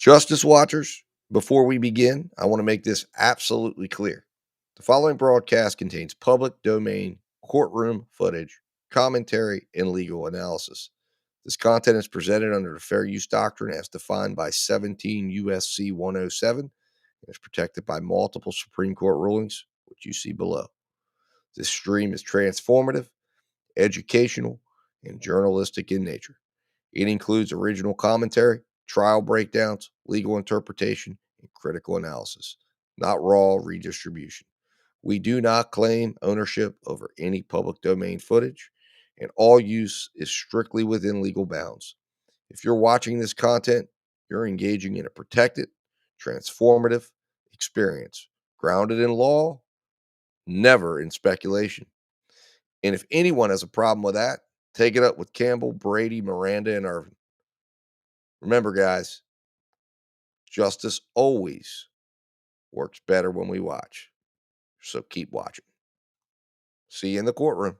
Justice Watchers, before we begin, I want to make this absolutely clear. The following broadcast contains public domain courtroom footage, commentary, and legal analysis. This content is presented under the Fair Use Doctrine as defined by 17 U.S.C. 107 and is protected by multiple Supreme Court rulings, which you see below. This stream is transformative, educational, and journalistic in nature. It includes original commentary, trial breakdowns, legal interpretation, and critical analysis, not raw redistribution. We do not claim ownership over any public domain footage, and all use is strictly within legal bounds. If you're watching this content, you're engaging in a protected, transformative experience, grounded in law, never in speculation. And if anyone has a problem with that, take it up with Campbell, Brady, Miranda, and Irvin. Remember, guys, justice always works better when we watch. So keep watching. See you in the courtroom.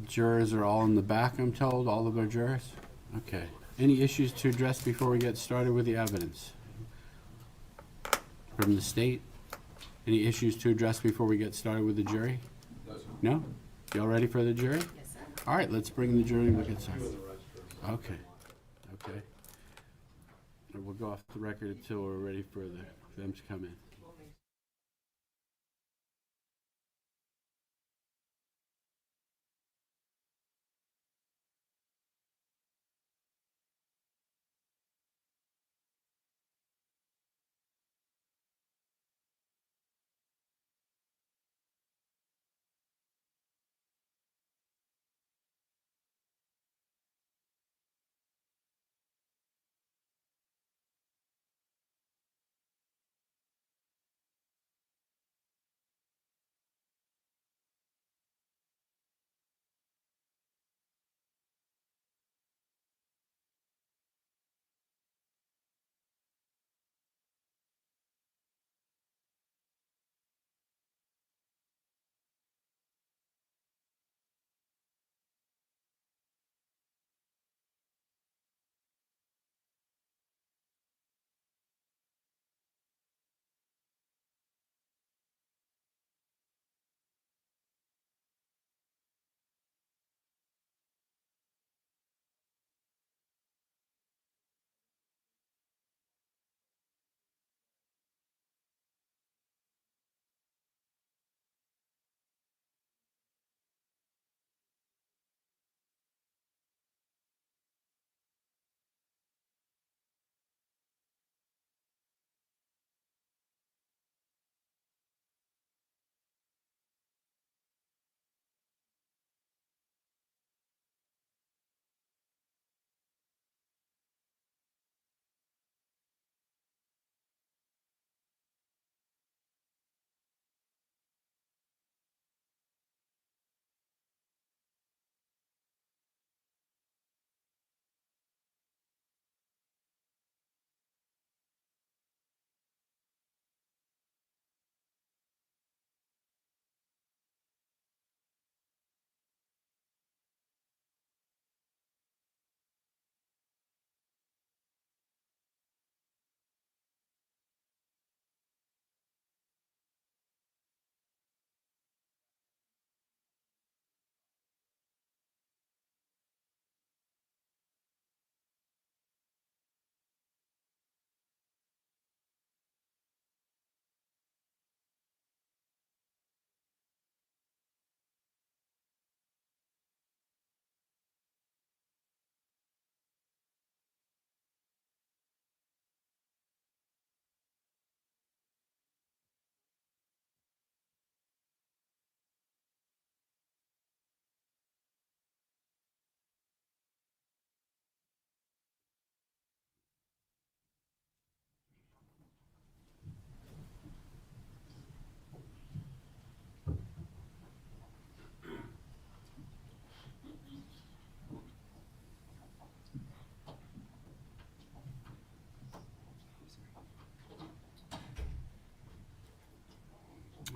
Jurors are all in the back, I'm told, all of our jurors? Okay. Any issues to address before we get started with the evidence? From the state? Any issues to address before we get started with the jury? No? Y'all ready for the jury? Yes, sir. All right, let's bring the jury. We'll get started. Okay. Okay. And we'll go off the record until we're ready for them to come in.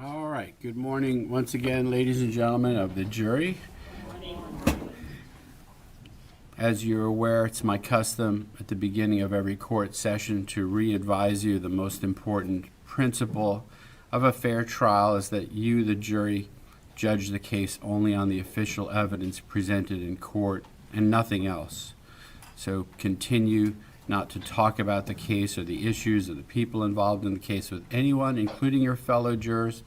All right, good morning once again, ladies and gentlemen of the jury. As you're aware, it's my custom at the beginning of every court session to re-advise you the most important principle of a fair trial is that you, the jury, judge the case only on the official evidence presented in court and nothing else. So continue not to talk about the case or the issues or the people involved in the case with anyone, including your fellow jurors.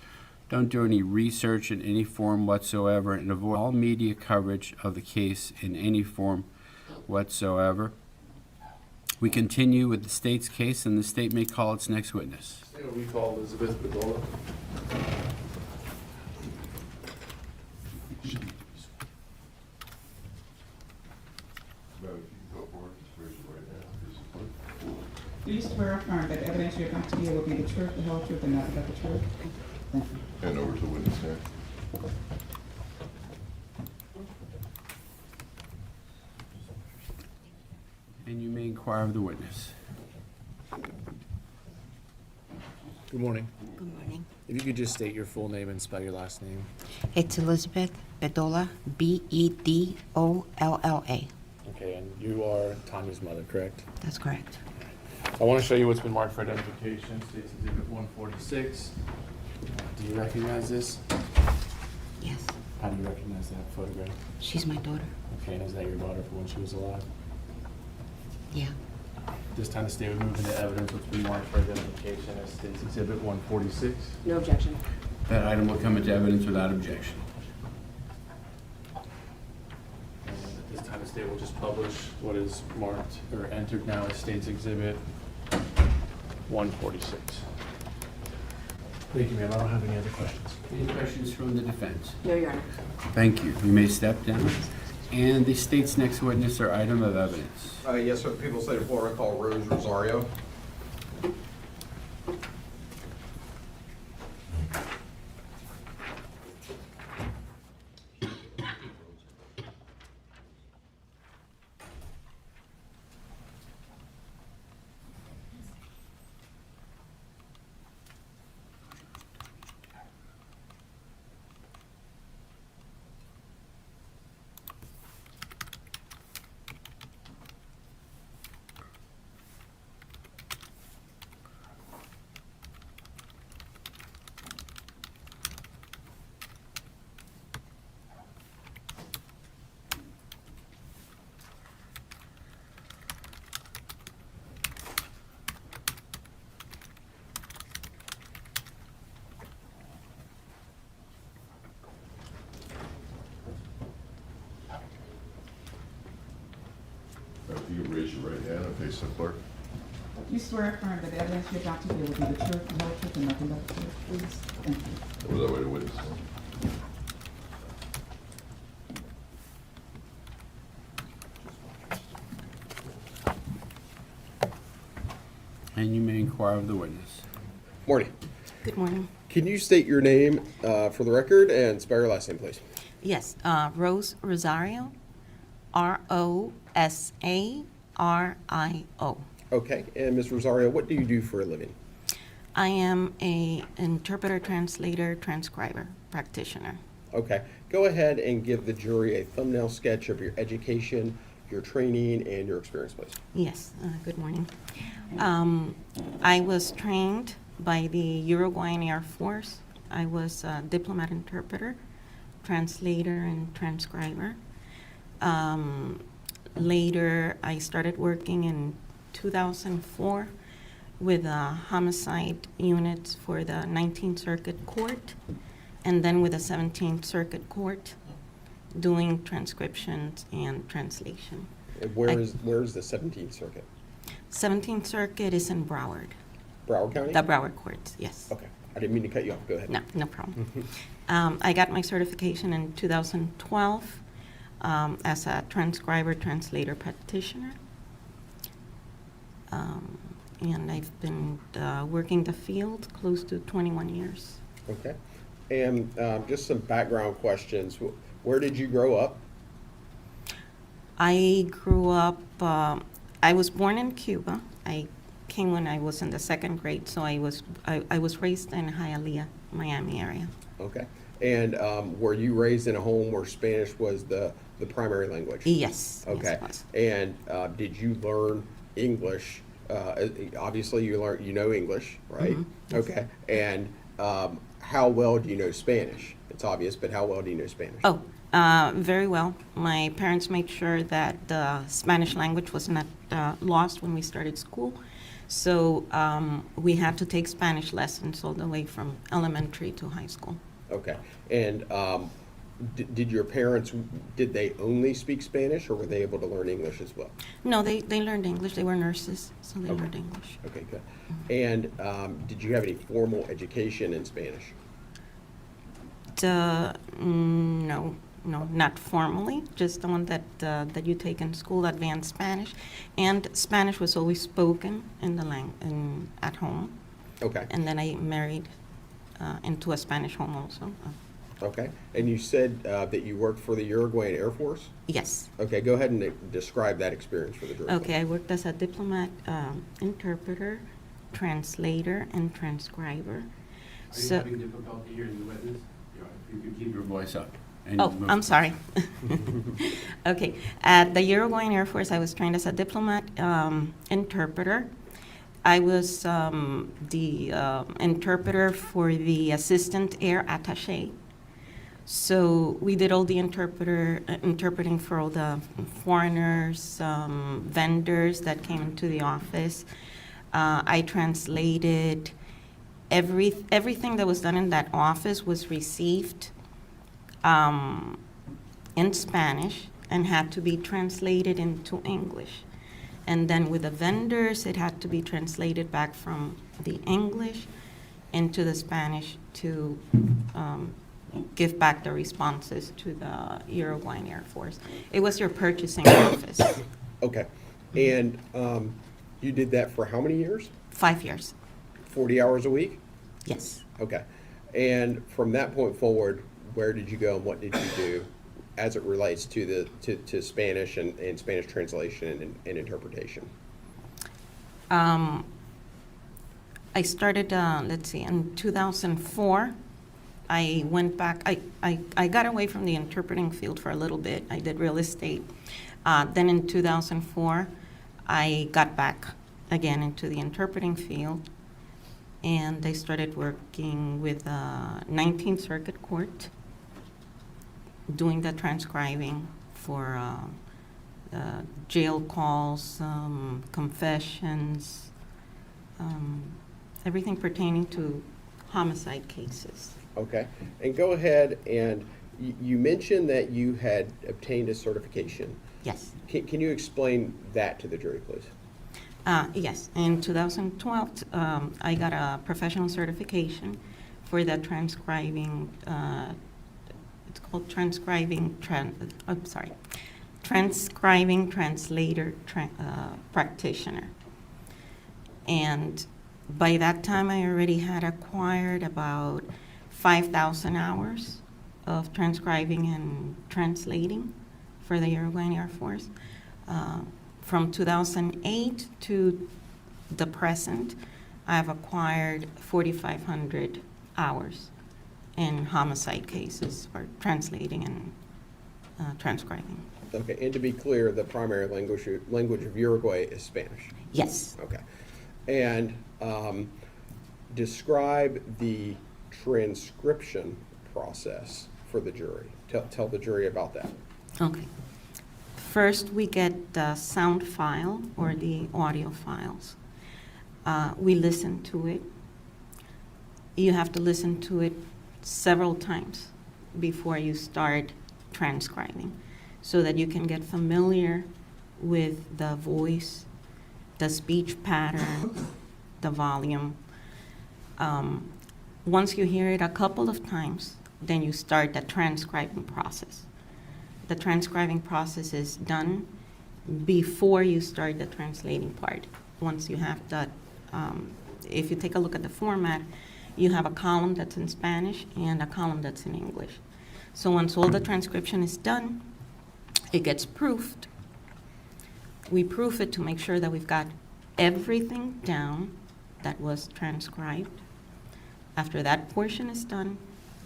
Don't do any research in any form whatsoever, and avoid all media coverage of the case in any form whatsoever. We continue with the state's case, and the state may call its next witness. We call Elizabeth Bedola. Do you swear or affirm that the evidence you're about to give will be the truth, the whole truth, and nothing but the truth? Thank you. Hand over to the witness there. And you may inquire of the witness. Good morning. Good morning. If you could just state your full name and spell your last name. It's Elizabeth Bedola, Bedolla. Okay, and you are Tanya's mother, correct? That's correct. I want to show you what's been marked for identification. States Exhibit 146. Do you recognize this? Yes, How do you recognize that photograph? she's my daughter. Okay, and is that your daughter for when she was alive? Yeah. This time the state would move into evidence what's been marked for identification as States Exhibit 146. No objection. That item will come into evidence without objection. And at this time the state will just publish what is marked or entered now as States Exhibit 146. Thank you, ma'am. I don't have any other questions. Any questions from the defense? No, Your Honor. Thank you. You may step down. And the state's next witness or item of evidence. Yes, sir. People say to Florida, call Rose Rosario. If you could raise your right hand and face the clerk. Do you swear or affirm that the evidence you're about to give will be the truth, the whole truth, and nothing but the truth, please? Thank you. Over that way to witness. And you may inquire of the witness. Morning. Good morning. Can you state your name for the record and spell your last name, please? Yes, Rose Rosario, Rosario. Okay. And Ms. Rosario, what do you do for a living? I am a interpreter, translator, transcriber, practitioner. Okay. Go ahead and give the jury a thumbnail sketch of your education, your training, and your experience, please. Yes, good morning. I was trained by the Uruguayan Air Force. I was a diplomat interpreter, translator, and transcriber. Later, I started working in 2004 with homicide units for the 19th Circuit Court, and then with the 17th Circuit Court, doing transcriptions and translation. And where's the 17th Circuit? 17th Circuit is in Broward, Broward County? the Broward courts, yes. Okay. I didn't mean to cut you off. Go ahead. No, no problem. I got my certification in 2012 as a transcriber, translator, practitioner. And I've been working the field close to 21 years. Okay. And just some background questions. Where did you grow up? I grew up, I was born in Cuba. I came when I was in the second grade, so I was raised in Hialeah, Miami area. Okay. And were you raised in a home where Spanish was the primary language? Yes. Okay. Yes, it was. And did you learn English? Obviously, you know English, right? Mm-hmm. Okay. And how well do you know Spanish? It's obvious, but how well do you know Spanish? Oh, very well. My parents made sure that the Spanish language was not lost when we started school. So we had to take Spanish lessons all the way from elementary to high school. Okay. And did your parents, did they only speak Spanish, or were they able to learn English as well? No, they learned English. They were nurses, so they Okay. learned English. Okay, good. And did you have any formal education in Spanish? No, not formally, just the one that you take in school, advanced Spanish. And Spanish was always spoken in at home. Okay. And then I married into a Spanish home also. Okay. And you said that you worked for the Uruguayan Air Force? Yes. Okay, go ahead and describe that experience for the jury. Okay, I worked as a diplomat, interpreter, translator, and transcriber. Are you So, having difficulty hearing the witness? If you could keep your voice up. and oh, move I'm closer. sorry. Okay, at the Uruguayan Air Force, I was trained as a diplomat, interpreter. I was the interpreter for the assistant air attaché. So we did all the interpreting for all the foreigners, vendors that came into the office. I translated everything that was done in that office was received in Spanish and had to be translated into English. And then with the vendors, it had to be translated back from the English into the Spanish to give back the responses to the Uruguayan Air Force. It was your purchasing office. Okay. And you did that for how many years? 5 years. 40 hours a week? Yes. Okay. And from that point forward, where did you go and what did you do as it relates to to Spanish and Spanish translation and interpretation? I started, let's see, in 2004. I went back, I got away from the interpreting field for a little bit. I did real estate. Then in 2004, I got back again into the interpreting field, and I started working with 19th Circuit Court, doing the transcribing for jail calls, confessions, everything pertaining to homicide cases. Okay. And go ahead and you mentioned that you had obtained a certification. Yes. Can you explain that to the jury, please? Yes. In 2012, I got a professional certification for the transcribing, it's called transcribing translator practitioner. And by that time, I already had acquired about 5,000 hours of transcribing and translating for the Uruguayan Air Force. From 2008 to the present, I've acquired 4,500 hours in homicide cases for translating and transcribing. Okay. And to be clear, the primary language of Uruguay is Spanish. Yes. Okay. And describe the transcription process for the jury. Tell the jury about that. Okay. First, we get the sound file or the audio files. We listen to it. You have to listen to it several times before you start transcribing so that you can get familiar with the voice, the speech pattern, the volume. Once you hear it a couple of times, then you start the transcribing process. The transcribing process is done before you start the translating part. Once you have that, if you take a look at the format, you have a column that's in Spanish and a column that's in English. So once all the transcription is done, it gets proofed. We proof it to make sure that we've got everything down that was transcribed. After that portion is done,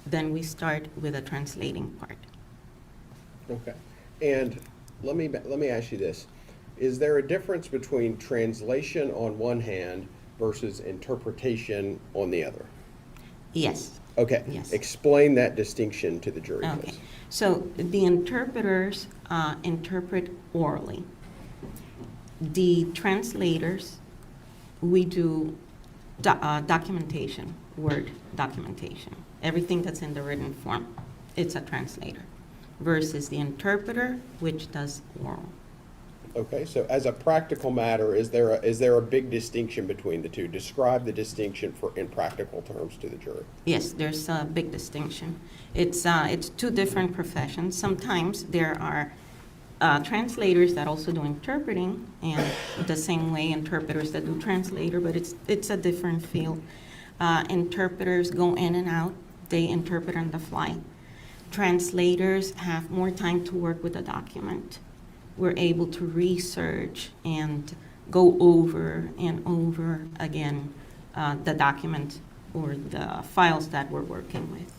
then we start with the translating part. Okay. And let me ask you this. Is there a difference between translation on one hand versus interpretation on the other? Yes. Okay. Yes. Explain that distinction to the jury, Okay. please. So the interpreters interpret orally. The translators, we do documentation, word documentation. Everything that's in the written form, it's a translator. Versus the interpreter, which does oral. Okay, so as a practical matter, is there a big distinction between the two? Describe the distinction in practical terms to the jury. Yes, there's a big distinction. It's two different professions. Sometimes there are translators that also do interpreting, and the same way interpreters that do translator, but it's a different field. Interpreters go in and out. They interpret on the fly. Translators have more time to work with the document. We're able to research and go over and over again the document or the files that we're working with.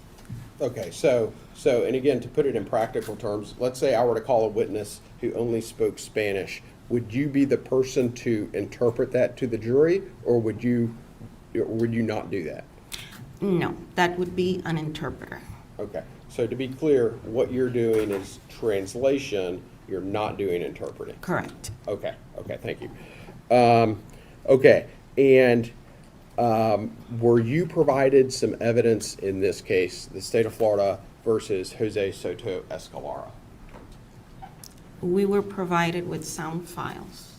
Okay, so, and again, to put it in practical terms, let's say I were to call a witness who only spoke Spanish. Would you be the person to interpret that to the jury, or would you not do that? No, that would be an interpreter. Okay, so to be clear, what you're doing is translation, you're not doing interpreting. Correct. Okay, thank you. Okay, and were you provided some evidence in this case, the state of Florida versus Jose Soto-Escalera? We were provided with sound files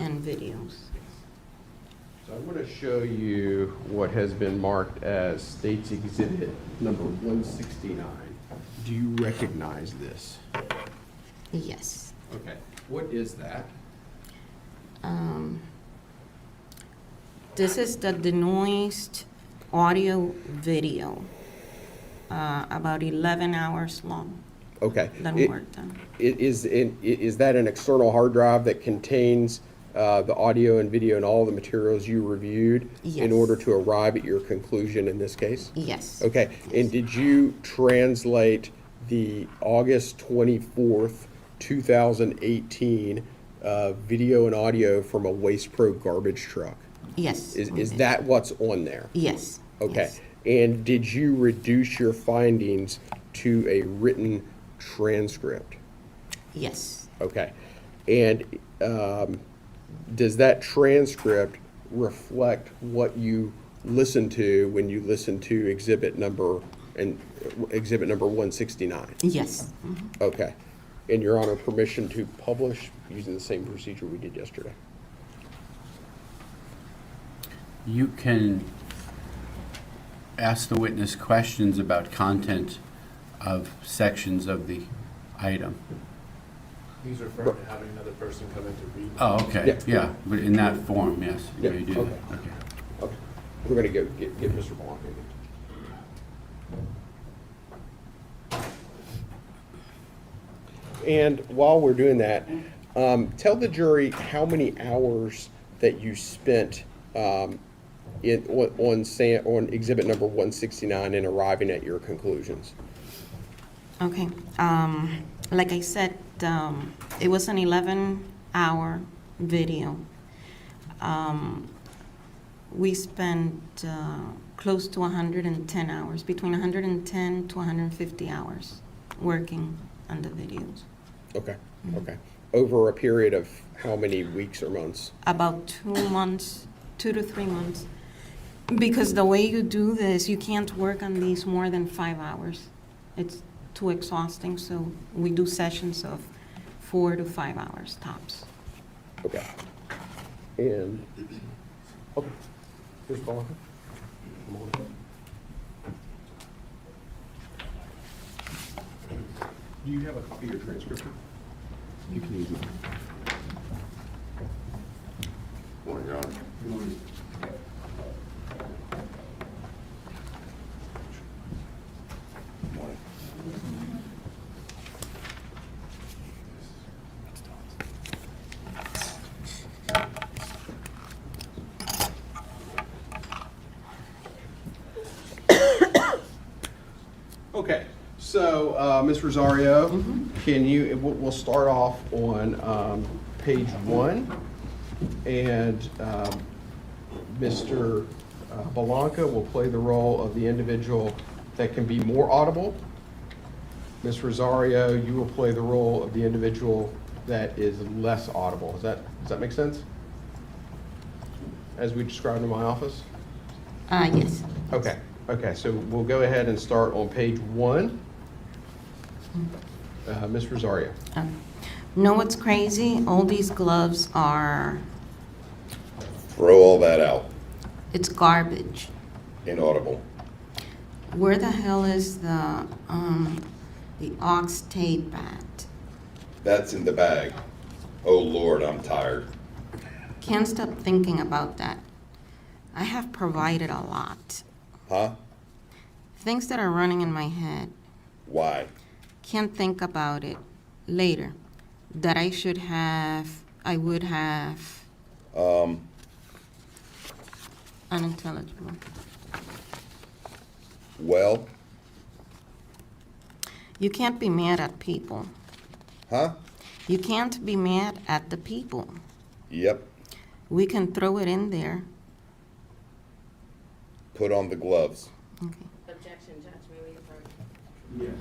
and videos. So I'm going to show you what has been marked as State's Exhibit number 169. Do you recognize this? Yes. Okay, what is that? This is the denoised audio video, about 11 hours long. Okay. That we worked on. Is that an external hard drive that contains the audio and video and all the materials you reviewed in Yes. order to arrive at your conclusion in this case? Yes. Okay, and did you translate the August 24th, 2018 video and audio from a Waste Pro garbage truck? Yes. we Is did. that what's on there? Yes. Okay, Yes. and did you reduce your findings to a written transcript? Yes. Okay, and does that transcript reflect what you listened to when you listened to exhibit number 169? Yes. Mhm. Okay, and you're on a permission to publish using the same procedure we did yesterday? You can ask the witness questions about content of sections of the item. He's referring to having another person come in to read. Oh, okay, Yeah. yeah, but in that form, yes, you Yeah, may do okay. that, okay. Okay, we're gonna go get Mr. Blanco. And while we're doing that, tell the jury how many hours that you spent on exhibit number 169 and arriving at your conclusions. Okay. Like I said, it was an 11-hour video. We spent close to 110 hours, between 110 to 150 hours working on the videos. Okay, okay. Over a period of how many weeks or months? About 2 months, 2 to 3 months. Because the way you do this, you can't work on these more than 5 hours. It's too exhausting, so we do sessions of 4 to 5 hours tops. Okay. And, okay, here's Blanco. Come on. Do you have a copy of your transcript? You can use it. Morning, Your Honor. Okay, so, Ms. Rosario, can you, we'll start off on page 1, and Mr. Belanca will play the role of the individual that can be more audible. Ms. Rosario, you will play the role of the individual that is less audible. Does that make sense? As we described in my office? Yes. Okay, so we'll go ahead and start on page 1. Ms. Rosario. Know what's crazy? All these gloves are, Throw all that out. it's garbage. Inaudible. Where the hell is the ox tape at? That's in the bag. Oh Lord, I'm tired. Can't stop thinking about that. I have provided a lot. Huh? Things that are running in my head. Why? Can't think about it. Later. That I would have. Unintelligible. Well? You can't be mad at people. Huh? You can't be mad at the people. Yep. We can throw it in there. Put on the gloves. Okay. Objection, Judge, may we approach? Yes.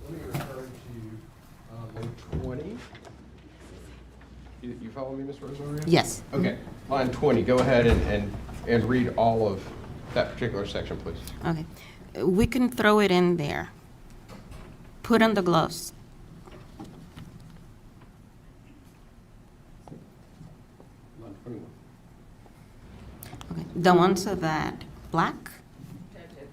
Let me refer to line 20. You follow me, Ms. Rosario? Yes. Okay, line 20, go ahead and read all of that particular section, please. Okay. We can throw it in there. Put on the gloves. Line 21. Okay. The ones of that black. Objection.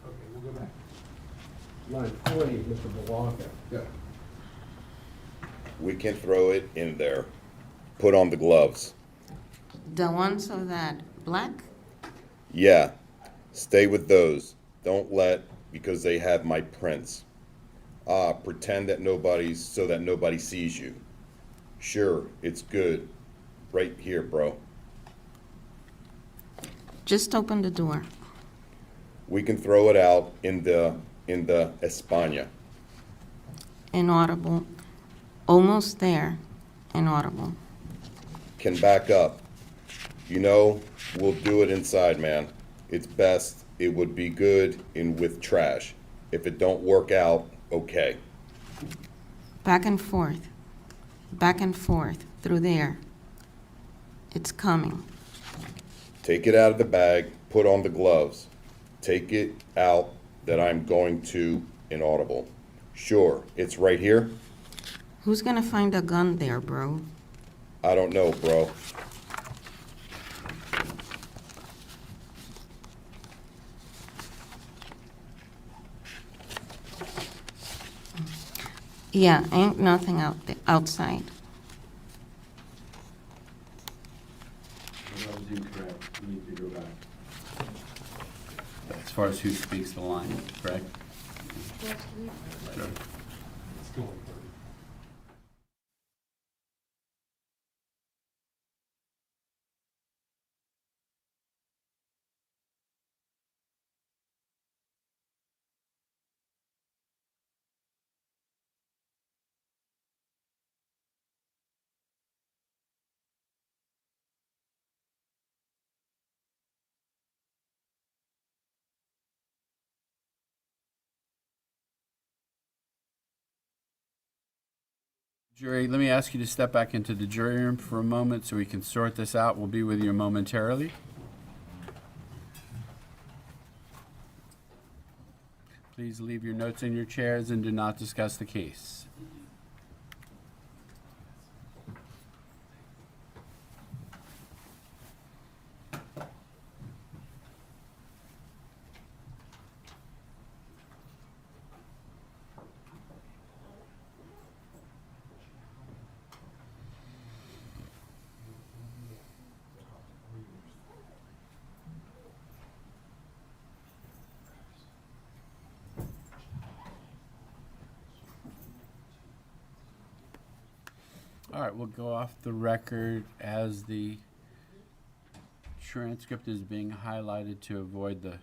Okay, we'll go back. Line 20, Mr. Belanca. Go. We can throw it in there. Put on the gloves. The ones of that black. Yeah. Stay with those. Don't because they have my prints. Pretend that so that nobody sees you. Sure, it's good. Right here, bro. Just open the door. We can throw it out in the España. Inaudible. Almost there. Inaudible. Can back up. We'll do it inside, man. It's best. It would be good with trash. If it don't work out, okay. Back and forth. Back and forth. Through there. It's coming. Take it out of the bag. Put on the gloves. Take it out that I'm going to inaudible. Sure, it's right here. Who's gonna find a gun there, bro? I don't know, bro. Yeah, ain't nothing outside. That was incorrect. You need to go back. As far as who speaks the line, correct? Sure. Jury, let me ask you to step back into the jury room for a moment so we can sort this out. We'll be with you momentarily. Please leave your notes in your chairs and do not discuss the case. All right, we'll go off the record as the transcript is being highlighted to avoid the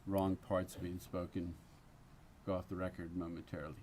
wrong parts being spoken. Go off the record momentarily.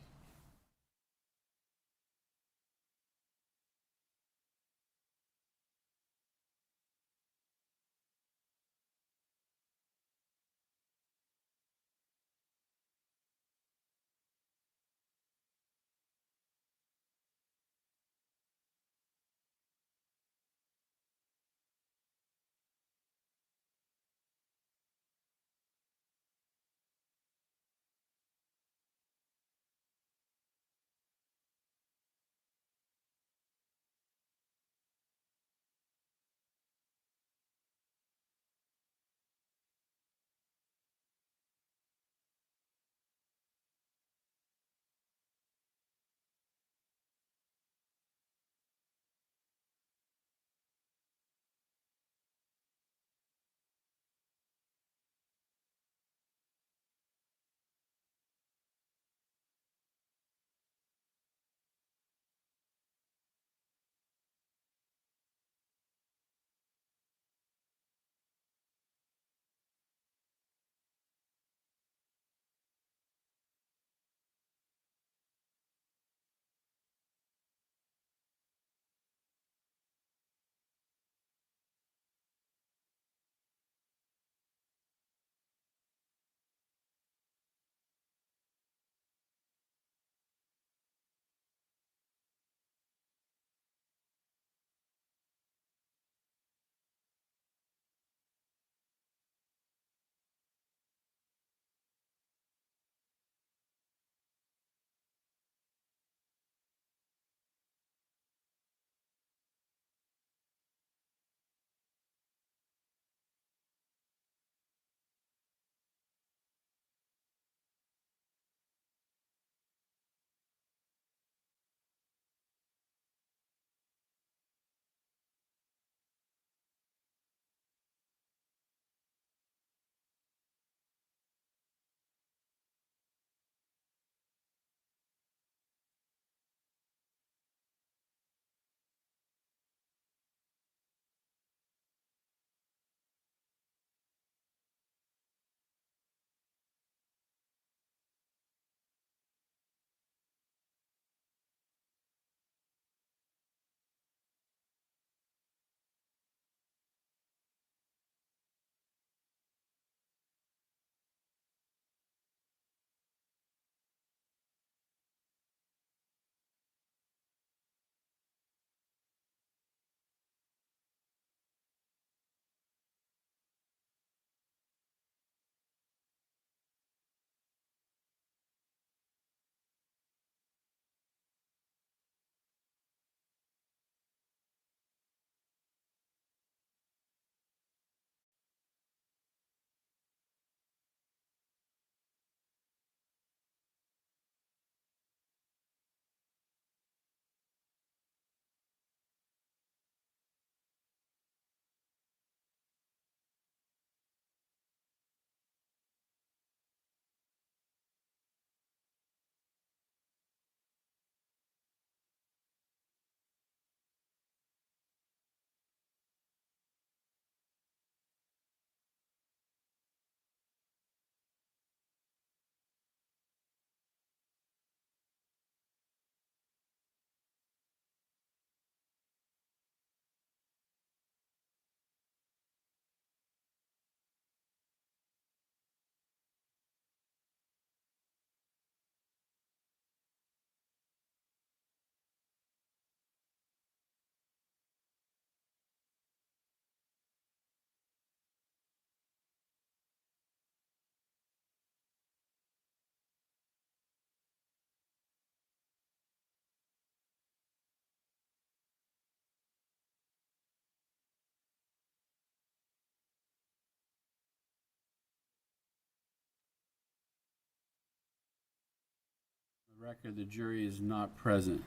Record, the jury is not present.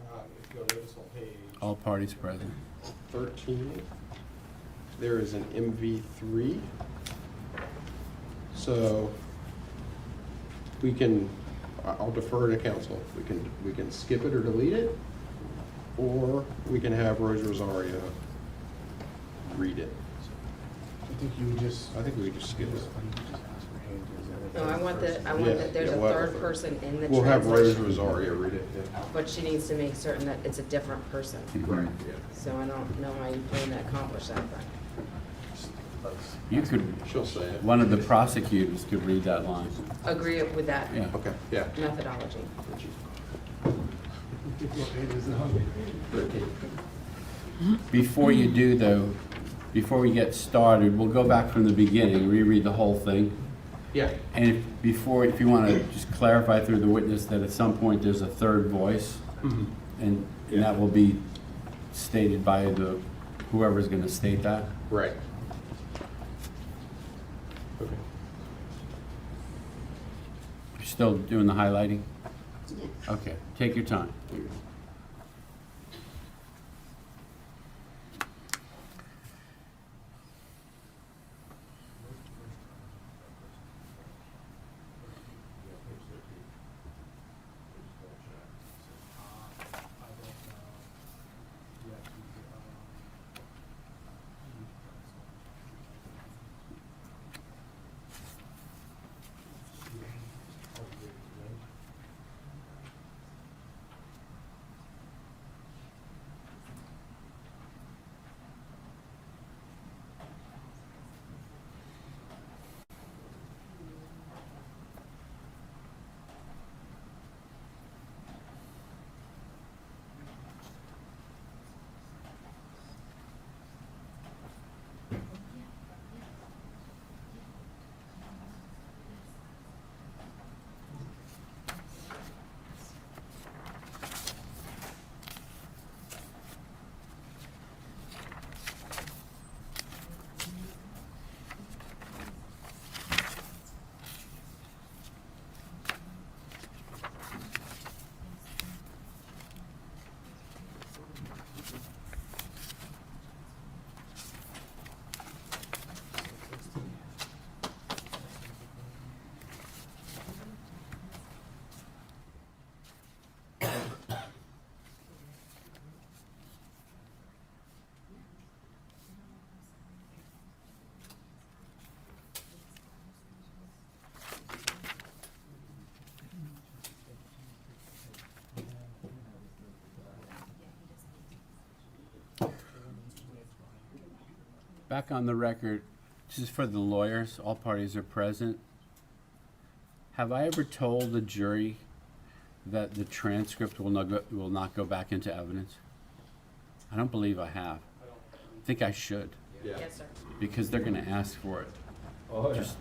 If you go to this whole page. All parties present. 13, there is an MV3. So we can, I'll defer to counsel. We can skip it or delete it, or we can have Rosario read it. I think you would just. I think we could just skip it. No, I want that, there's a we'll have third person in the We'll have Rose translation, Rosario read it. but she needs to make certain that it's a different person. Right, So I don't know how you plan to accomplish that, but You could, She'll say it. one of the prosecutors could read that line. agree with that Yeah. Okay, yeah. methodology. 13. Before you do though, before we get started, we'll go back from the beginning, reread the whole thing. Yeah. And if you want to just clarify through the witness that at some point there's a third voice, and that will be stated by whoever's going to state that. Right. Okay. You're still doing the highlighting? Okay, take your time. Back on the record, this is for the lawyers, all parties are present. Have I ever told the jury that the transcript will not go back into evidence? I don't believe I have. I think I should, Yeah. Yes, sir. because they're gonna ask for it. Just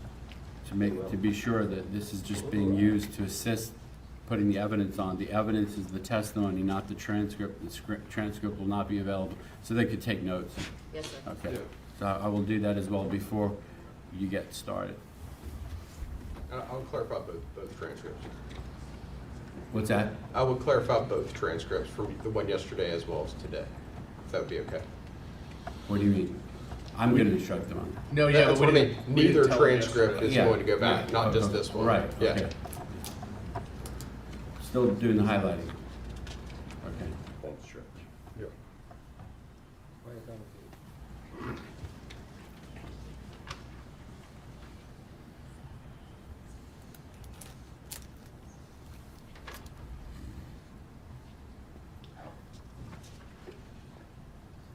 to be sure that this is just being used to assist putting the evidence on. The evidence is the testimony, not the transcript. The transcript will not be available, so they could take notes. Yes, sir. Okay, Yeah. so I will do that as well before you get started. I'll clarify both transcripts. What's that? I will clarify both transcripts from the one yesterday as well as today, if that would be okay. What do you mean? I'm gonna instruct them on it. No, yeah, That's but what we I mean. didn't. we Neither didn't tell them transcript yesterday. is Yeah, going to go back, yeah, not just this one. Right, Yeah. okay. Still doing the highlighting. Okay. Thanks, Trish. Yeah.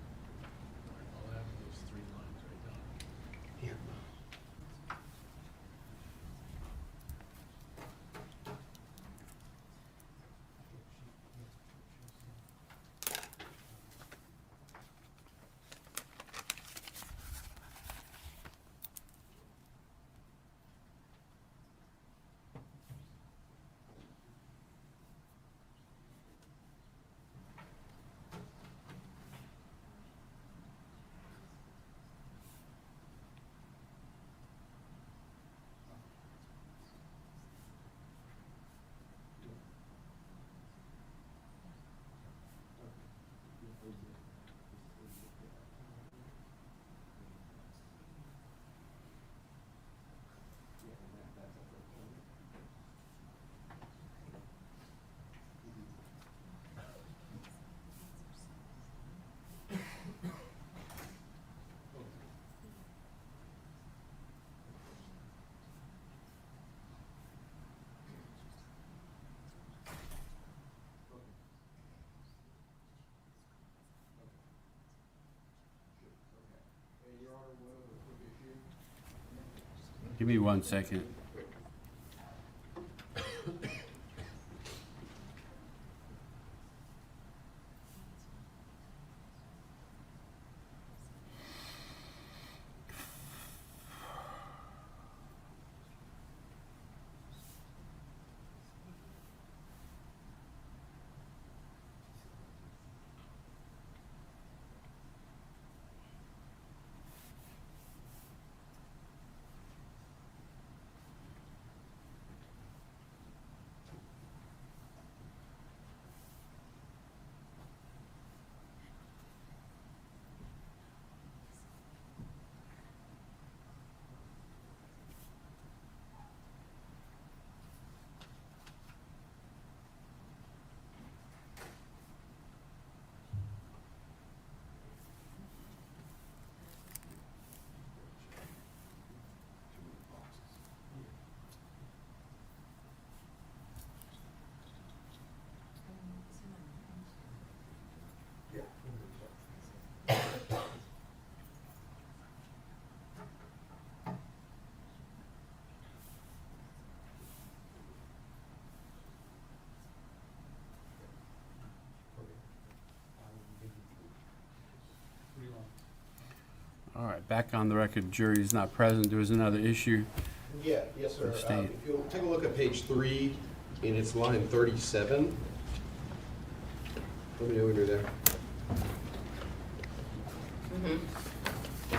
All I have are those 3 lines right down. Here. Give me 1 second. All right, back on the record, jury is not present. There was another issue. Yeah, yes, sir. State. If you'll take a look at page 3, and it's line 37. Let me know when you're there.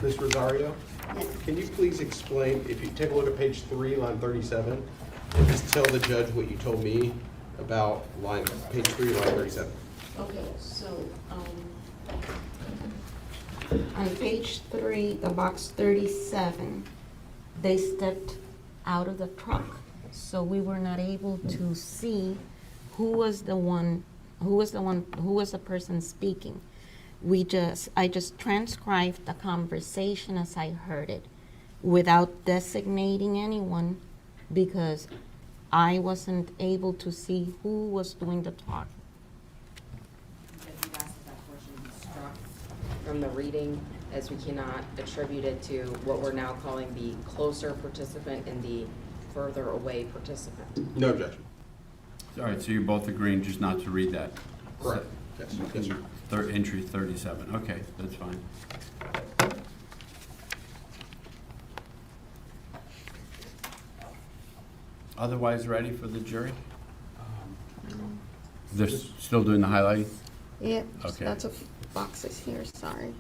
Ms. Rosario? Can you please explain, if you take a look at page 3, line 37, and just tell the judge what you told me about page 3, line 37? Okay, so, on page 3, the box 37, they stepped out of the truck, so we were not able to see who was the person speaking. I just transcribed the conversation as I heard it, without designating anyone, because I wasn't able to see who was doing the talking. If you asked if that portion was struck from the reading, as we cannot attribute it to what we're now calling the closer participant and the further away participant. No objection. All right, so you're both agreeing just not to read that? Correct. Yes, yes, sir. Entry 37, okay, that's fine. Otherwise ready for the jury? They're still doing the highlighting? Yeah, Okay. lots of boxes here, sorry.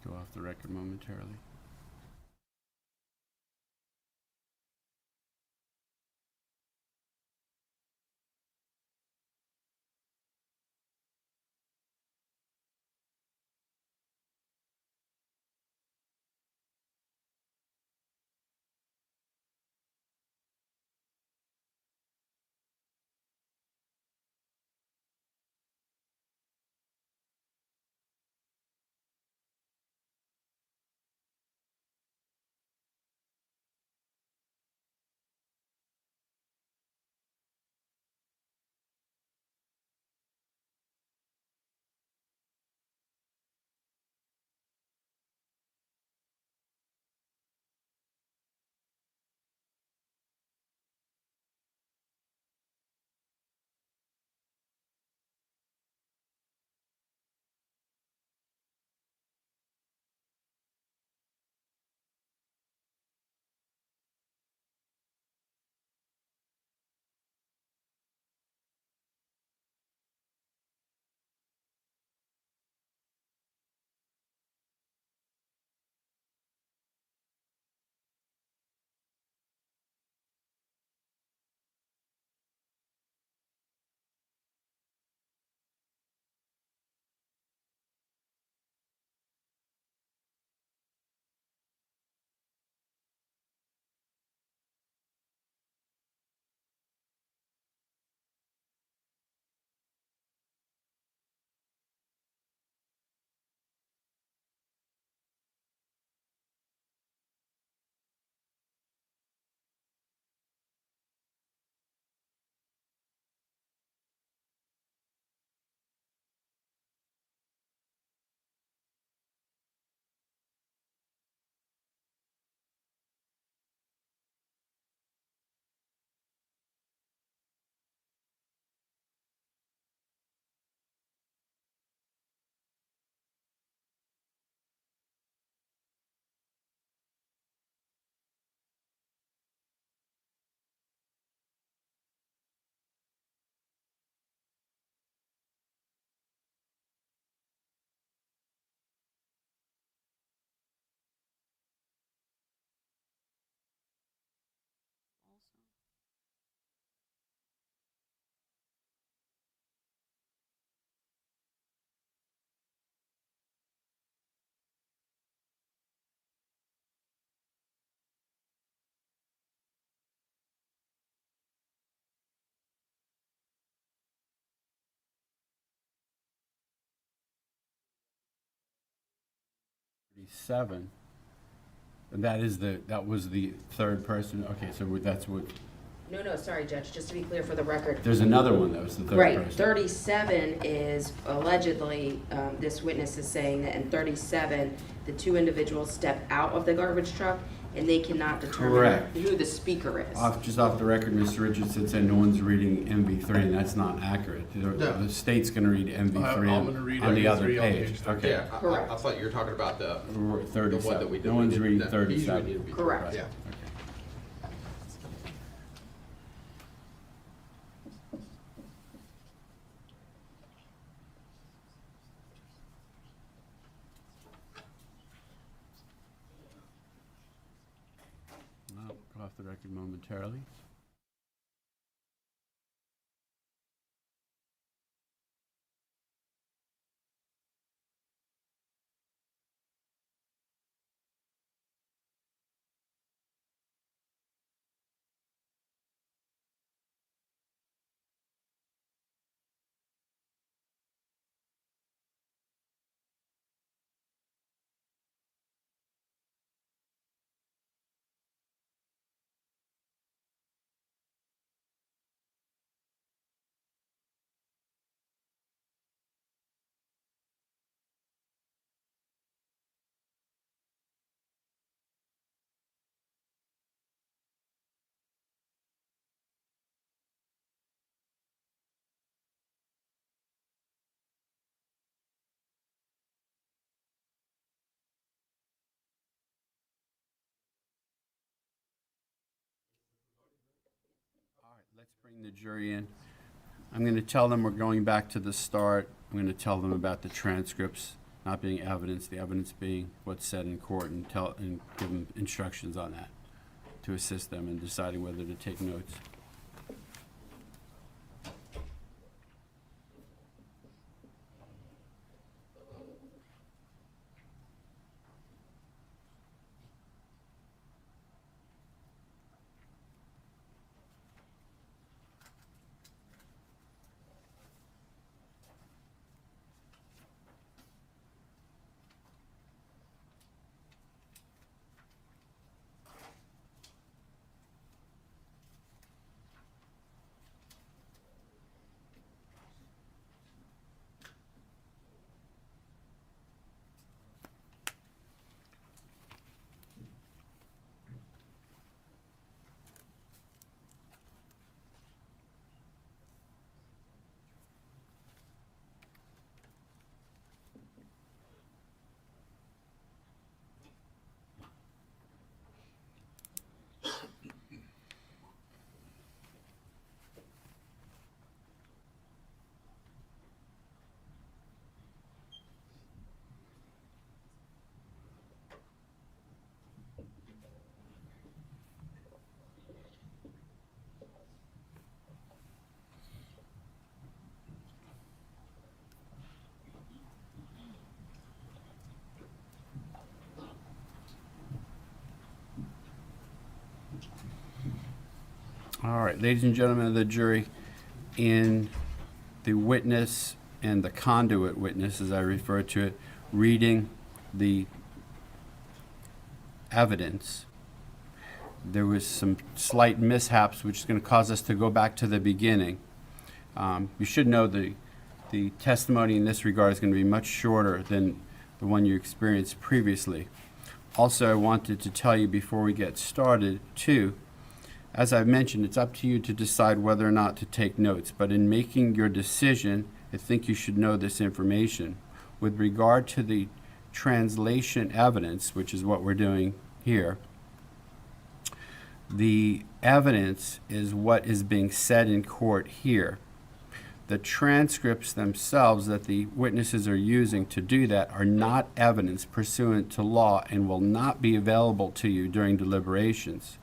Go off the record momentarily. 37. And that was the third person. Okay, so that's what. No, sorry, Judge, just to be clear for the record. There's another one that was the third Right, person. 37 is allegedly, this witness is saying that in 37, the two individuals step out of the garbage truck and they cannot determine Correct. who the speaker is. Just off the record, Mr. Richardson said no one's reading MV3, and that's not accurate. The state's going to read MV3 I'm gonna read on the other MV3 on page. page Okay. Yeah, Correct. I thought you were talking about the one that 37. we did. No one's we did- reading that 37. usually need to be- Correct. Yeah. I'll go off the record momentarily. All right, let's bring the jury in. I'm going to tell them we're going back to the start. I'm going to tell them about the transcripts not being evidence, the evidence being what's said in court, and give them instructions on that to assist them in deciding whether to take notes. All right, ladies and gentlemen of the jury, in the witness and the conduit witness, as I refer to it, reading the evidence, there was some slight mishaps, which is going to cause us to go back to the beginning. You should know the testimony in this regard is going to be much shorter than the one you experienced previously. Also, I wanted to tell you before we get started, too, as I've mentioned, it's up to you to decide whether or not to take notes, but in making your decision, I think you should know this information. With regard to the translation evidence, which is what we're doing here, the evidence is what is being said in court here. The transcripts themselves that the witnesses are using to do that are not evidence pursuant to law and will not be available to you during deliberations.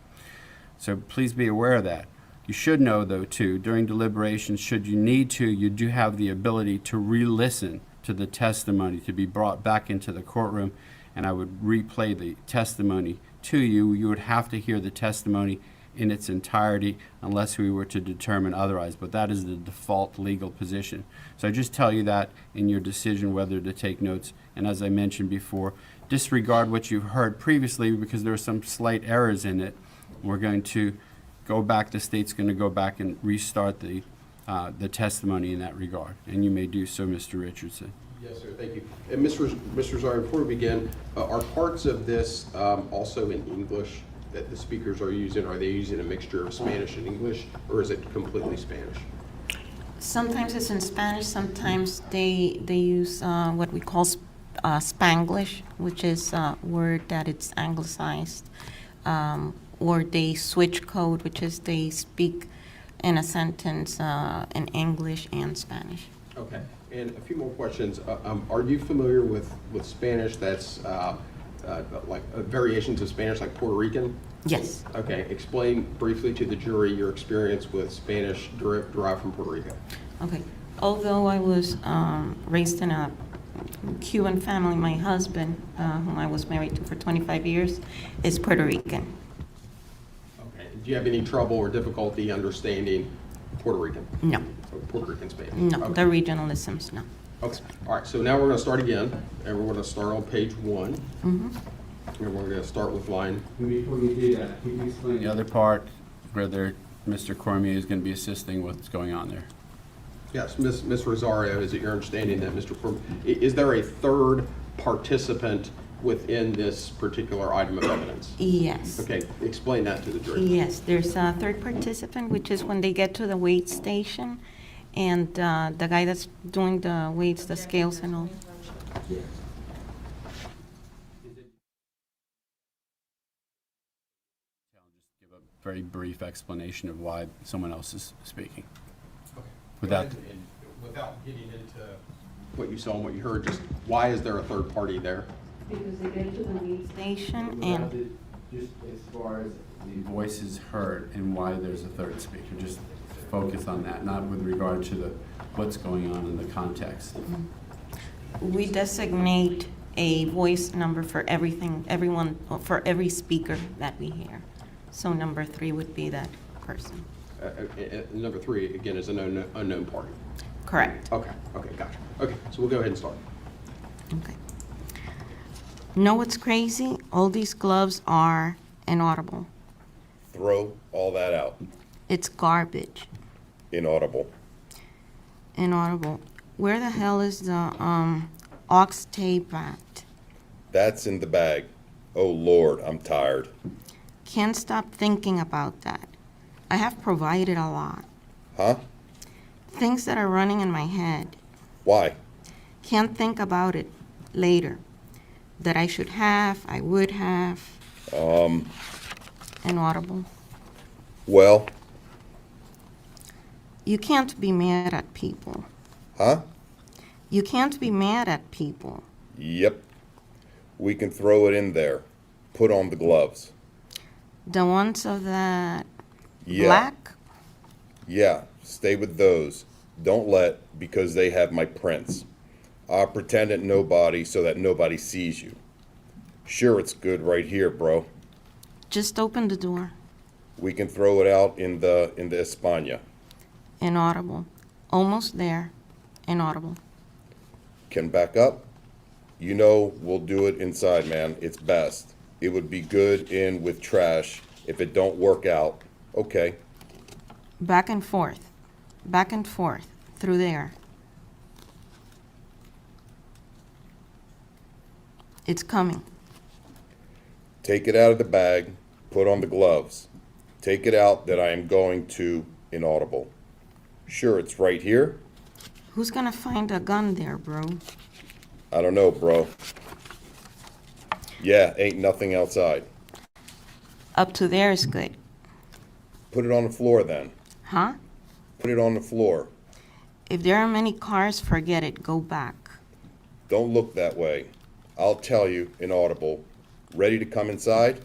So please be aware of that. You should know, though, too, during deliberations, should you need to, you do have the ability to re-listen to the testimony, to be brought back into the courtroom, and I would replay the testimony to you. You would have to hear the testimony in its entirety unless we were to determine otherwise, but that is the default legal position. So I just tell you that in your decision whether to take notes, and as I mentioned before, disregard what you've heard previously because there are some slight errors in it. We're going to go back, the state's going to go back and restart the testimony in that regard, and you may do so, Mr. Richardson. Yes, sir, thank you. And Mr. Rosario, before we begin, are parts of this also in English that the speakers are using? Are they using a mixture of Spanish and English, or is it completely Spanish? Sometimes it's in Spanish, sometimes they use what we call Spanglish, which is a word that it's anglicized, or they switch code, which is they speak in a sentence in English and Spanish. Okay, and a few more questions. Are you familiar with Spanish that's like variations of Spanish, like Puerto Rican? Yes. Okay, explain briefly to the jury your experience with Spanish derived from Puerto Rico. Okay. Although I was raised in a Cuban family, my husband, whom I was married to for 25 years, is Puerto Rican. Okay. Do you have any trouble or difficulty understanding Puerto Rican? No. Or Puerto Rican Spanish? No, Okay. the regionalisms, no. Okay. All right. So now we're going to start again, and we're going to start on page 1. Mm-hmm. And we're going to start with line. Before we do that, can you explain the other part where Mr. Cormier is going to be assisting what's going on there? Yes, Ms. Rosario, is it your understanding that Mr. Is there a third participant within this particular item of evidence? Yes. Okay, explain that to the jury. Yes, there's a third participant, which is when they get to the weight station, and the guy that's doing the weights, the scales and all. Just give a very brief explanation of why someone else is speaking. Okay. Without, And without getting into what you saw and what you heard, just why is there a third party there? Because they get to the weight station and. just as far as the voices heard and why there's a third speaker, just focus on that, not with regard to what's going on in the context. We designate a voice number for everyone, for every speaker that we hear. So number 3 would be that person. Number 3, again, is an unknown party. Correct. Okay, gotcha. Okay, so we'll go ahead and start. Okay. Know what's crazy? All these gloves are inaudible. Throw all that out. It's garbage. Inaudible. Inaudible. Where the hell is the aux tape at? That's in the bag. Oh, Lord, I'm tired. Can't stop thinking about that. I have provided a lot. Huh? Things that are running in my head. Why? Can't think about it later. That I should have, I would have. Inaudible. Well? You can't be mad at people. Huh? You can't be mad at people. Yep. We can throw it in there. Put on the gloves. The ones of that Yeah. black? Yeah, stay with those. Don't let, because they have my prints. I'll pretend at nobody so that nobody sees you. Sure, it's good right here, bro. Just open the door. We can throw it out in the España. Inaudible. Almost there. Inaudible. Can back up? You know we'll do it inside, man. It's best. It would be good in with trash. If it don't work out, okay. Back and forth. Back and forth. Through there. It's coming. Take it out of the bag. Put on the gloves. Take it out that I am going to inaudible. Sure, it's right here. Who's gonna find a gun there, bro? I don't know, bro. Yeah, ain't nothing outside. Up to there is good. Put it on the floor then. Huh? Put it on the floor. If there are many cars, forget it. Go back. Don't look that way. I'll tell you, inaudible. Ready to come inside?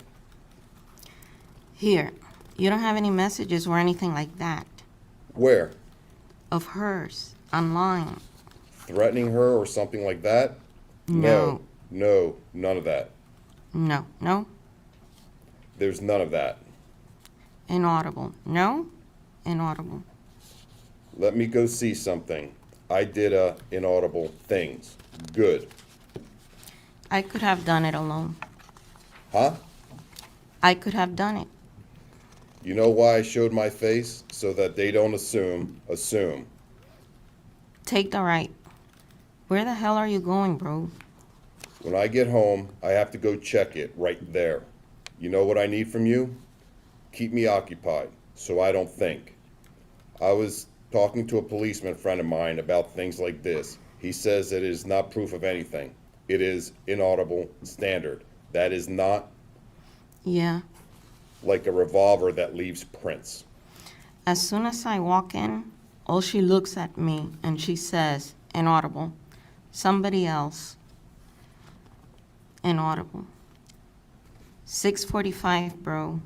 Here. You don't have any messages or anything like that. Where? Of hers. Online. Threatening her or something like that? No. No, none of that. No. There's none of that. Inaudible. No? Inaudible. Let me go see something. I did inaudible things. Good. I could have done it alone. Huh? I could have done it. You know why I showed my face? So that they don't assume. Take the right. Where the hell are you going, bro? When I get home, I have to go check it right there. You know what I need from you? Keep me occupied, so I don't think. I was talking to a policeman friend of mine about things like this. He says that it is not proof of anything. It is inaudible standard. That is not Yeah. like a revolver that leaves prints. As soon as I walk in, all she looks at me and she says, inaudible. Somebody else. Inaudible. 6:45, bro.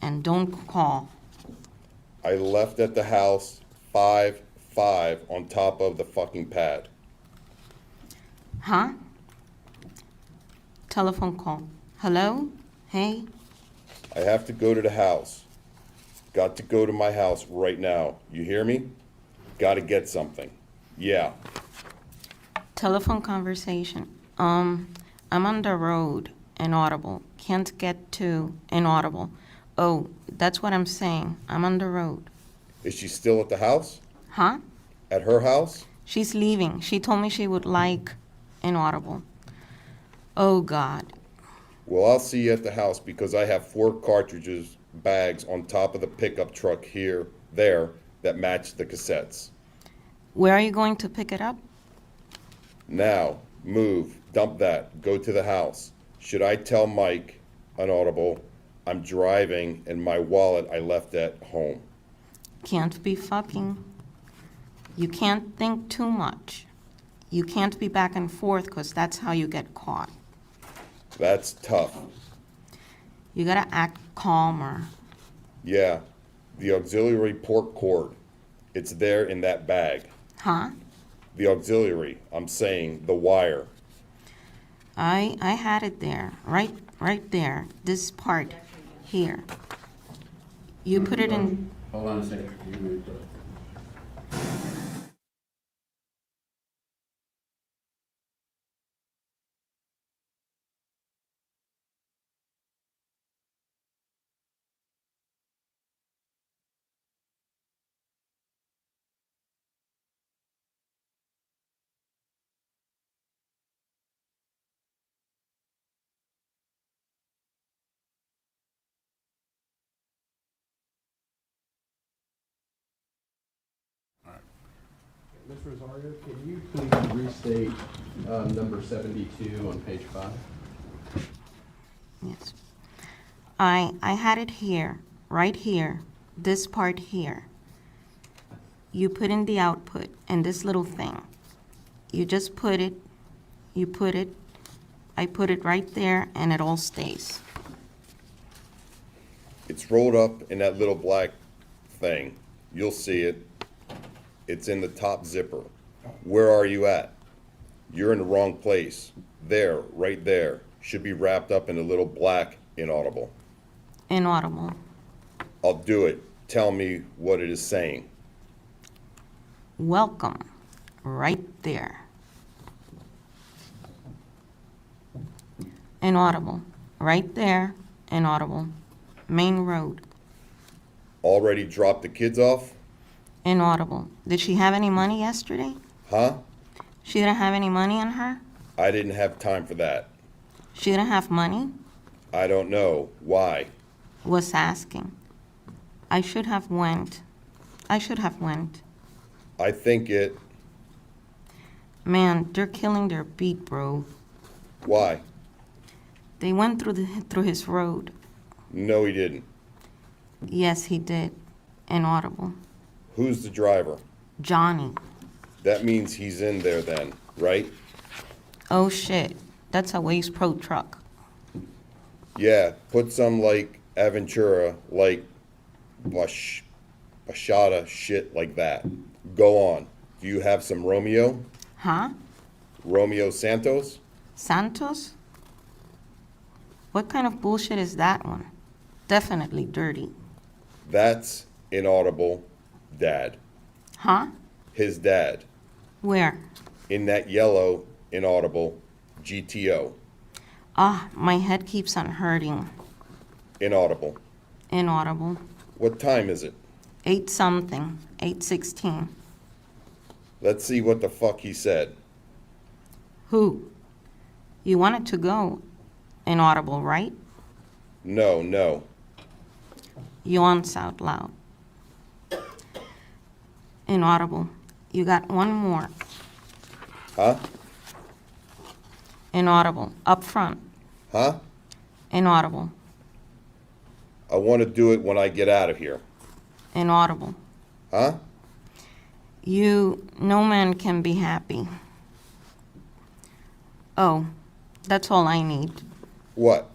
And don't call. I left at the house 5:05 on top of the fucking pad. Huh? Telephone call. Hello? Hey? I have to go to the house. Got to go to my house right now. You hear me? Got to get something. Yeah. Telephone conversation. I'm on the road. Inaudible. Can't get to. Inaudible. Oh, that's what I'm saying. I'm on the road. Is she still at the house? Huh? At her house? She's leaving. She told me she would like. Inaudible. Oh, God. Well, I'll see you at the house because I have 4 cartridges bags on top of the pickup truck there that match the cassettes. Where are you going to pick it up? Now, move, dump that, go to the house. Should I tell Mike, inaudible, I'm driving and my wallet I left at home? Can't be fucking. You can't think too much. You can't be back and forth because that's how you get caught. That's tough. You gotta act calmer. Yeah, the auxiliary port cord. It's there in that bag. Huh? The auxiliary, I'm saying, the wire. I had it there, right there. This part here. You put it in. Hold on a second. You may put it. Ms. Rosario, can you please restate number 72 on page 5? Yes. I had it here, right here, this part here. You put in the output and this little thing. You just put it, I put it right there and it all stays. It's rolled up in that little black thing. You'll see it. It's in the top zipper. Where are you at? You're in the wrong place. There, right there. Should be wrapped up in a little black inaudible. Inaudible. I'll do it. Tell me what it is saying. Welcome, right there. Inaudible, right there, inaudible. Main road, Already dropped the kids off? inaudible. Did she have any money yesterday? Huh? She didn't have any money on her? I didn't have time for that. She didn't have money? I don't know. Why? Was asking. I should have went. I think it... Man, they're killing their beat, bro. Why? They went through his road. No, he didn't. Yes, he did. Inaudible. Who's the driver? Johnny. That means he's in there then, right? Oh shit, that's a Waze Pro truck. Yeah, put some like Aventura, like Bashada shit like that. Go on. Do you have some Romeo? Huh? Romeo Santos? Santos? What kind of bullshit is that one? Definitely dirty. That's inaudible dad. Huh? His dad. Where? In that yellow inaudible GTO. Ah, my head keeps on hurting. Inaudible. Inaudible. What time is it? 8 something. 8:16. Let's see what the fuck he said. Who? You wanted to go. Inaudible, right? No. Yawns out loud. Inaudible. You got one more. Huh? Inaudible. Up front. Huh? Inaudible. I want to do it when I get out of here. Inaudible. Huh? No man can be happy. Oh, that's all I need. What?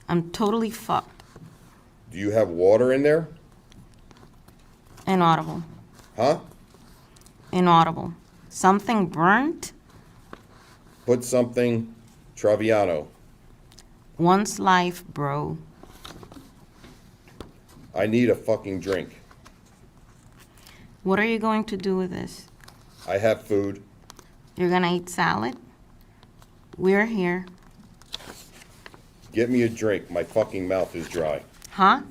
I'm totally fucked. Do you have water in there? Inaudible. Huh? Inaudible. Something burnt? Put something Traviano. One's life, bro. I need a fucking drink. What are you going to do with this? I have food. You're gonna eat salad? We're here. Get me a drink. My fucking mouth is dry. Huh?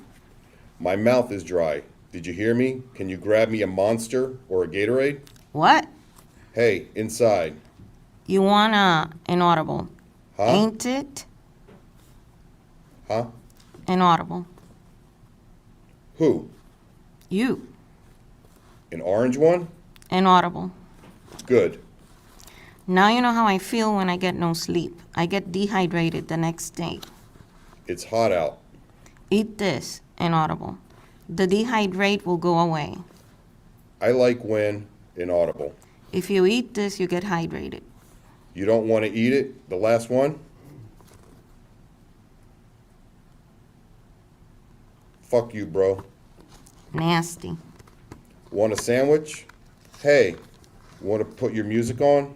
My mouth is dry. Did you hear me? Can you grab me a Monster or a Gatorade? What? Hey, inside. You wanna inaudible? Huh? Ain't it? Huh? Inaudible. Who? You. An orange one? Inaudible. Good. Now you know how I feel when I get no sleep. I get dehydrated the next day. It's hot out. Eat this, inaudible. The dehydrate will go away. I like when inaudible. If you eat this, you get hydrated. You don't want to eat it? The last one? Fuck you, bro. Nasty. Want a sandwich? Hey, want to put your music on?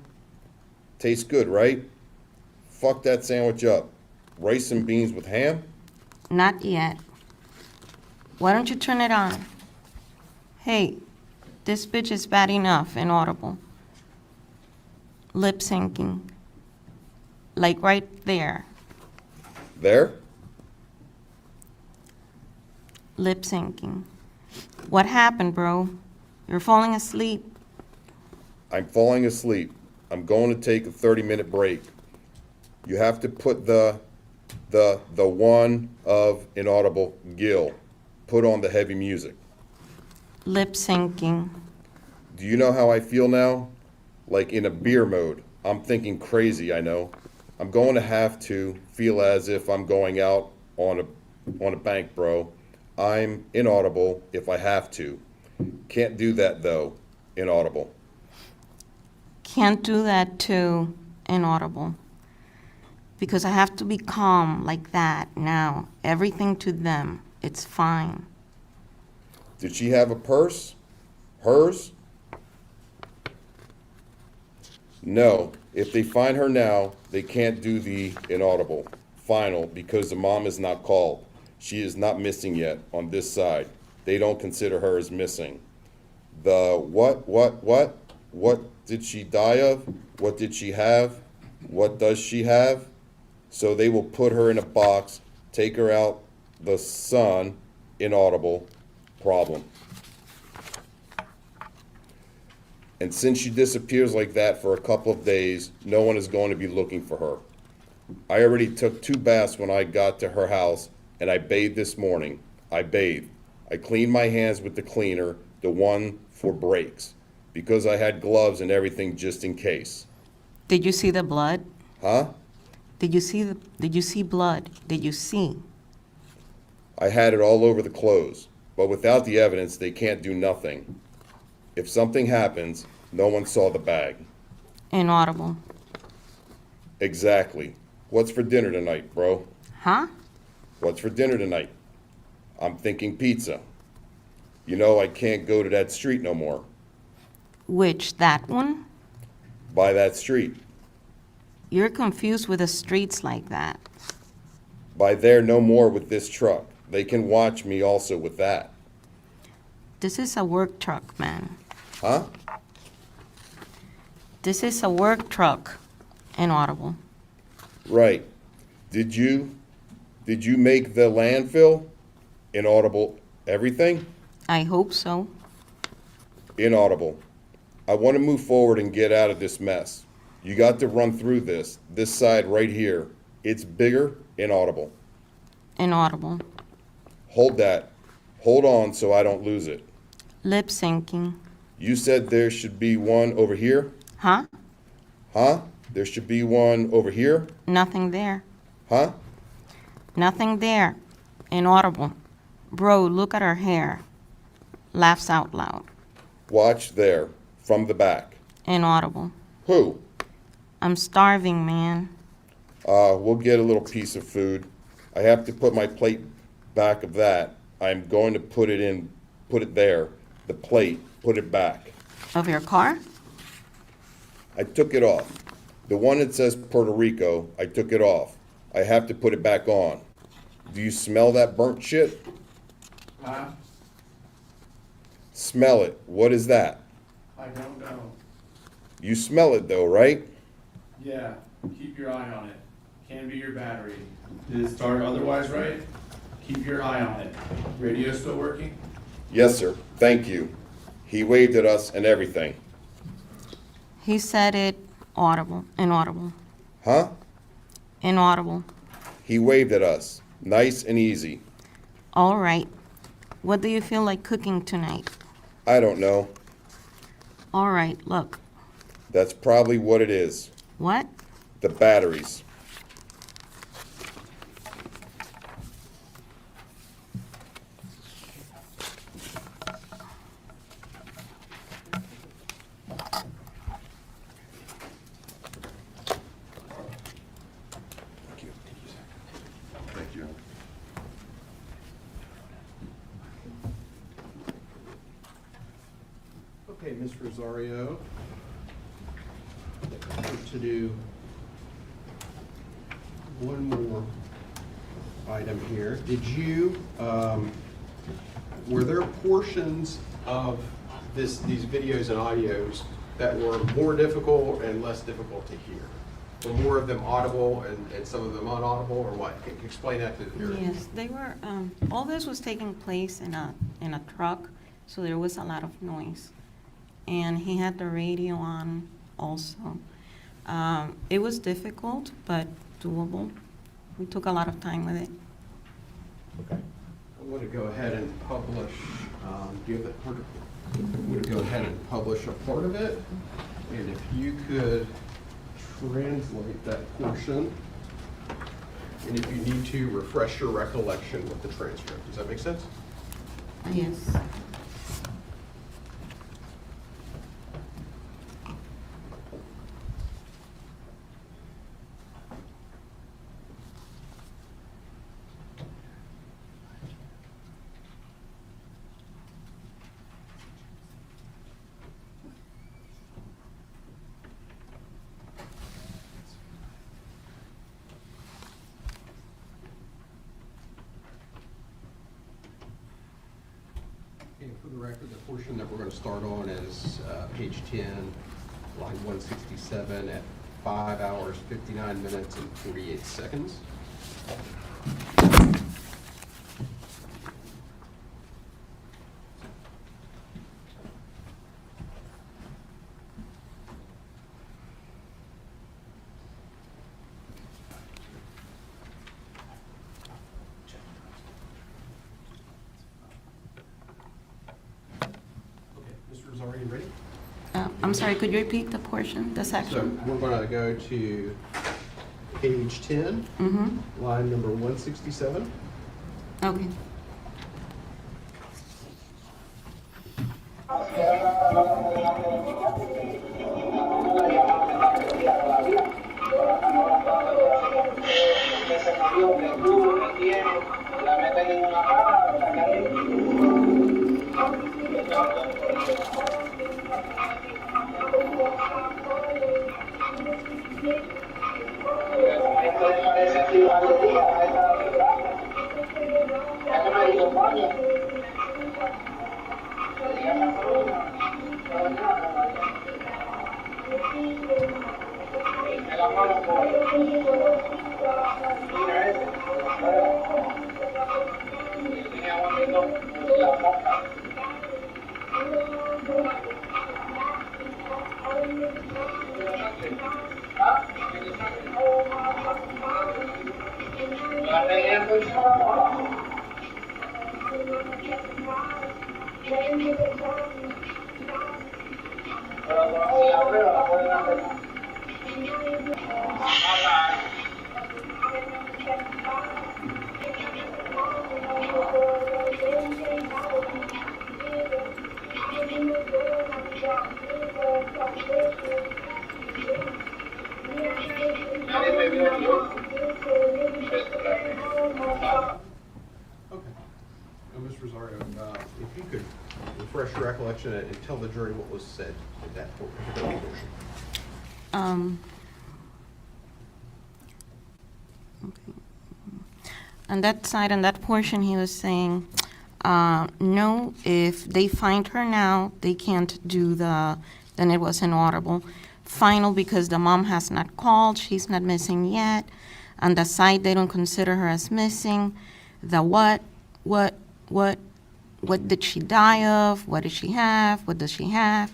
Tastes good, right? Fuck that sandwich up. Rice and beans with ham? Not yet. Why don't you turn it on? Hey, this bitch is bad enough, inaudible. Lip syncing. Like right there. There? Lip syncing. What happened, bro? You're falling asleep. I'm falling asleep. I'm going to take a 30-minute break. You have to put the one of inaudible Gil. Put on the heavy music. Lip syncing. Do you know how I feel now? Like in a beer mode. I'm thinking crazy, I know. I'm going to have to feel as if I'm going out on a bank, bro. I'm inaudible if I have to. Can't do that though. Inaudible. Can't do that too, inaudible. Because I have to be calm like that now. Everything to them. It's fine. Did she have a purse? Hers? No. If they find her now, they can't do the inaudible. Final, because the mom is not called. She is not missing yet on this side. They don't consider her as missing. The what? What did she die of? What did she have? What does she have? So they will put her in a box, take her out the sun, inaudible, problem. And since she disappears like that for a couple of days, no one is going to be looking for her. I already took 2 baths when I got to her house, and I bathed this morning. I bathed. I cleaned my hands with the cleaner, the one for breaks, because I had gloves and everything just in case. Did you see the blood? Huh? Did you see blood? Did you see? I had it all over the clothes, but without the evidence, they can't do nothing. If something happens, no one saw the bag. Inaudible. Exactly. What's for dinner tonight, bro? Huh? What's for dinner tonight? I'm thinking pizza. You know I can't go to that street no more. Which, that one? By that street. You're confused with the streets like that. By there, no more with this truck. They can watch me also with that. This is a work truck, man. Huh? This is a work truck. Inaudible. Right. Did you make the landfill? Inaudible. Everything? I hope so. Inaudible. I want to move forward and get out of this mess. You got to run through this side right here. It's bigger. Inaudible. Inaudible. Hold that. Hold on so I don't lose it. Lip syncing. You said there should be one over here? Huh? Huh? There should be one over here? Nothing there. Huh? Nothing there. Inaudible. Bro, look at her hair. Laughs out loud. Watch there. From the back. Inaudible. Who? I'm starving, man. We'll get a little piece of food. I have to put my plate back of that. I'm going to put it there. The plate, put it back. Of your car? I took it off. The one that says Puerto Rico, I took it off. I have to put it back on. Do you smell that burnt shit? Huh? Smell it. What is that? I don't know. You smell it though, right? Yeah, keep your eye on it. Can be your battery. Did it start otherwise right? Keep your eye on it. Radio still working? Yes, sir. Thank you. He waved at us and everything. He said it audible. Inaudible. Huh? Inaudible. He waved at us. Nice and easy. All right. What do you feel like cooking tonight? I don't know. All right, look. That's probably what it is. What? The batteries. Thank you. Okay, Ms. Rosario, to do one more item here. Did you, were there portions of these videos and audios that were more difficult and less difficult to hear? Were more of them audible and some of them unaudible, or what? Can you explain that to the jury? Yes, they were, all this was taking place in a truck, so there was a lot of noise. And he had the radio on also. It was difficult, but doable. We took a lot of time with it. Okay. I'm going to go ahead and publish, do you have that part of it? I'm going to go ahead and publish a part of it. And if you could translate that portion, and if you need to, refresh your recollection with the transcript. Does that make sense? Yes. And for the record, the portion that we're going to start on is page 10, line 167 at 5 hours, 59 minutes, and 48 seconds. Are you ready? I'm sorry, could you repeat the portion, the So section? we're going to go to page 10, line number 167. Okay. Okay. Now, Ms. Rosario, if you could refresh your recollection and tell the jury what was said at that particular portion. On that side, on that portion, he was saying, no, if they find her now, they can't do then it was inaudible. Final, because the mom has not called, she's not missing yet. On the side, they don't consider her as missing. The what did she die of? What did she have? What does she have?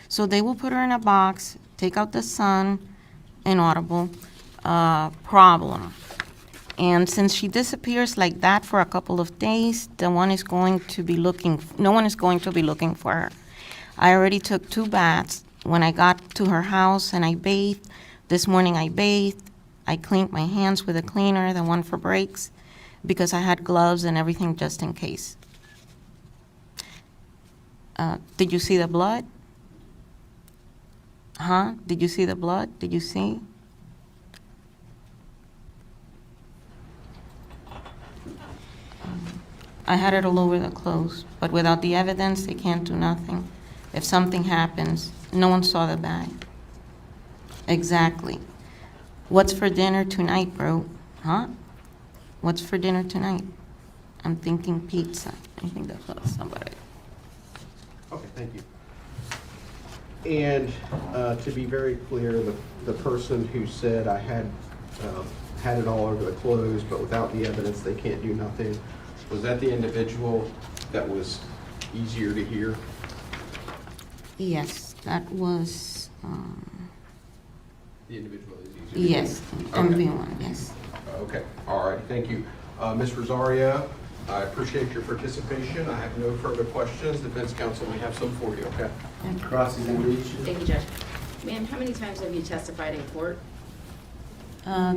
So they will put her in a box, take out the son, inaudible, problem. And since she disappears like that for a couple of days, no one is going to be looking for her. I already took 2 baths. When I got to her house and I bathed, this morning I bathed, I cleaned my hands with a cleaner, the one for breaks, because I had gloves and everything just in case. Did you see the blood? Huh? Did you see the blood? Did you see? I had it all over the clothes, but without the evidence, they can't do nothing. If something happens, no one saw the bag. Exactly. What's for dinner tonight, bro? Huh? What's for dinner tonight? I'm thinking pizza. I think that's what somebody. Okay, thank you. And to be very clear, the person who said I had it all over the clothes, but without the evidence, they can't do nothing, was that the individual that was easier to hear? Yes, that was, The individual is easier to hear? yes, Okay. MV1, yes. Okay, all right, thank you. Ms. Rosario, I appreciate your participation. I have no further questions. Defense counsel may have some for you, okay? Cross-examination. Thank you, Judge. Ma'am, how many times have you testified in court?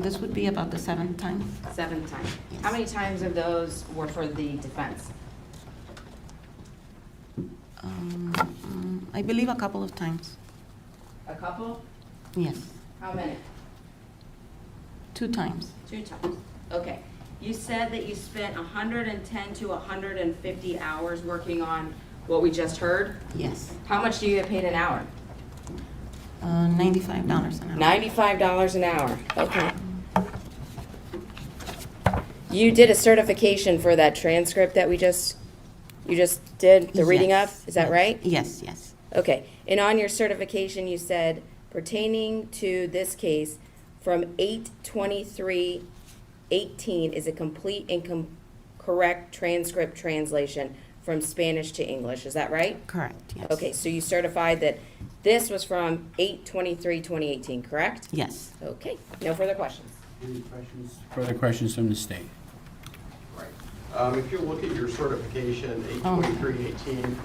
This would be about the 7th time. 7 times. How many times of those were for the defense? I believe a couple of times, A couple? yes, How many? 2 times. 2 times. Okay. You said that you spent 110 to 150 hours working on what we just heard. Yes, How much do you get paid an hour? $95 an hour. $95 an hour. Okay. You did a certification for that transcript that you just did, the reading of, Yes, is that yes, right? Yes, yes. Okay, and on your certification, you said pertaining to this case from 8/23/18 is a complete and correct transcript translation from Spanish to English, is that right? Correct, yes. Okay, so you certified that this was from 8/23/2018, correct? Yes. Okay, no further questions. Any questions? Further questions from the state? Right. If you look at your certification, 8/23/18,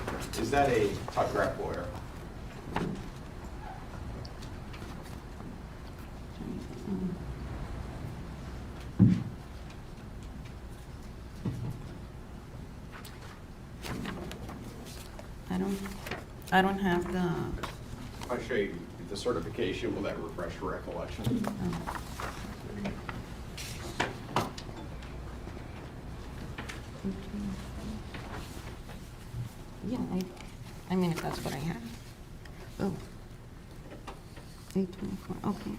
is that a typographical error? I don't have the, I'll show you the certification. Will that refresh your recollection? yeah, I mean, if that's what I have. Oh. 8/24, okay,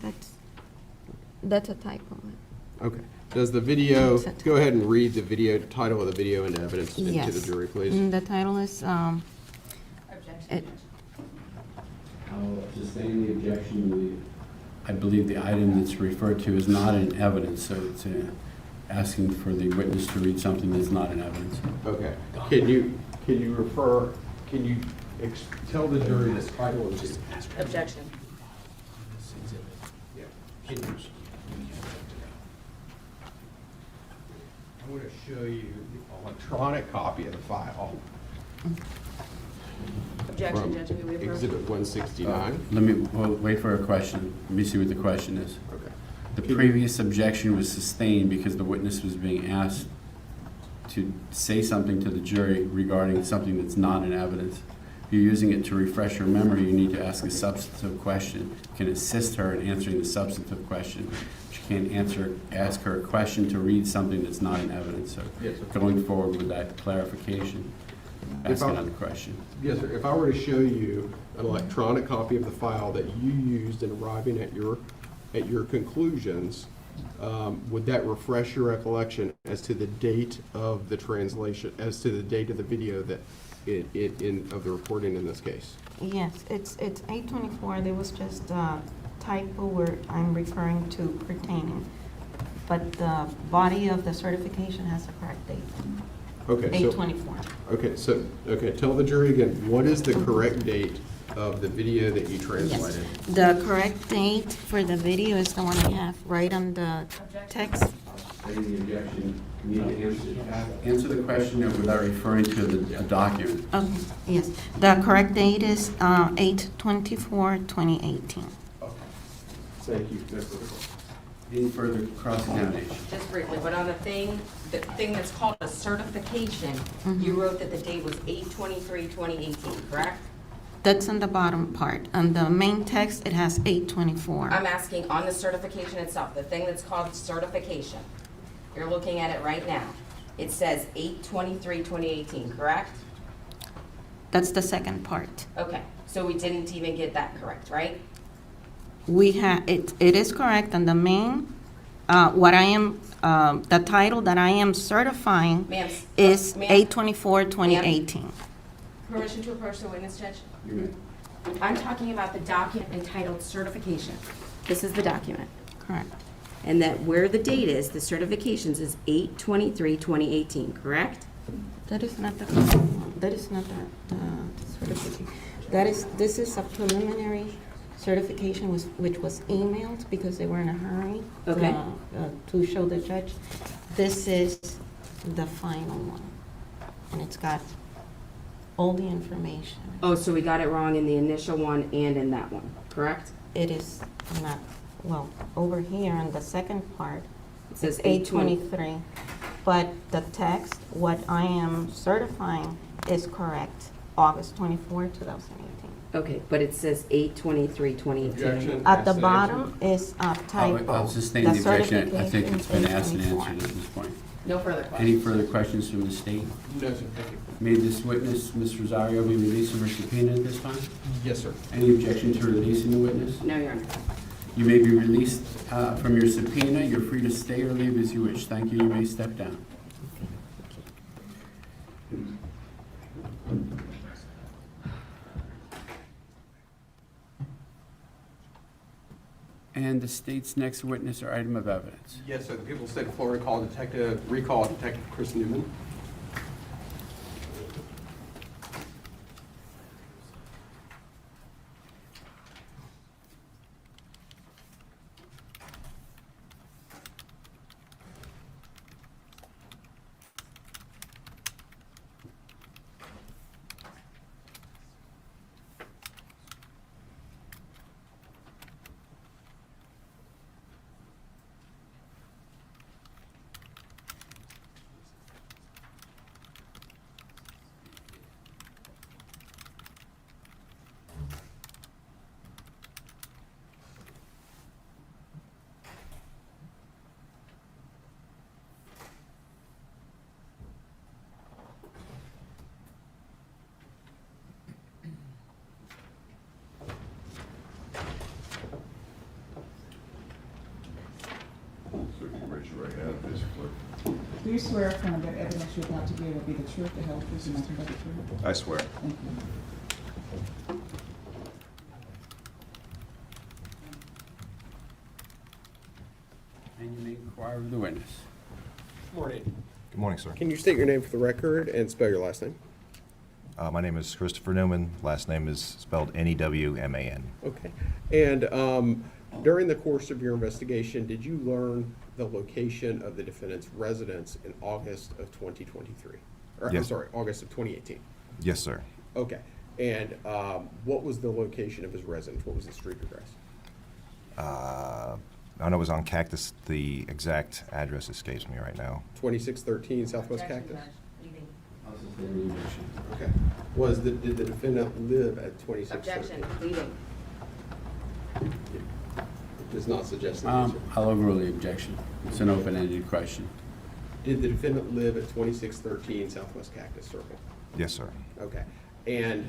that's a typo. Okay. Does the video, It's a typo. go ahead and read the video, title of the video and evidence into Yes. the jury, please. The title is, it- I'll sustain the objection. I believe the item that's referred to is not in evidence, so it's asking for the witness to read something that's not in evidence. Okay. Can you tell the jury this title of the Objection. I'm going to show you the electronic copy of the file Objection, from Judge, may we approve? Exhibit 169. Let me, wait for a question. Let me see what the question is. Okay. The previous objection was sustained because the witness was being asked to say something to the jury regarding something that's not in evidence. If you're using it to refresh her memory, you need to ask a substantive question. You can assist her in answering the substantive question. But you can't ask her a question to read something that's not in evidence. So Yes, sir. going forward with that clarification, ask another question. Yes, sir. If I were to show you an electronic copy of the file that you used in arriving at your conclusions, would that refresh your recollection as to the date of the translation, as to the date of the video that of the recording in this case? Yes, it's 824. There was just a typo where I'm referring to pertaining. But the body of the certification has the correct date, Okay, so, 824. okay, tell the jury again, what is the correct date of the video that you translated? The correct date for the video is the one I have right on the text. Stating the objection, you need to answer the question without referring to a document. Okay, yes. The correct date is 8/24/2018. Thank you. Any further cross-examination? Just briefly, but on the thing that's called a certification, you wrote that the date was 8/23/2018, correct? That's on the bottom part. On the main text, it has 8/24. I'm asking on the certification itself, the thing that's called certification. You're looking at it right now. It says 8/23/2018, correct? That's the second part. Okay, so we didn't even get that correct, right? We have, it is correct on the main, what I am, the title that I am certifying Ma'am, is ma'am, 8/24/2018. permission to approach the witness, Judge? You may. I'm talking about the document entitled certification. This is the document. Correct. And that where the date is, the certifications is 8/23/2018, correct? That is not the certification. This is a preliminary certification which was emailed because they were in a hurry. Okay. To show the judge. This is the final one. And it's got all the information. Oh, so we got it wrong in the initial one and in that one, correct? It is not, well, over here on the second part, It says 8/23. But the text, what I am certifying is correct, August 24, 2018. Okay, but it says 8/23/2018. Objection. At the bottom is a typo. I'll sustain the objection. I think certification it's been is asked and 8/24. answered at this point. No further questions. Any further questions from the state? No, sir, thank you. May this witness, Ms. Rosario, be released from her subpoena at this time? Yes, sir. Any objection to releasing the witness? No, Your Honor. You may be released from your subpoena. You're free to stay or leave as you wish. Thank you. You may step down. And the state's next witness or item of evidence. Yes, sir. The people of the state of Florida recall Detective Chris Newman. Do you swear affirm that evidence you're about to give will be the truth, the whole truth, and nothing but the truth? I swear. Thank you. And you may inquire of the witness. Morning. Good morning, sir. Can you state your name for the record and spell your last name? My name is Christopher Newman. Last name is spelled Newman. Okay. And During the course of your investigation, did you learn the location of the defendant's residence in August of 2023? Or, I'm Yes. sorry, August of 2018? Yes, sir. Okay. And what was the location of his residence? What was the street address? I know it was on Cactus. The exact address escapes me right now. 2613 Southwest Objection, Cactus? Judge. Pleading. Okay. Did the defendant live at 2613? Objection, pleading. It does not suggest an answer. I'll overrule the objection. It's an open-ended question. Did the defendant live at 2613 Southwest Cactus Circle? Yes, sir. Okay. And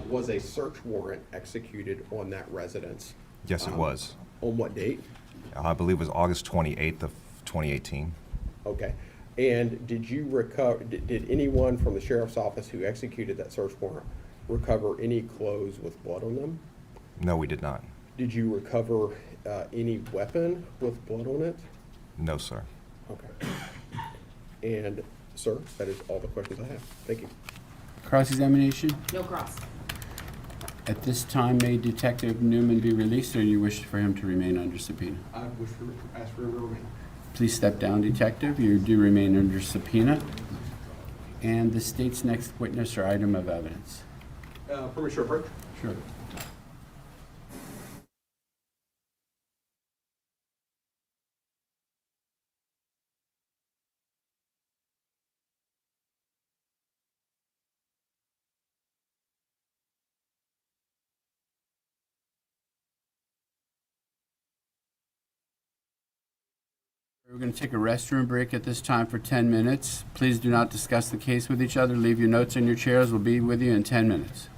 was a search warrant executed on that residence? Yes, it was. On what date? I believe it was August 28th of 2018. Okay. And did you recover, did anyone from the sheriff's office who executed that search warrant recover any clothes with blood on them? No, we did not. Did you recover any weapon with blood on it? No, sir. Okay. And, sir, that is all the questions I have. Thank you. Cross-examination? No cross. At this time, may Detective Newman be released, or you wish for him to remain under subpoena? I wish to ask for a remain. Please step down, Detective. You do remain under subpoena. And the state's next witness or item of evidence. Permission approach? Sure. We're going to take a restroom break at this time for 10 minutes. Please do not discuss the case with each other. Leave your notes in your chairs. We'll be with you in 10 minutes.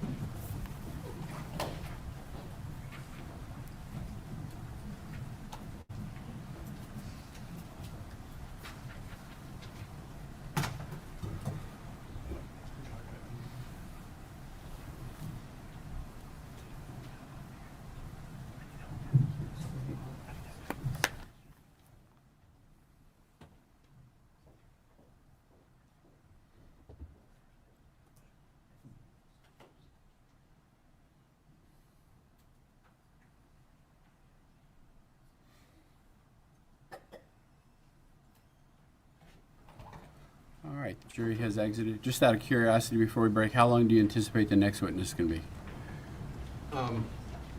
All right, the jury has exited. Just out of curiosity, before we break, how long do you anticipate the next witness is going to be?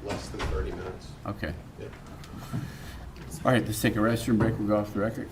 Less than 30 minutes. Okay. Yeah. All right, let's take a restroom break. We'll go off the record.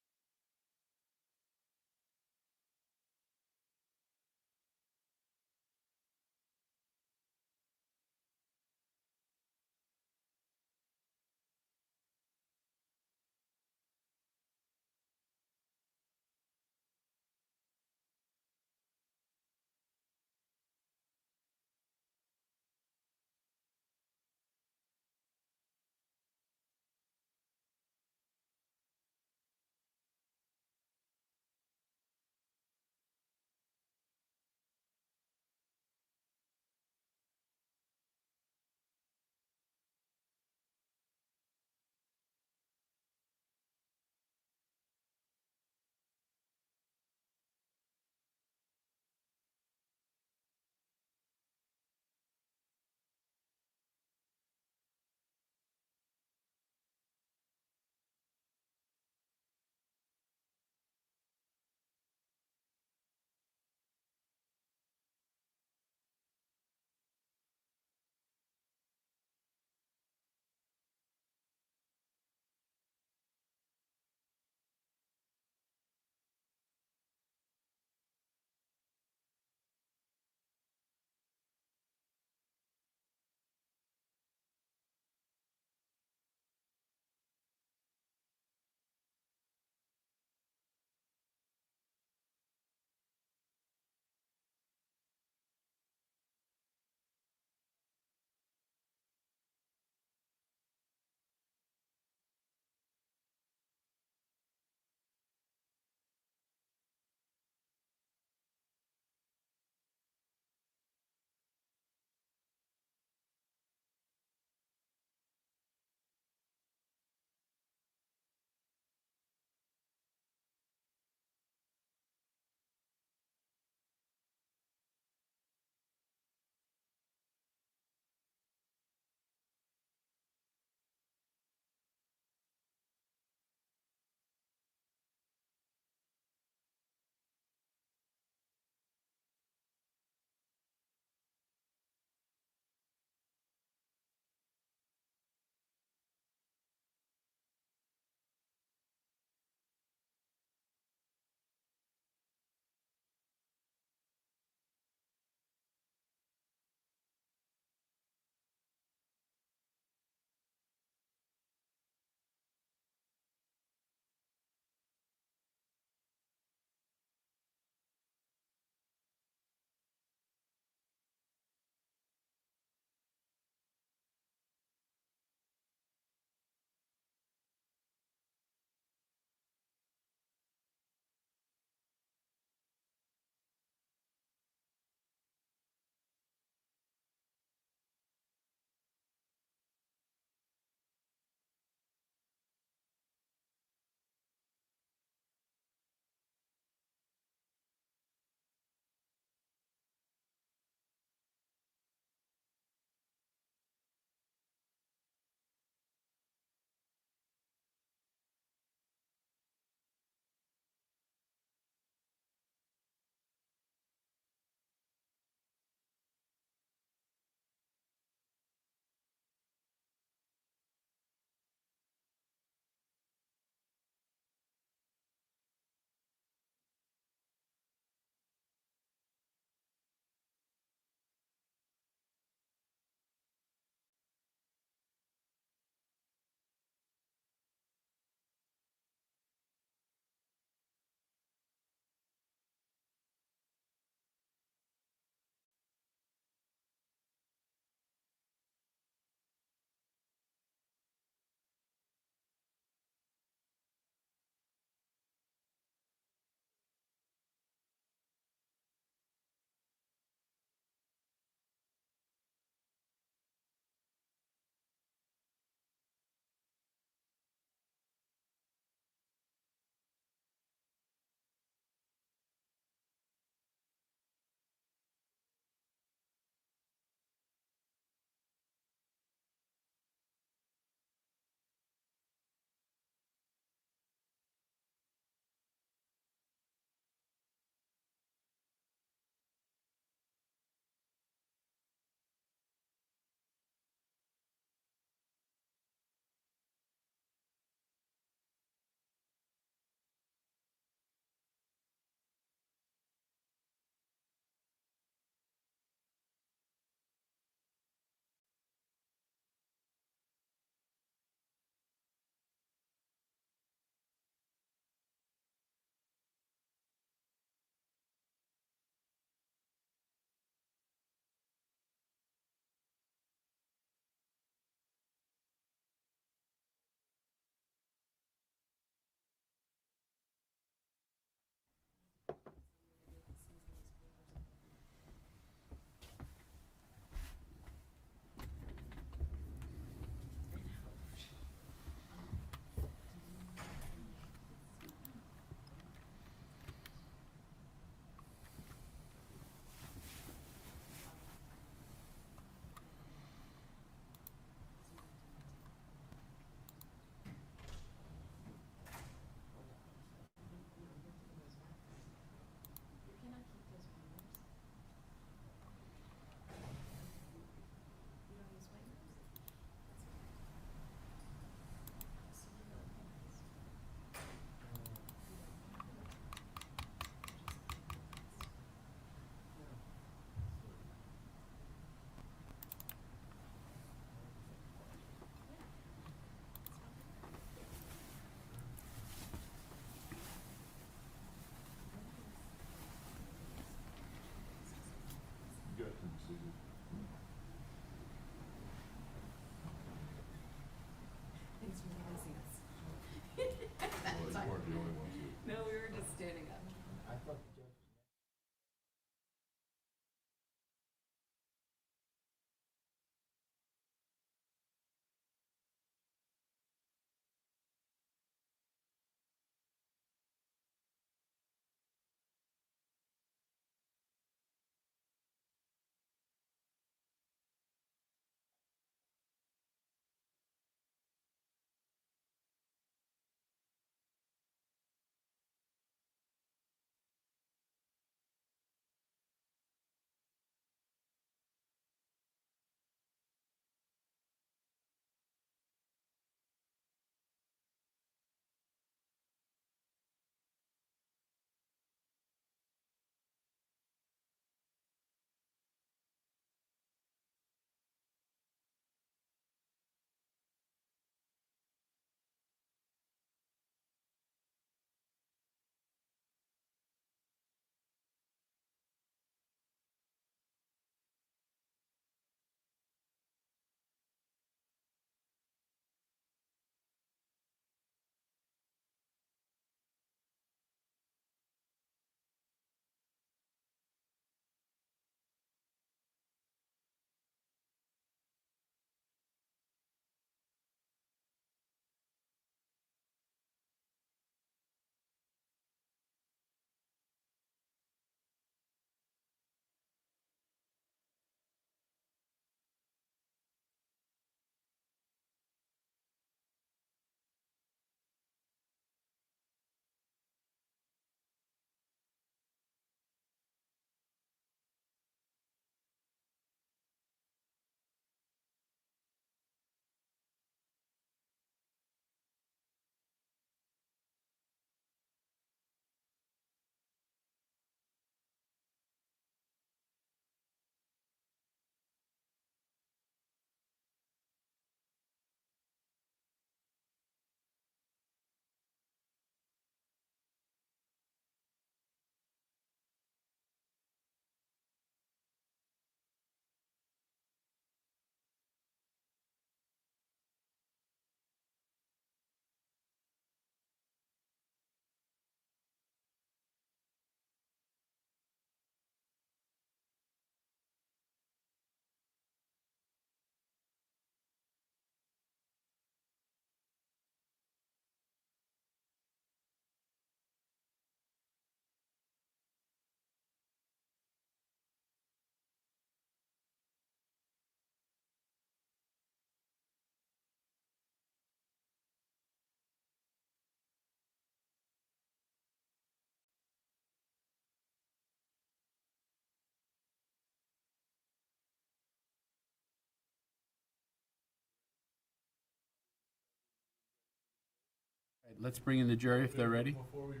let's bring in the jury if they're ready. Before we bring them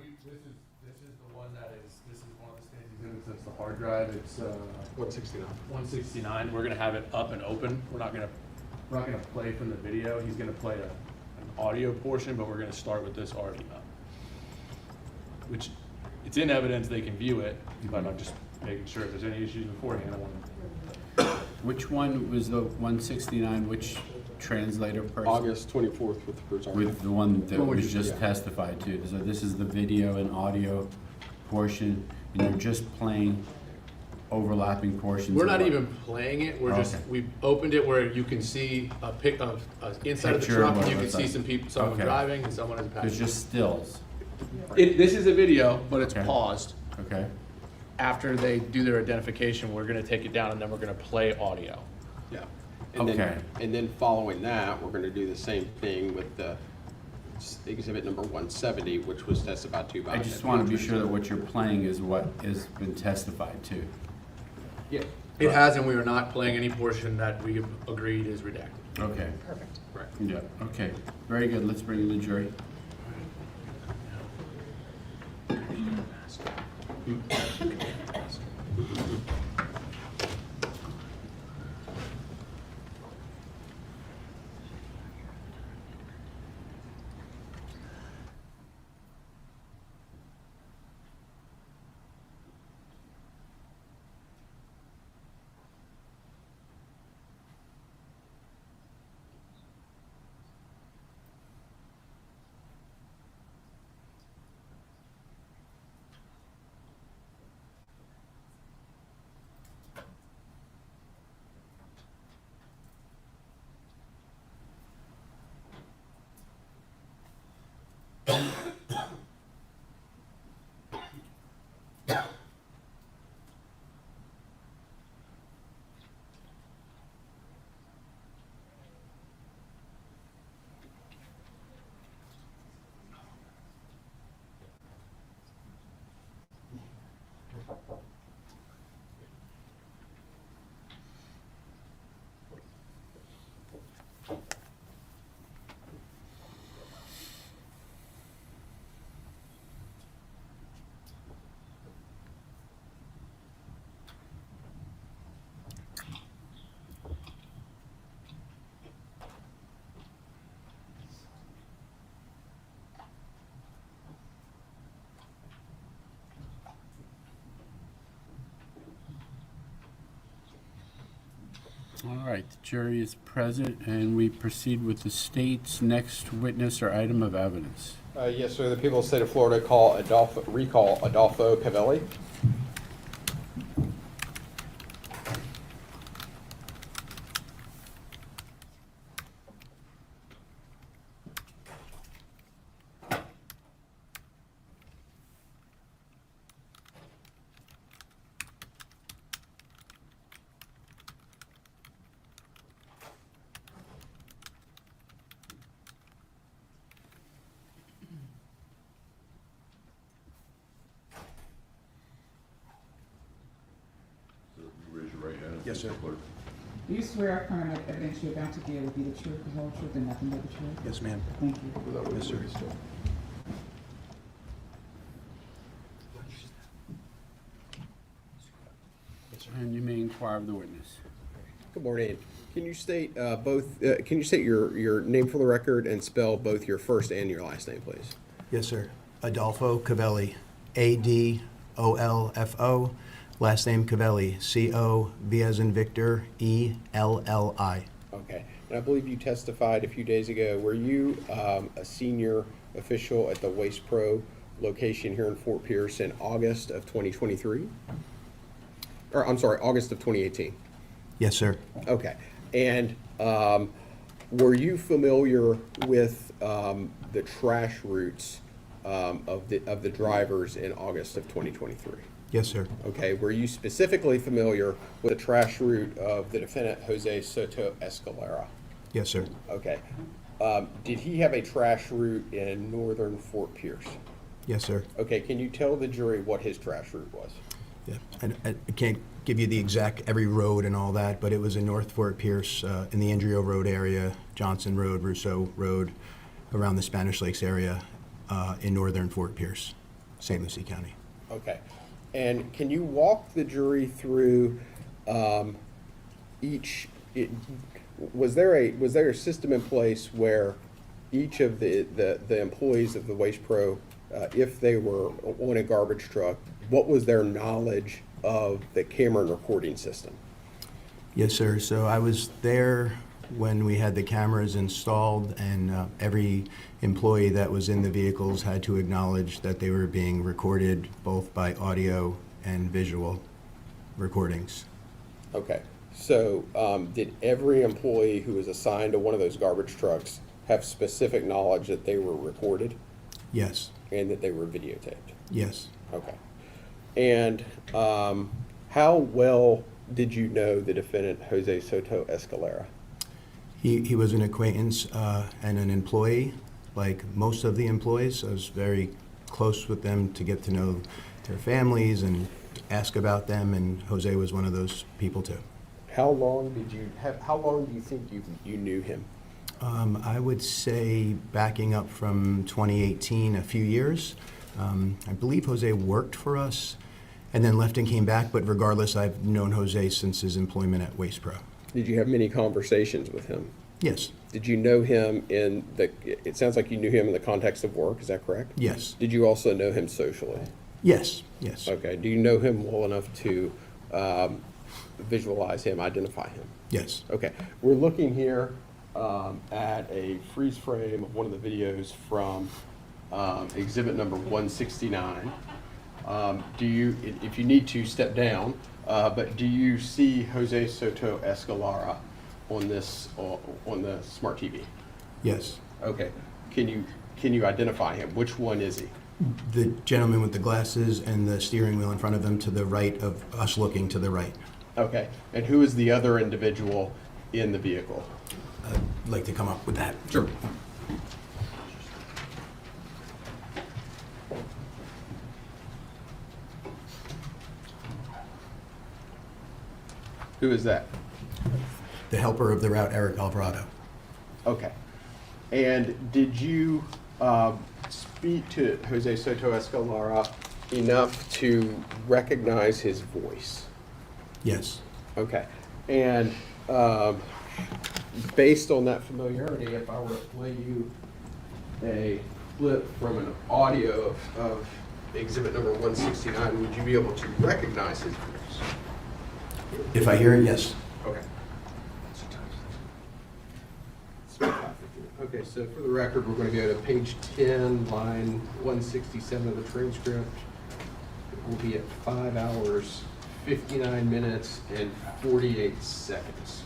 in, this is the one this is one of the state's exhibits, that's the hard drive, it's, 169. 169, we're gonna have it up and open, we're not gonna play from the video, he's gonna play an audio portion, but we're gonna start with this already up. Which, it's in evidence, they can view it, but I'm just making sure if there's any issues beforehand, I want Which one was the 169, which translator person? August 24th with Rosario. With the one that What would was you- just yeah. testified to. So this is the video and audio portion, and you're just playing overlapping portions. We're of not what- even playing it, we're just, Okay. we opened it where you can see a pic of, inside of the Picture of truck, and what you it can looks see like. some people, someone Okay. driving and someone as a It's passenger. just stills, This is a video, but it's Okay. paused. okay? After they do their identification, we're gonna take it down and then we're gonna play audio. Yeah. And then, Okay. and then following that, we're gonna do the same thing with the exhibit number 170, which was testified to by. I just want to be sure that what you're playing is what has been testified to. Yeah. It has, and we are not playing any portion that we have agreed is redacted. Okay, Perfect. Right. yeah, okay. Very good, let's bring in the jury. All right, the jury is present, and we proceed with the state's next witness or item of evidence. Yes, sir. The people of the state of Florida recall Adalfo Cavelli. Raise your right hand. Yes, sir. Do you swear affirm that evidence you're about to give will be the truth, the whole truth, and nothing but the truth? Yes, ma'am. Thank you. Yes, sir. And you may inquire of the witness. Good morning. Can you state can you state your name for the record and spell both your first and your last name, please? Yes, sir. Adalfo Cavelli, Adolfo, last name Cavelli, C-O-V as in Victor, E-L-L-I. Okay. And I believe you testified a few days ago. Were you a senior official at the Waste Pro location here in Fort Pierce in August of 2023? Or, I'm sorry, August of 2018? Yes, sir. Okay. And were you familiar with the trash routes of the drivers in August of 2023? Yes, sir. Okay. Were you specifically familiar with the trash route of the defendant, Jose Soto-Escalera? Yes, sir. Okay. Did he have a trash route in northern Fort Pierce? Yes, sir. Okay. Can you tell the jury what his trash route was? Yeah. I can't give you the exact every road and all that, but it was in North Fort Pierce, in the Andrea Road area, Johnson Road, Rousseau Road, around the Spanish Lakes area in northern Fort Pierce, St. Lucie County. Okay. And can you walk the jury through was there a system in place where each of the employees of the Waste Pro, if they were on a garbage truck, what was their knowledge of the camera and recording system? Yes, sir. So I was there when we had the cameras installed, and every employee that was in the vehicles had to acknowledge that they were being recorded both by audio and visual recordings. Okay. So did every employee who was assigned to one of those garbage trucks have specific knowledge that they were recorded Yes. and that they were videotaped? Yes. Okay. And how well did you know the defendant, Jose Soto-Escalera? He was an acquaintance and an employee, like most of the employees. I was very close with them to get to know their families and ask about them, and Jose was one of those people too. How long do you think you knew him? I would say backing up from 2018, a few years. I believe Jose worked for us and then left and came back, but regardless, I've known Jose since his employment at Waste Pro. Did you have many conversations with him? Yes. Did you know him it sounds like you knew him in the context of work, is that correct? Yes. Did you also know him socially? Yes. Yes. Okay. Do you know him well enough to visualize him, identify him? Yes. Okay. We're looking here at a freeze frame of one of the videos from exhibit number 169. If you need to, step down, but do you see Jose Soto-Escalera on the smart TV? Yes. Okay. Can you identify him? Which one is he? The gentleman with the glasses and the steering wheel in front of him to the right of us looking to the right. Okay. And who is the other individual in the vehicle? I'd like to come up with that. Sure. Who is that? The helper of the route, Eric Alvarado. Okay. And did you speak to Jose Soto-Escalera enough to recognize his voice? Yes. Okay. And based on that familiarity, if I were to play you a clip from an audio of exhibit number 169, would you be able to recognize his voice? If I hear it, yes. Okay. Okay, so for the record, we're going to go to page 10, line 167 of the transcript. It will be at 5 hours, 59 minutes, and 48 seconds.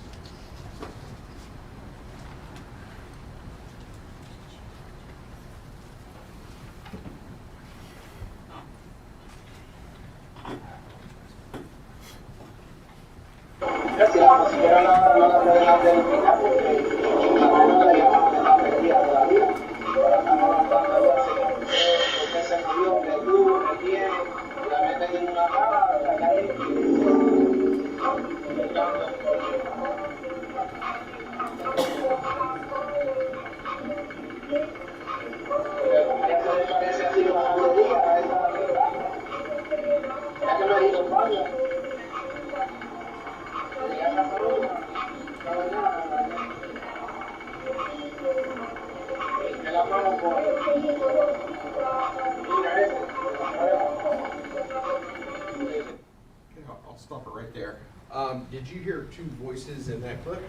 I'll stop it right there. Did you hear two voices in that clip?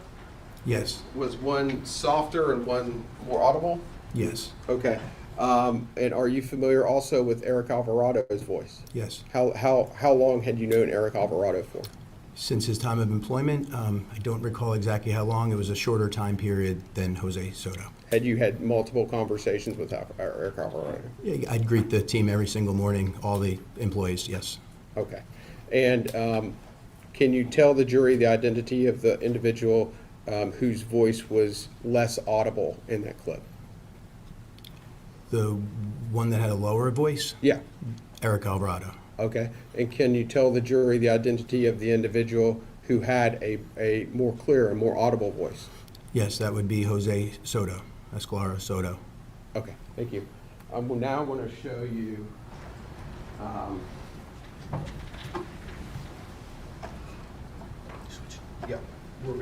Yes. Was one softer and one more audible? Yes. Okay. And are you familiar also with Eric Alvarado's voice? Yes. How long had you known Eric Alvarado for? Since his time of employment, I don't recall exactly how long. It was a shorter time period than Jose Soto. Had you had multiple conversations with Eric Alvarado? Yeah, I'd greet the team every single morning, all the employees, yes. Okay. And can you tell the jury the identity of the individual whose voice was less audible in that clip? The one that had a lower voice? Yeah. Eric Alvarado. Okay. And can you tell the jury the identity of the individual who had a more clear and more audible voice? Yes, that would be Jose Soto-Escalera Soto. Okay, thank you. I'm now going to show you yeah,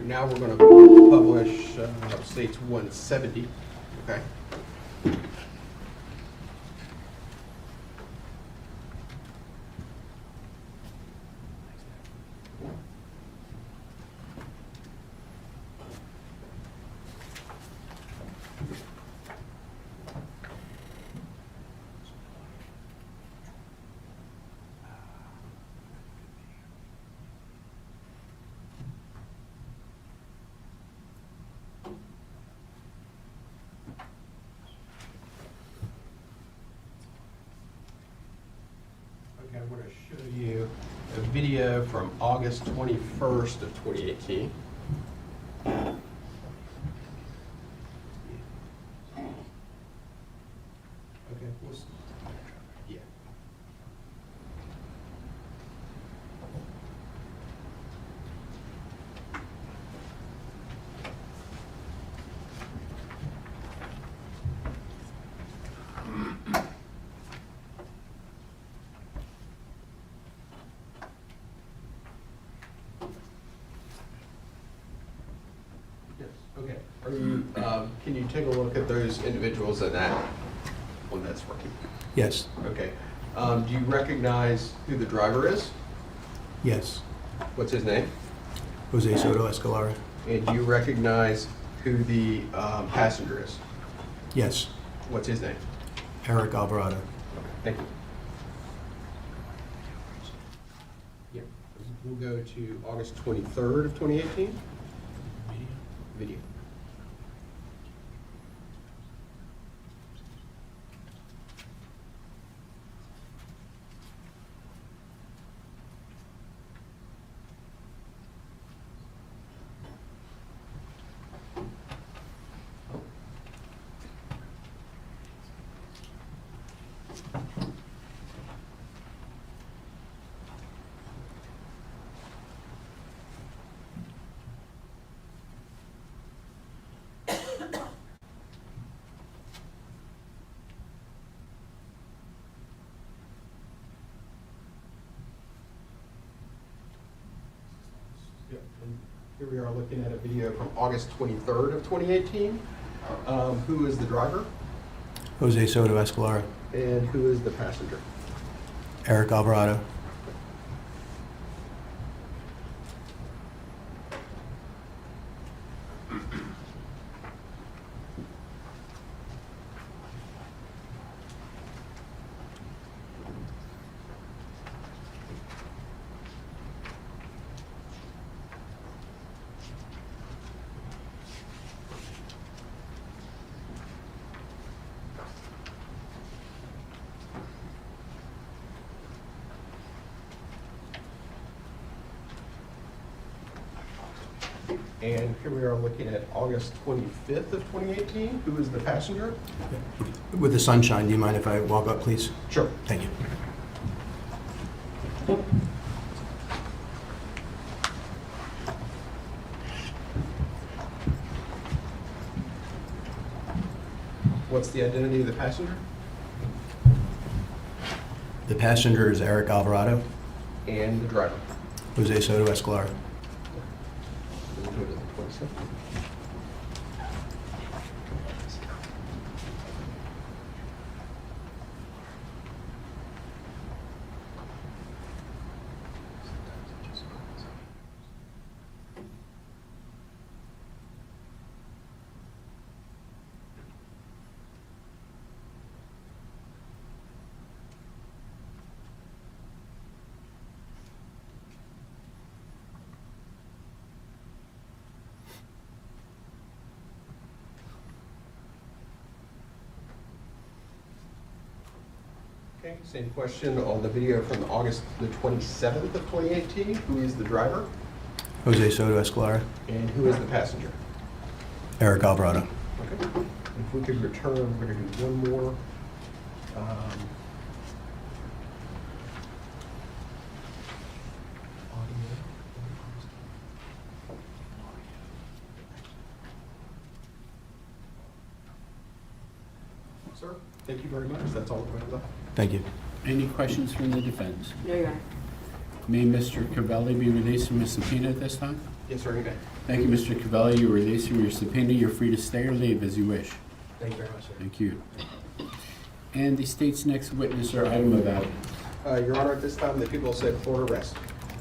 now we're going to publish States 170, okay? Okay, I'm going to show you a video from August 21st of 2018. Okay, yeah. Yes, okay. Are you, can you take a look at those individuals in that one that's working? Yes, Okay. Do you recognize who the driver is? yes. What's his name? Jose Soto-Escalera? And do you recognize who the passenger is? Yes. What's his name? Eric Alvarado. Thank you. Yeah, we'll go to August 23rd of 2018. Video. Yep, and here we are looking at a video from August 23rd of 2018. Who is the driver Jose Soto-Escalera. and who is the passenger? Eric Alvarado. And here we are looking at August 25th of 2018. Who is the passenger? With the sunshine, do you mind if I walk up, please? Sure. Thank you. What's the identity of the passenger? The passenger is Eric Alvarado. And the driver. Jose Soto-Escalera. We'll go to the 27th. Okay, same question on the video from August the 27th of 2018. Who is the driver? Jose Soto-Escalera. And who is the passenger? Eric Alvarado. Okay. If we could return, we're going to do one more. Sir, thank you very much. That's all the way left. Thank you. Any questions from the defense? No, Your Honor. May Mr. Cavelli be released from his subpoena at this time? Yes, sir, you may. Thank you, Mr. Cavelli. You're released from your subpoena. You're free to stay or leave as you wish. Thank you very much, sir. Thank you. And the state's next witness or item of evidence. Your Honor, at this time, the people said for arrest.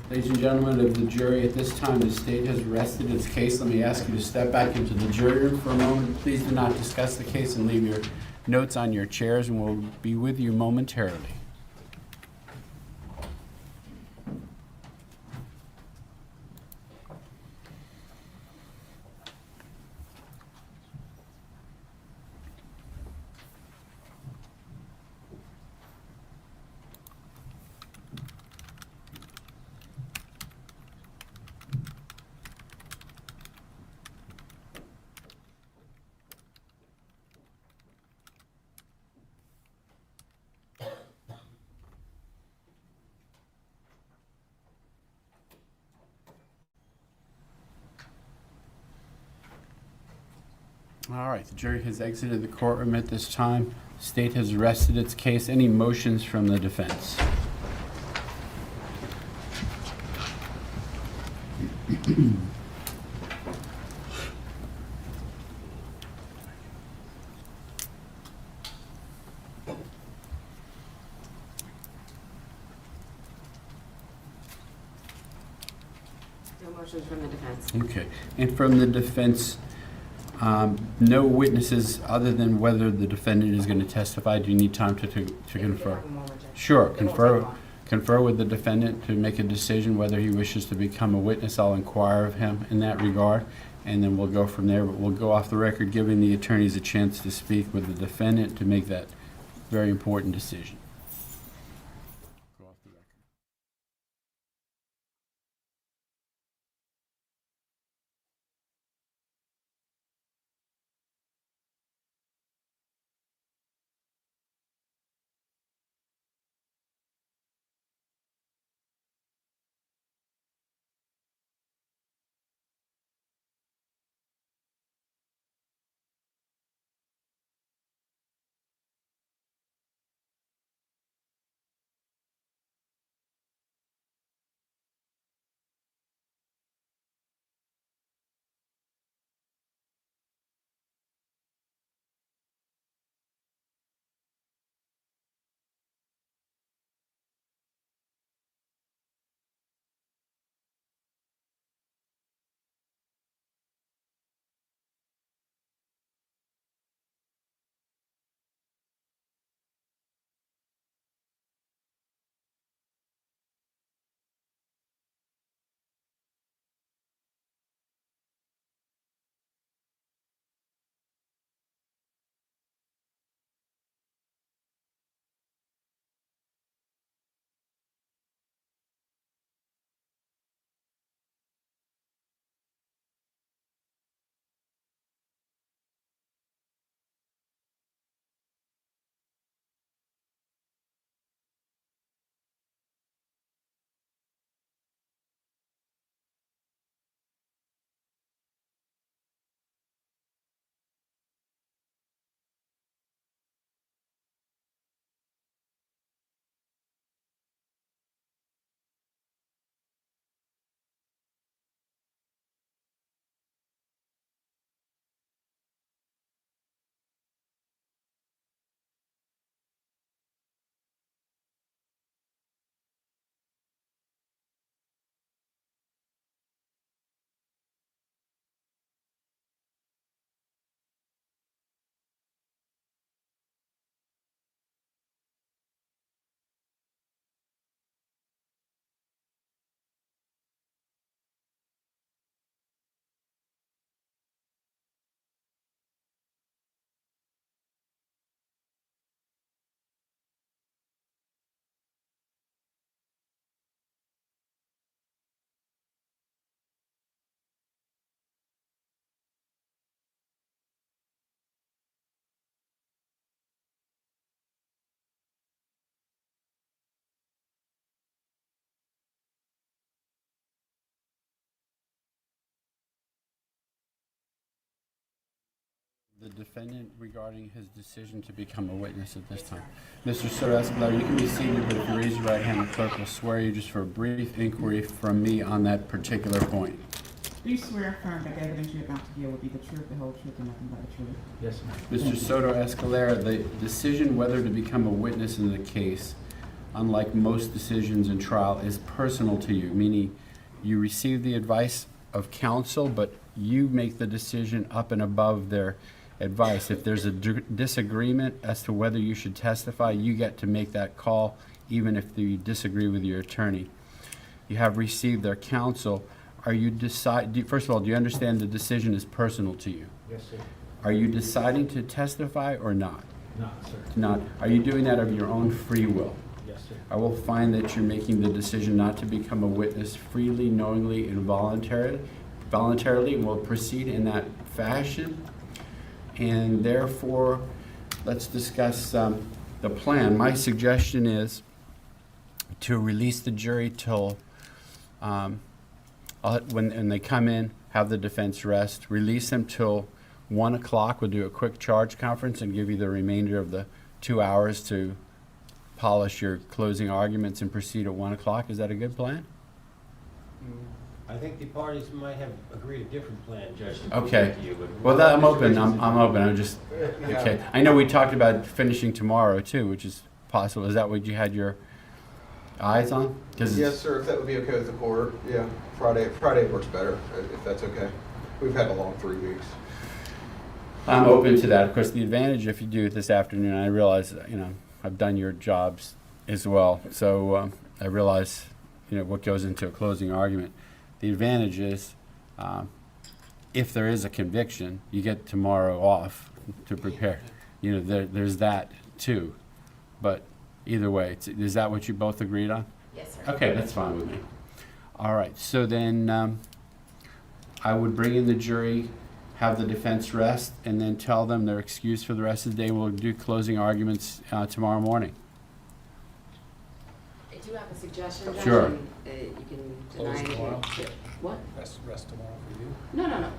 Ladies and gentlemen of the jury, at this time, the state has rested its case. Let me ask you to step back into the jury room for a moment. Please do not discuss the case and leave your notes on your chairs, and we'll be with you momentarily. All right, the jury has exited the courtroom at this time. The state has rested its case. Any motions from the defense? No motions from the defense. Okay, and from the defense, no witnesses other than whether the defendant is going to testify. Do you need time to confer? Have a moment, Judge. Sure, It won't take confer, long. confer with the defendant to make a decision whether he wishes to become a witness. I'll inquire of him in that regard, and then we'll go from there. But we'll go off the record, giving the attorneys a chance to speak with the defendant to make that very important decision. defendant regarding his decision to become a witness at this time. Mr. Soto-Escalera, you can be seated, but if you raise your right hand, the clerk will swear you just for a brief inquiry from me on that particular point. Do you swear affirm that the evidence you're about to give will be the truth, the whole truth, and nothing but the truth? Yes, ma'am. Mr. Soto-Escalera, the decision whether to become a witness in the case, unlike most decisions in trial, is personal to you, meaning you receive the advice of counsel, but you make the decision up and above their advice. If there's a disagreement as to whether you should testify, you get to make that call, even if you disagree with your attorney. You have received their counsel. Are you first of all, do you understand the decision is personal to you? Yes, sir. Are you deciding to testify or not? No, sir. Not. Are you doing that of your own free will? Yes, sir. I will find that you're making the decision not to become a witness freely, knowingly, and voluntarily, and will proceed in that fashion. And therefore, let's discuss the plan. My suggestion is to release the jury till when they come in, have the defense rest, release them till 1 o'clock. We'll do a quick charge conference and give you the remainder of the 2 hours to polish your closing arguments and proceed at 1 o'clock. Is that a good plan? I think the parties might have agreed a different plan, Judge. Okay. Well, I'm open. I'm open. I'm just okay. I know we talked about finishing tomorrow too, which is possible. Is that what you had your eyes on? Yes, sir, if that would be okay with the court. Yeah, Friday works better, if that's okay. We've had a long 3 weeks. I'm open to that. Of course, the advantage if you do it this afternoon, I realize, I've done your jobs as well, so I realize, what goes into a closing argument. The advantage is, if there is a conviction, you get tomorrow off to prepare. There's that too. But either way, is that what you both agreed on? Yes, sir. Okay, that's fine with me. All right, so then I would bring in the jury, have the defense rest, and then tell them they're excused for the rest of the day. We'll do closing arguments tomorrow morning. I do have a suggestion, Judge. Sure. And, you can deny Close tomorrow? it. What? Rest tomorrow for you? No.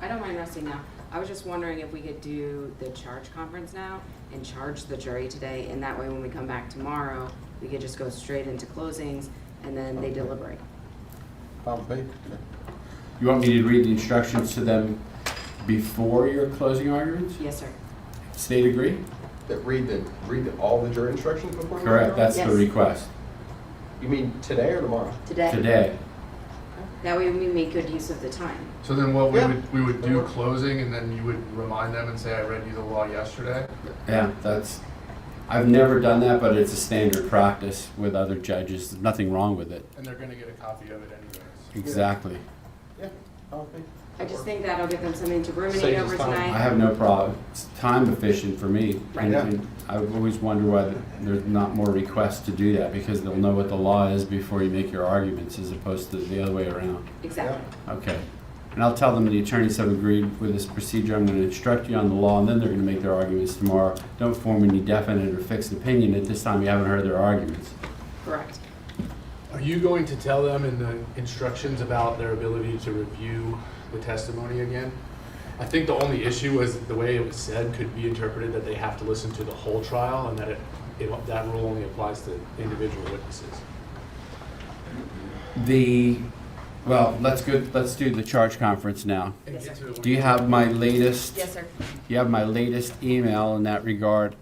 I don't mind resting now. I was just wondering if we could do the charge conference now and charge the jury today, and that way when we come back tomorrow, we could just go straight into closings and then they deliberate. Fine with me. You want me to read the instructions to them before your closing arguments? Yes, sir. State agree? That read all the jury instructions before? Correct, that's Yes. the request. You mean today or tomorrow? Today. Today. That way we make good use of the time. So then what Yeah. we would do closing, and then you would remind them and say, I read you the law yesterday? Yeah, I've never done that, but it's a standard practice with other judges. There's nothing wrong with it. And they're gonna get a copy of it anyways. Exactly. Yeah, fine with me. I just think that'll give them something to ruminate Saves over us time. tonight. I have no problem. It's time efficient for me. Right. And I always wonder why there's not more requests to do that, because they'll know what the law is before you make your arguments as opposed to the other way around. Exactly. Okay. And I'll tell them the attorneys have agreed with this procedure. I'm going to instruct you on the law, and then they're going to make their arguments tomorrow. Don't form any definite or fixed opinion. At this time, you haven't heard their arguments. Correct. Are you going to tell them in the instructions about their ability to review the testimony again? I think the only issue was the way it was said could be interpreted that they have to listen to the whole trial, and that that rule only applies to individual witnesses. Well, let's do the charge conference now. Yes, sir. Do you have my latest? Yes, sir. You have my latest email in that regard.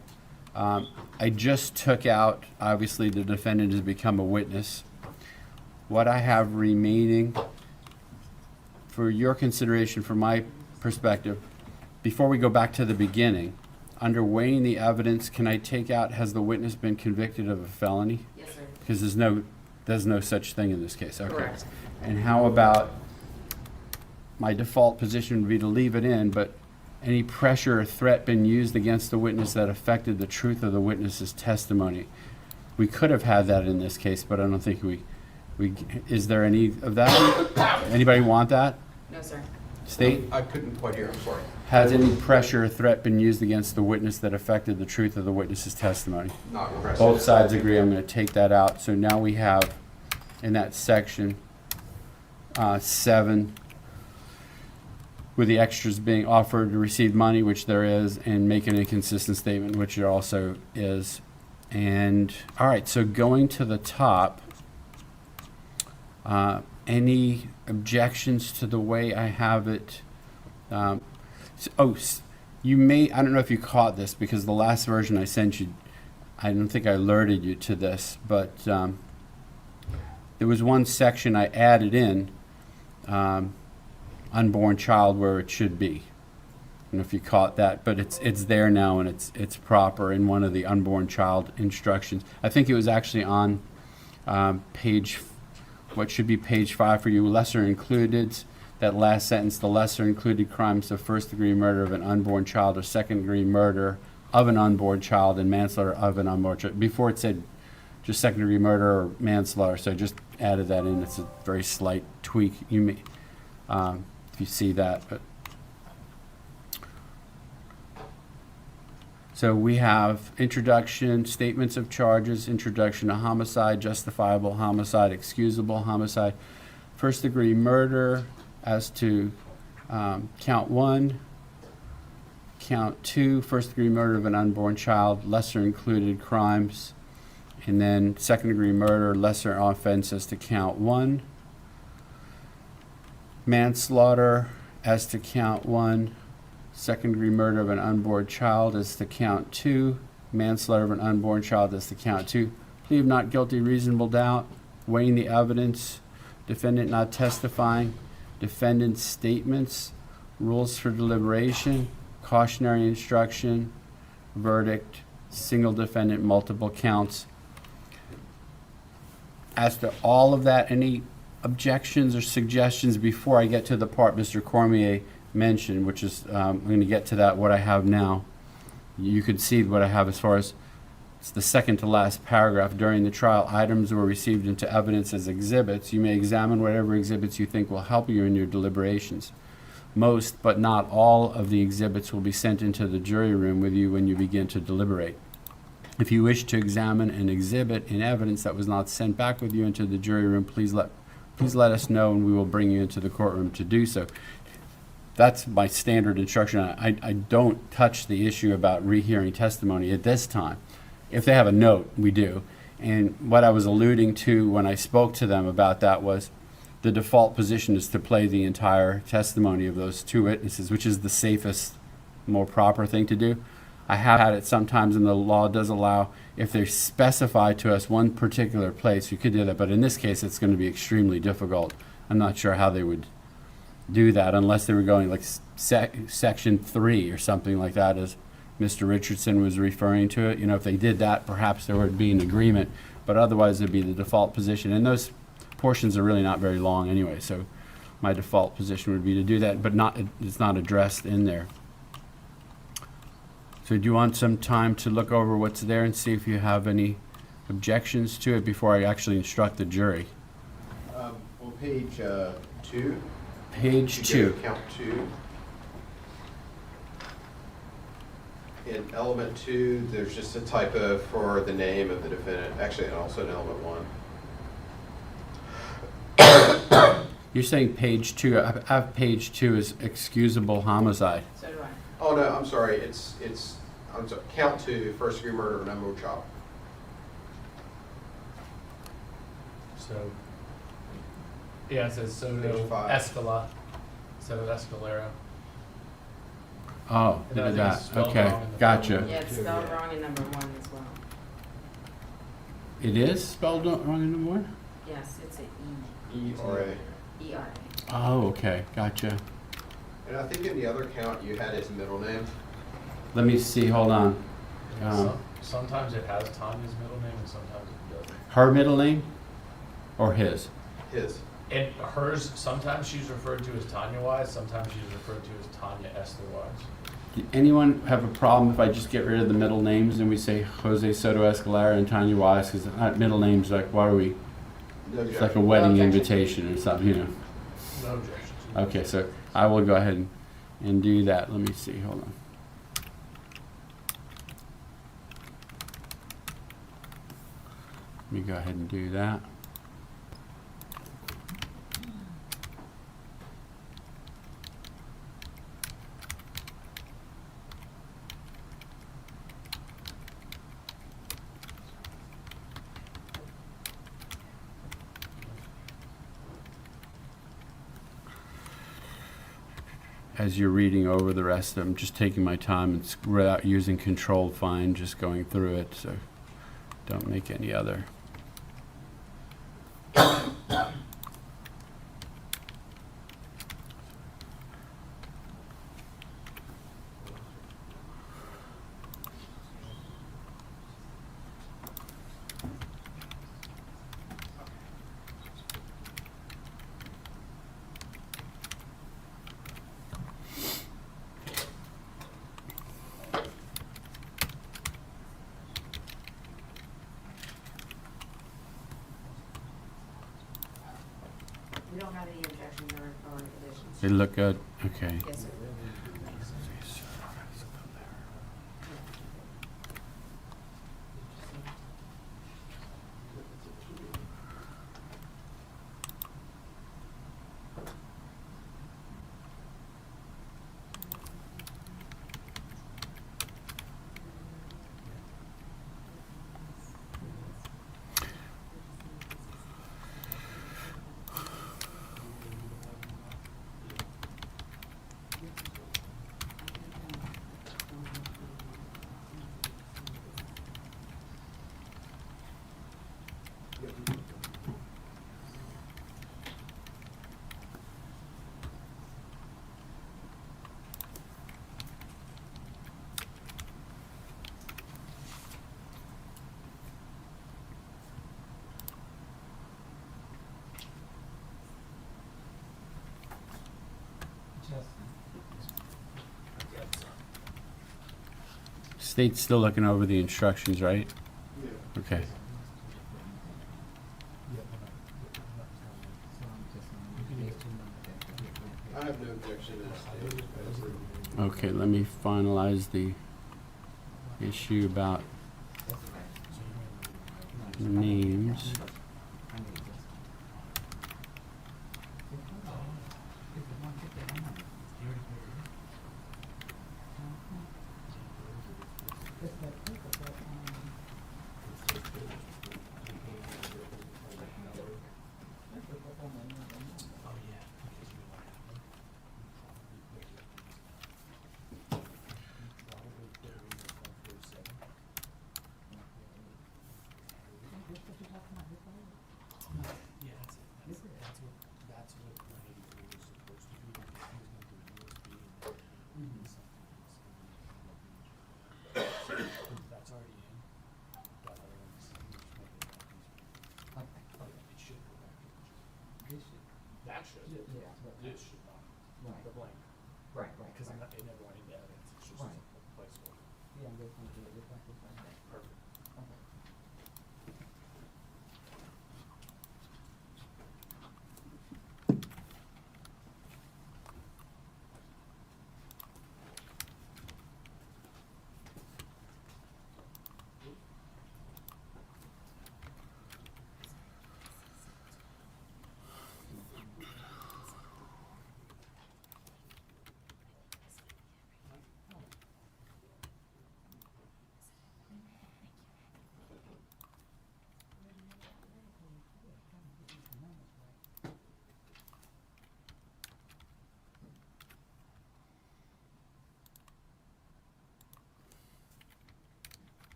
I just took out, obviously, the defendant has become a witness. What I have remaining for your consideration, from my perspective, before we go back to the beginning, under weighing the evidence, can I take out, has the witness been convicted of a felony? Yes, sir. Because there's no such thing in this case. Okay. Correct. And how about, my default position would be to leave it in, but any pressure or threat been used against the witness that affected the truth of the witness's testimony? We could have had that in this case, but I don't think is there any of that? Anybody want that? No, sir. State? I couldn't quite hear, I'm sorry. Has any pressure or threat been used against the witness that affected the truth of the witness's testimony? Not impressive. Both sides agree. I'm going to take that out. So now we have, in that section, 7, with the extras being offered to receive money, which there is, and make an inconsistent statement, which there also is. And, all right, so going to the top, any objections to the way I have it? You may, I don't know if you caught this, because the last version I sent you, I don't think I alerted you to this, but there was one section I added in, unborn child, where it should be. I don't know if you caught that, but it's there now, and it's proper in one of the unborn child instructions. I think it was actually on page, what should be page 5 for you, lesser included. That last sentence, the lesser included crimes of first-degree murder of an unborn child or second-degree murder of an unborn child and manslaughter of an unborn child. Before it said just second-degree murder or manslaughter, so I just added that in. It's a very slight tweak. You may, if you see that. But so we have introduction, statements of charges, introduction to homicide, justifiable homicide, excusable homicide, first-degree murder as to count 1, count 2, first-degree murder of an unborn child, lesser included crimes, and then second-degree murder, lesser offense as to count 1, manslaughter as to count 1, second-degree murder of an unborn child as to count 2, manslaughter of an unborn child as to count 2, plea of not guilty, reasonable doubt, weighing the evidence, defendant not testifying, defendant's statements, rules for deliberation, cautionary instruction, verdict, single defendant, multiple counts. As to all of that, any objections or suggestions before I get to the part Mr. Cormier mentioned, which is, I'm going to get to that, what I have now. You could see what I have as far as, it's the second to last paragraph. During the trial, items were received into evidence as exhibits. You may examine whatever exhibits you think will help you in your deliberations. Most, but not all, of the exhibits will be sent into the jury room with you when you begin to deliberate. If you wish to examine an exhibit in evidence that was not sent back with you into the jury room, please let us know, and we will bring you into the courtroom to do so. That's my standard instruction. I don't touch the issue about rehearing testimony at this time. If they have a note, we do. And what I was alluding to when I spoke to them about that was the default position is to play the entire testimony of those two witnesses, which is the safest, more proper thing to do. I have had it sometimes, and the law does allow, if they specify to us one particular place, you could do that. But in this case, it's going to be extremely difficult. I'm not sure how they would do that unless they were going like section 3 or something like that, as Mr. Richardson was referring to it. You know, if they did that, perhaps there would be an agreement, but otherwise it'd be the default position. And those portions are really not very long anyway, so my default position would be to do that, but it's not addressed in there. So do you want some time to look over what's there and see if you have any objections to it before I actually instruct the jury? On page 2. Page 2. Count 2. In element 2, there's just a typo for the name of the defendant. Actually, and also in element 1. You're saying page 2. I have page 2 is excusable homicide. So do I. Oh no, I'm sorry. I'm sorry. Count 2, first degree murder of an unborn child. So, yeah, it says Soto-Escalera. Soto-Escalera. Oh, And I look think at it's that. spelled Okay, wrong in the gotcha. Yeah, it's spelled wrong in number 1 as well. It is spelled wrong in the word? Yes, it's an E-R-A. E-R-A. Oh, okay, gotcha. And I think in the other count you had his middle name. Let me see, hold on. Sometimes it has Tanya's middle name and sometimes it doesn't. Her middle name or his? His. And hers, sometimes she's referred to as Tania Wise, sometimes she's referred to as Tania Esther Wise. Anyone have a problem if I just get rid of the middle names and we say Jose Soto-Escalera and Tania Wise? Because middle names, like, why are we? No It's like a wedding No invitation or something, you know. No objections. Okay, so I will go ahead and do that. Let me see, hold on. Let me go ahead and do that. as you're reading over the rest of them, just taking my time and without using controlled find, just going through it, so don't make any other. We don't have any objections or additions. They look good? Okay. Yes, sir. State's still looking over the instructions, right? Yeah. Okay. I have no objection to that. Okay, let me finalize the issue about names.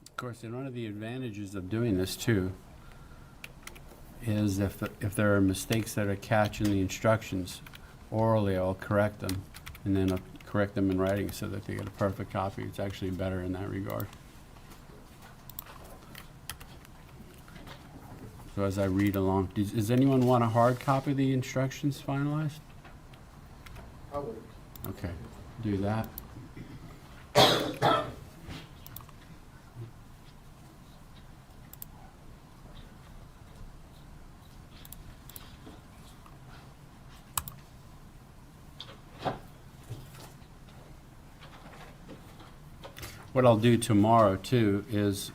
Of course, and one of the advantages of doing this too is if there are mistakes that are catch in the instructions, orally I'll correct them, and then I'll correct them in writing so that they get a perfect copy. It's actually better in that regard. So as I read along, does anyone want a hard copy of the instructions finalized? I would. Okay, do that. What I'll do tomorrow too is,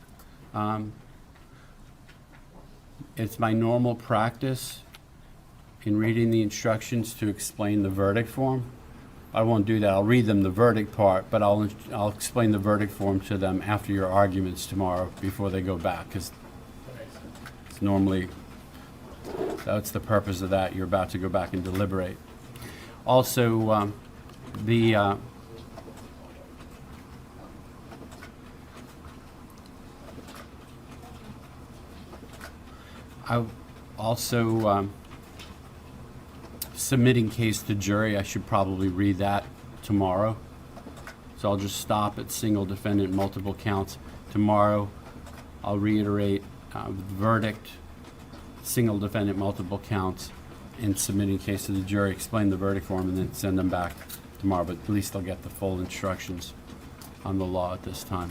it's my normal practice in reading the instructions to explain the verdict form. I won't do that. I'll read them the verdict part, but I'll explain the verdict form to them after your arguments tomorrow before they go back, because it's normally, that's the purpose of that. You're about to go back and deliberate. Also, submitting case to jury, I should probably read that tomorrow. So I'll just stop at single defendant, multiple counts. Tomorrow, I'll reiterate verdict, single defendant, multiple counts, and submitting case to the jury, explain the verdict form, and then send them back tomorrow. But at least they'll get the full instructions on the law at this time.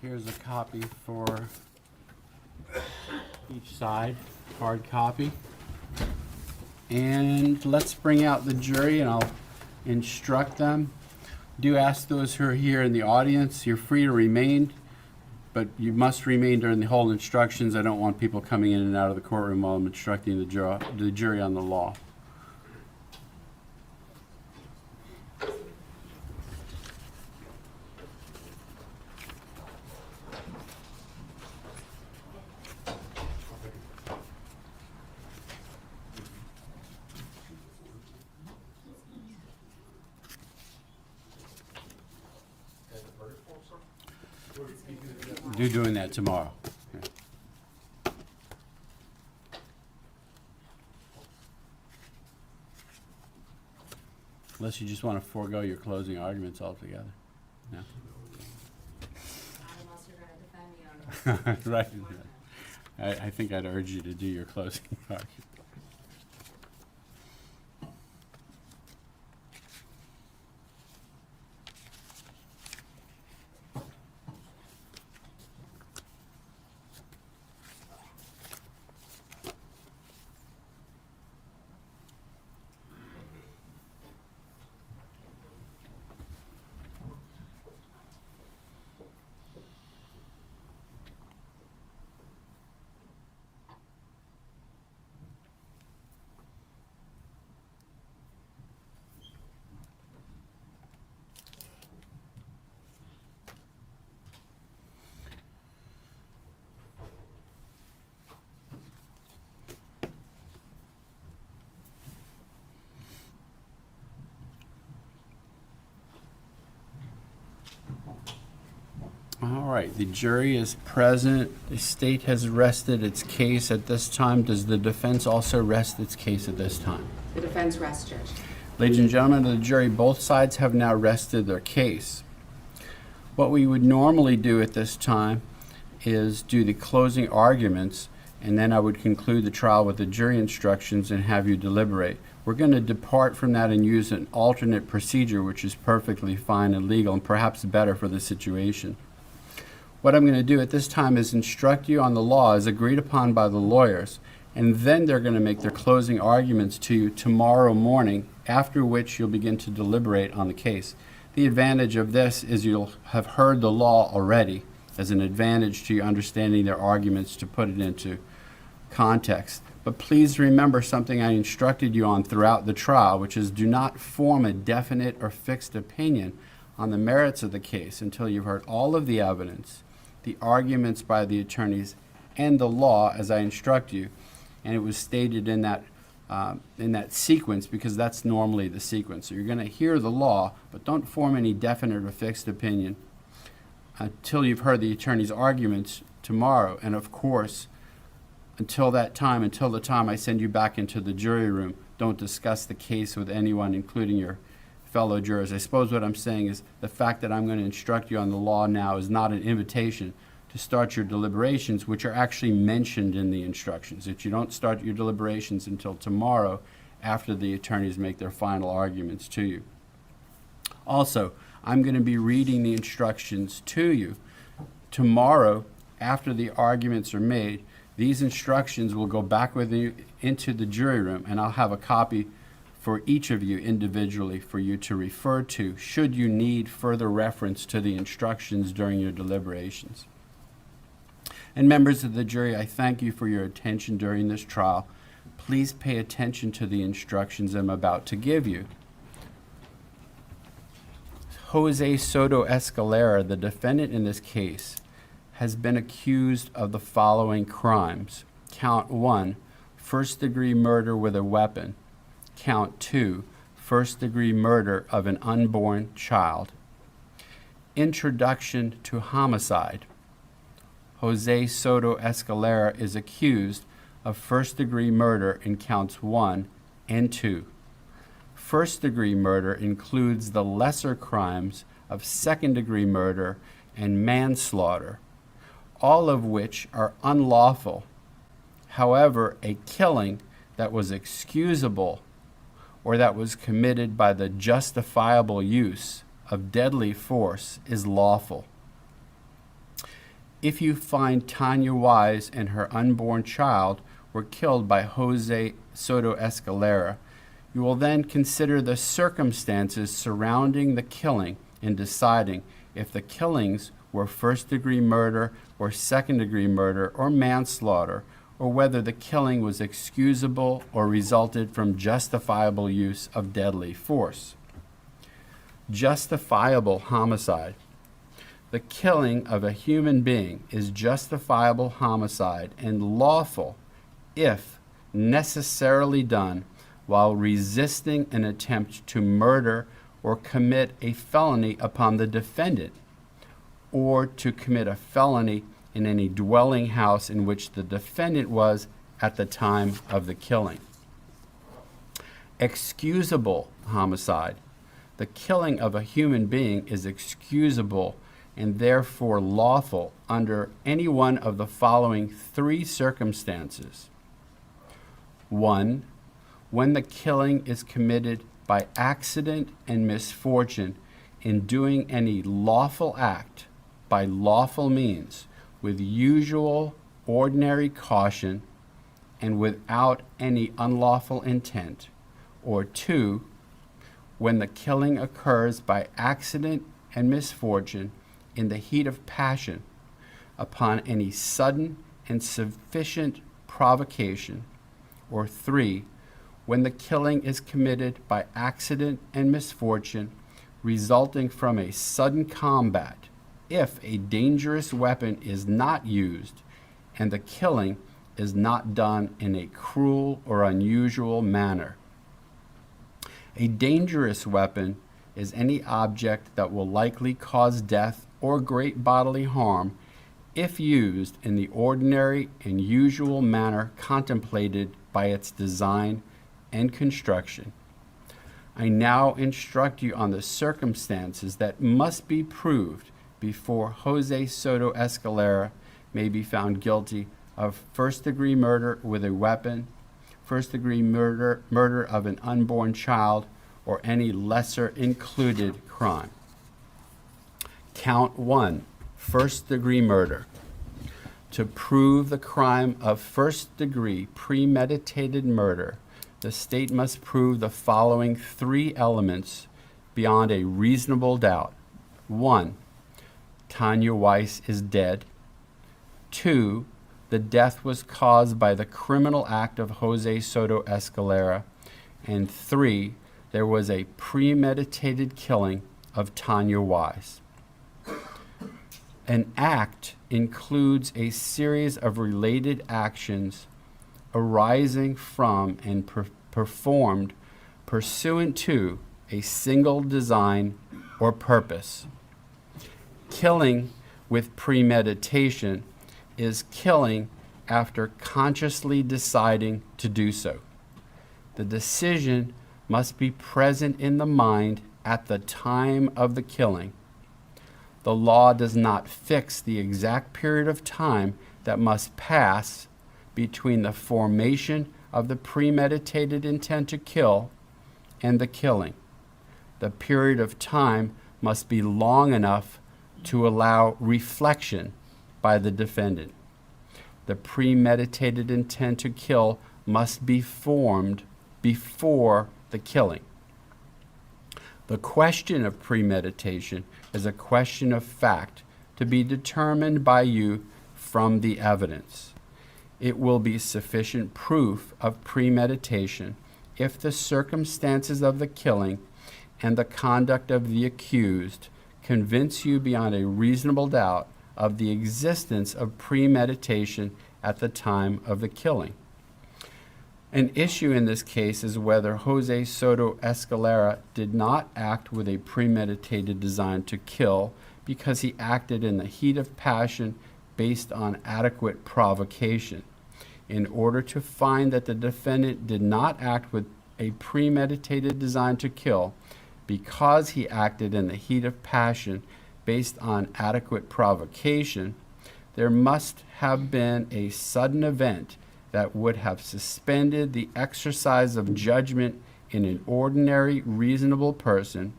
Here's a copy for each side, hard copy. And let's bring out the jury and I'll instruct them. Do ask those who are here in the audience, you're free to remain, but you must remain during the whole instructions. I don't want people coming in and out of the courtroom while I'm instructing the jury on the law. You're doing that tomorrow. Okay. Unless you just want to forego your closing arguments altogether. No? Unless you're going to defend me on Right. I think I'd urge you to do your closing argument. All right, the jury is present. The state has rested its case at this time. Does the defense also rest its case at this time? The defense rests, Judge. Ladies and gentlemen of the jury, both sides have now rested their case. What we would normally do at this time is do the closing arguments, and then I would conclude the trial with the jury instructions and have you deliberate. We're going to depart from that and use an alternate procedure, which is perfectly fine and legal and perhaps better for the situation. What I'm going to do at this time is instruct you on the law as agreed upon by the lawyers, and then they're going to make their closing arguments to you tomorrow morning, after which you'll begin to deliberate on the case. The advantage of this is you'll have heard the law already as an advantage to you understanding their arguments to put it into context. But please remember something I instructed you on throughout the trial, which is do not form a definite or fixed opinion on the merits of the case until you've heard all of the evidence, the arguments by the attorneys, and the law as I instruct you. And it was stated in that sequence because that's normally the sequence. So you're going to hear the law, but don't form any definite or fixed opinion until you've heard the attorney's arguments tomorrow. And of course, until the time I send you back into the jury room, don't discuss the case with anyone, including your fellow jurors. I suppose what I'm saying is the fact that I'm going to instruct you on the law now is not an invitation to start your deliberations, which are actually mentioned in the instructions, that you don't start your deliberations until tomorrow after the attorneys make their final arguments to you. Also, I'm going to be reading the instructions to you. Tomorrow, after the arguments are made, these instructions will go back with you into the jury room, and I'll have a copy for each of you individually for you to refer to should you need further reference to the instructions during your deliberations. And members of the jury, I thank you for your attention during this trial. Please pay attention to the instructions I'm about to give you. Jose Soto-Escalera, the defendant in this case, has been accused of the following crimes. Count 1, first-degree murder with a weapon. Count 2, first-degree murder of an unborn child. Introduction to homicide. Jose Soto-Escalera is accused of first-degree murder in counts 1 and 2. First-degree murder includes the lesser crimes of second-degree murder and manslaughter, all of which are unlawful. However, a killing that was excusable or that was committed by the justifiable use of deadly force is lawful. If you find Tania Wise and her unborn child were killed by Jose Soto-Escalera, you will then consider the circumstances surrounding the killing in deciding if the killings were first-degree murder or second-degree murder or manslaughter, or whether the killing was excusable or resulted from justifiable use of deadly force. Justifiable homicide. The killing of a human being is justifiable homicide and lawful if necessarily done while resisting an attempt to murder or commit a felony upon the defendant, or to commit a felony in any dwelling house in which the defendant was at the time of the killing. Excusable homicide. The killing of a human being is excusable and therefore lawful under any one of the following 3 circumstances. 1, when the killing is committed by accident and misfortune in doing any lawful act by lawful means with usual ordinary caution and without any unlawful intent. Or 2, when the killing occurs by accident and misfortune in the heat of passion upon any sudden and sufficient provocation. Or 3, when the killing is committed by accident and misfortune resulting from a sudden combat, if a dangerous weapon is not used and the killing is not done in a cruel or unusual manner. A dangerous weapon is any object that will likely cause death or great bodily harm if used in the ordinary and usual manner contemplated by its design and construction. I now instruct you on the circumstances that must be proved before Jose Soto-Escalera may be found guilty of first-degree murder with a weapon, first-degree murder of an unborn child, or any lesser included crime. Count 1, first-degree murder. To prove the crime of first-degree premeditated murder, the state must prove the following three elements beyond a reasonable doubt. 1, Tania Wise is dead. 2, the death was caused by the criminal act of Jose Soto-Escalera. And 3, there was a premeditated killing of Tania Wise. An act includes a series of related actions arising from and performed pursuant to a single design or purpose. Killing with premeditation is killing after consciously deciding to do so. The decision must be present in the mind at the time of the killing. The law does not fix the exact period of time that must pass between the formation of the premeditated intent to kill and the killing. The period of time must be long enough to allow reflection by the defendant. The premeditated intent to kill must be formed before the killing. The question of premeditation is a question of fact to be determined by you from the evidence. It will be sufficient proof of premeditation if the circumstances of the killing and the conduct of the accused convince you beyond a reasonable doubt of the existence of premeditation at the time of the killing. An issue in this case is whether Jose Soto-Escalera did not act with a premeditated design to kill because he acted in the heat of passion based on adequate provocation. In order to find that the defendant did not act with a premeditated design to kill because he acted in the heat of passion based on adequate provocation, there must have been a sudden event that would have suspended the exercise of judgment in an ordinary, reasonable person,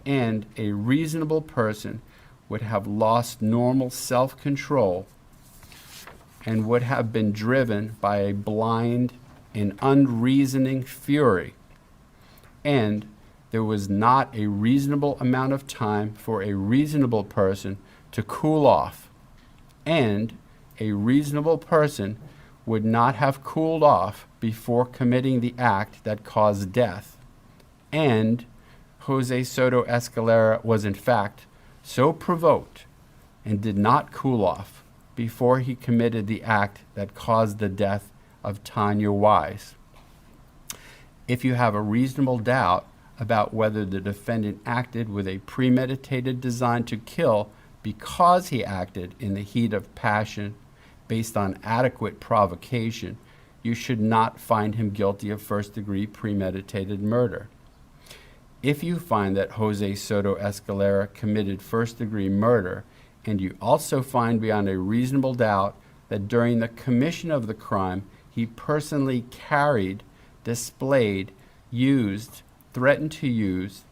and a reasonable person would have lost normal self-control and would have been driven by a blind and unreasoning fury. And there was not a reasonable amount of time for a reasonable person to cool off, and a reasonable person would not have cooled off before committing the act that caused death. And Jose Soto-Escalera was in fact so provoked and did not cool off before he committed the act that caused the death of Tania Wise. If you have a reasonable doubt about whether the defendant acted with a premeditated design to kill because he acted in the heat of passion based on adequate provocation, you should not find him guilty of first-degree premeditated murder. If you find that Jose Soto-Escalera committed first-degree murder, and you also find beyond a reasonable doubt that during the commission of the crime he personally carried, displayed, used, threatened to use,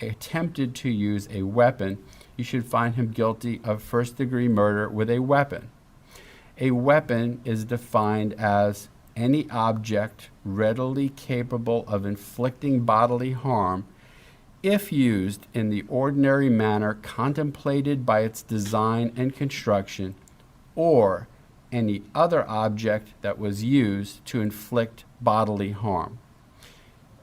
attempted to use a weapon, you should find him guilty of first-degree murder with a weapon. A weapon is defined as any object readily capable of inflicting bodily harm if used in the ordinary manner contemplated by its design and construction, or any other object that was used to inflict bodily harm.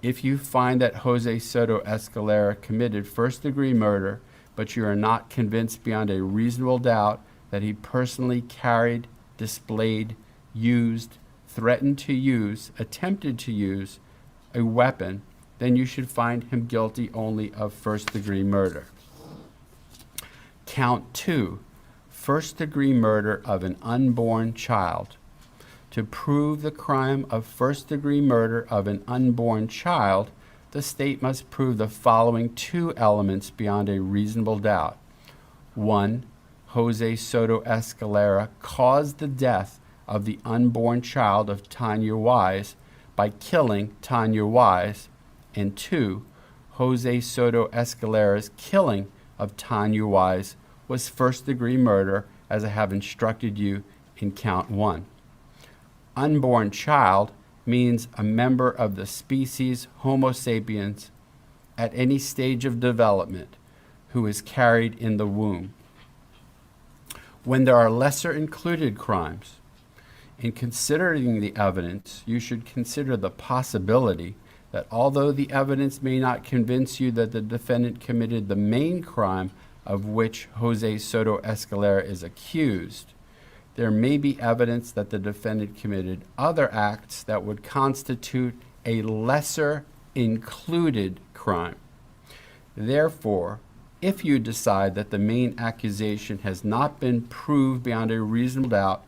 If you find that Jose Soto-Escalera committed first-degree murder, but you are not convinced beyond a reasonable doubt that he personally carried, displayed, used, threatened to use, attempted to use a weapon, then you should find him guilty only of first-degree murder. Count 2, first-degree murder of an unborn child. To prove the crime of first-degree murder of an unborn child, the state must prove the following two elements beyond a reasonable doubt. 1, Jose Soto-Escalera caused the death of the unborn child of Tania Wise by killing Tania Wise, and 2, Jose Soto-Escalera's killing of Tania Wise was first-degree murder, as I have instructed you in count 1. Unborn child means a member of the species Homo sapiens at any stage of development who is carried in the womb. When there are lesser included crimes, in considering the evidence, you should consider the possibility that although the evidence may not convince you that the defendant committed the main crime of which Jose Soto-Escalera is accused, there may be evidence that the defendant committed other acts that would constitute a lesser included crime. Therefore, if you decide that the main accusation has not been proved beyond a reasonable doubt,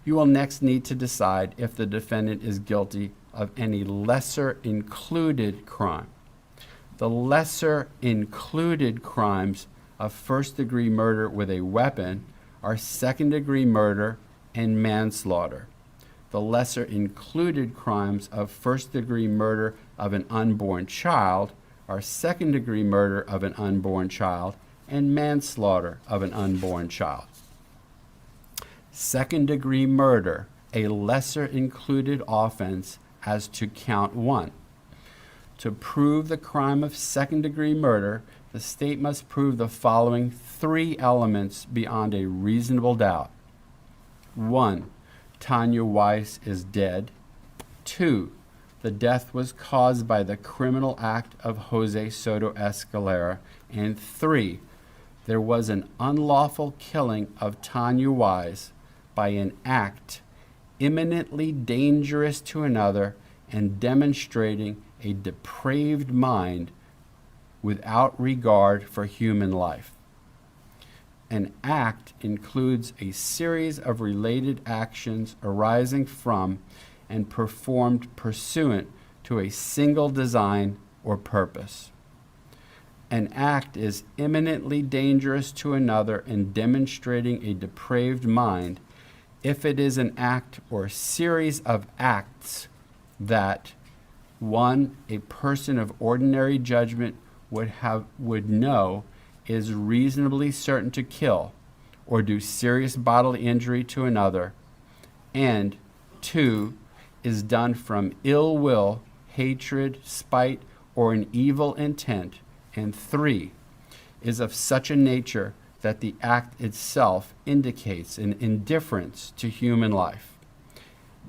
you will next need to decide if the defendant is guilty of any lesser included crime. The lesser included crimes of first-degree murder with a weapon are second-degree murder and manslaughter. The lesser included crimes of first-degree murder of an unborn child are second-degree murder of an unborn child and manslaughter of an unborn child. Second-degree murder, a lesser included offense as to count 1. To prove the crime of second-degree murder, the state must prove the following 3 elements beyond a reasonable doubt. 1, Tania Wise is dead. 2, the death was caused by the criminal act of Jose Soto-Escalera. And 3, there was an unlawful killing of Tania Wise by an act imminently dangerous to another and demonstrating a depraved mind without regard for human life. An act includes a series of related actions arising from and performed pursuant to a single design or purpose. An act is imminently dangerous to another and demonstrating a depraved mind if it is an act or series of acts that 1, a person of ordinary judgment would know is reasonably certain to kill or do serious bodily injury to another, and 2, is done from ill will, hatred, spite, or an evil intent, and 3, is of such a nature that the act itself indicates an indifference to human life.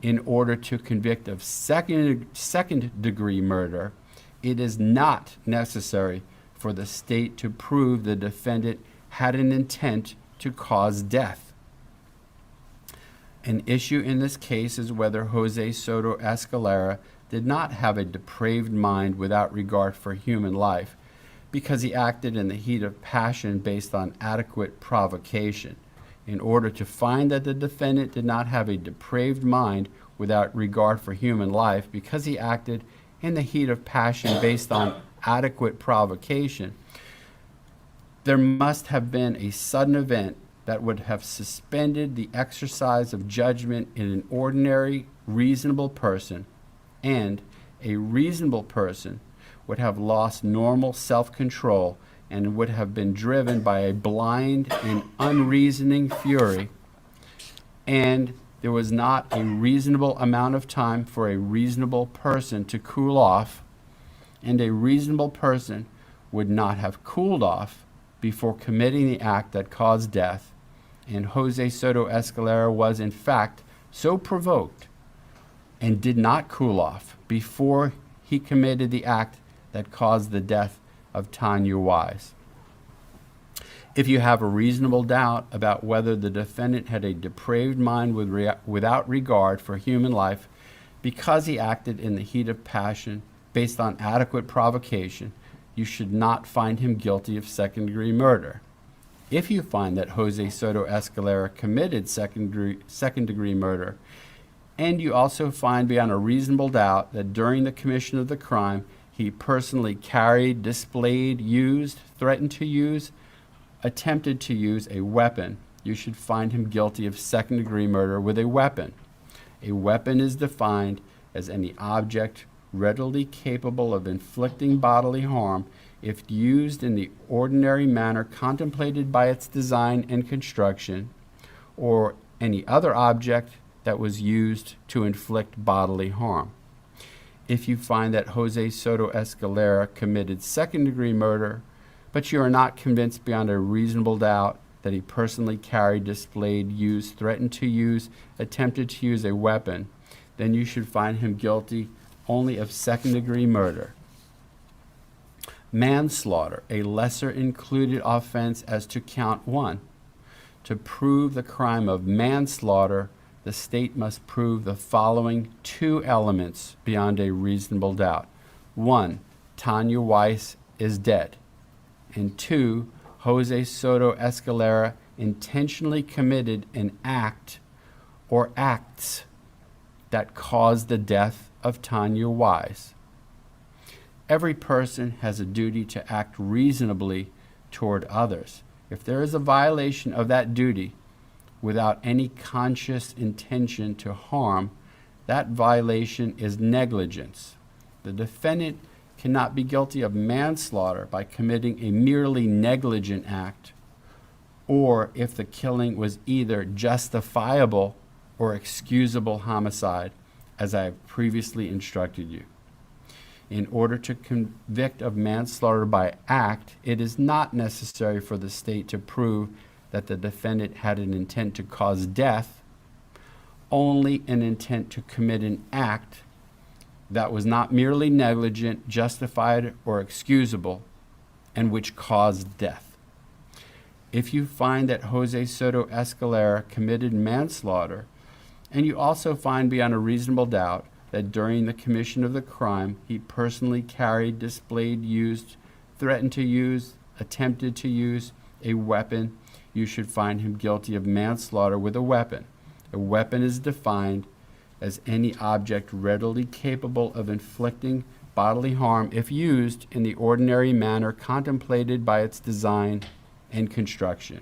In order to convict of second-degree murder, it is not necessary for the state to prove the defendant had an intent to cause death. An issue in this case is whether Jose Soto-Escalera did not have a depraved mind without regard for human life because he acted in the heat of passion based on adequate provocation. In order to find that the defendant did not have a depraved mind without regard for human life because he acted in the heat of passion based on adequate provocation, there must have been a sudden event that would have suspended the exercise of judgment in an ordinary, reasonable person, and a reasonable person would have lost normal self-control and would have been driven by a blind and unreasoning fury, and there was not a reasonable amount of time for a reasonable person to cool off, and a reasonable person would not have cooled off before committing the act that caused death, and Jose Soto-Escalera was in fact so provoked and did not cool off before he committed the act that caused the death of Tania Wise. If you have a reasonable doubt about whether the defendant had a depraved mind without regard for human life because he acted in the heat of passion based on adequate provocation, you should not find him guilty of second-degree murder. If you find that Jose Soto-Escalera committed second-degree murder, and you also find beyond a reasonable doubt that during the commission of the crime he personally carried, displayed, used, threatened to use, attempted to use a weapon, you should find him guilty of second-degree murder with a weapon. A weapon is defined as any object readily capable of inflicting bodily harm if used in the ordinary manner contemplated by its design and construction, or any other object that was used to inflict bodily harm. If you find that Jose Soto-Escalera committed second-degree murder, but you are not convinced beyond a reasonable doubt that he personally carried, displayed, used, threatened to use, attempted to use a weapon, then you should find him guilty only of second-degree murder. Manslaughter, a lesser included offense as to count 1. To prove the crime of manslaughter, the state must prove the following 2 elements beyond a reasonable doubt. 1, Tania Wise is dead. And 2, Jose Soto-Escalera intentionally committed an act or acts that caused the death of Tania Wise. Every person has a duty to act reasonably toward others. If there is a violation of that duty without any conscious intention to harm, that violation is negligence. The defendant cannot be guilty of manslaughter by committing a merely negligent act, or if the killing was either justifiable or excusable homicide, as I have previously instructed you. In order to convict of manslaughter by act, it is not necessary for the state to prove that the defendant had an intent to cause death, only an intent to commit an act that was not merely negligent, justified, or excusable, and which caused death. If you find that Jose Soto-Escalera committed manslaughter, and you also find beyond a reasonable doubt that during the commission of the crime he personally carried, displayed, used, threatened to use, attempted to use a weapon, you should find him guilty of manslaughter with a weapon. A weapon is defined as any object readily capable of inflicting bodily harm if used in the ordinary manner contemplated by its design and construction,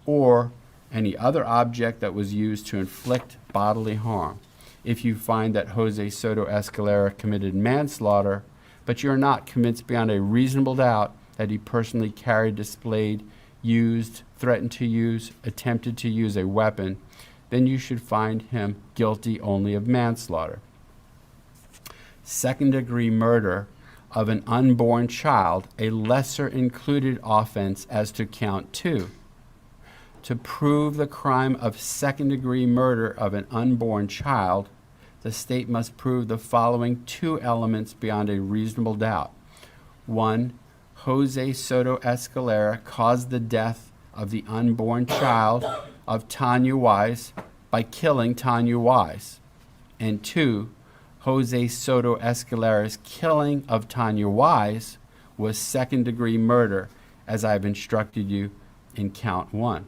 or any other object that was used to inflict bodily harm. If you find that Jose Soto-Escalera committed manslaughter, but you are not convinced beyond a reasonable doubt that he personally carried, displayed, used, threatened to use, attempted to use a weapon, then you should find him guilty only of manslaughter. Second-degree murder of an unborn child, a lesser included offense as to count 2. To prove the crime of second-degree murder of an unborn child, the state must prove the following 2 elements beyond a reasonable doubt. 1, Jose Soto-Escalera caused the death of the unborn child of Tania Wise by killing Tania Wise. And 2, Jose Soto-Escalera's killing of Tania Wise was second-degree murder, as I have instructed you in count 1.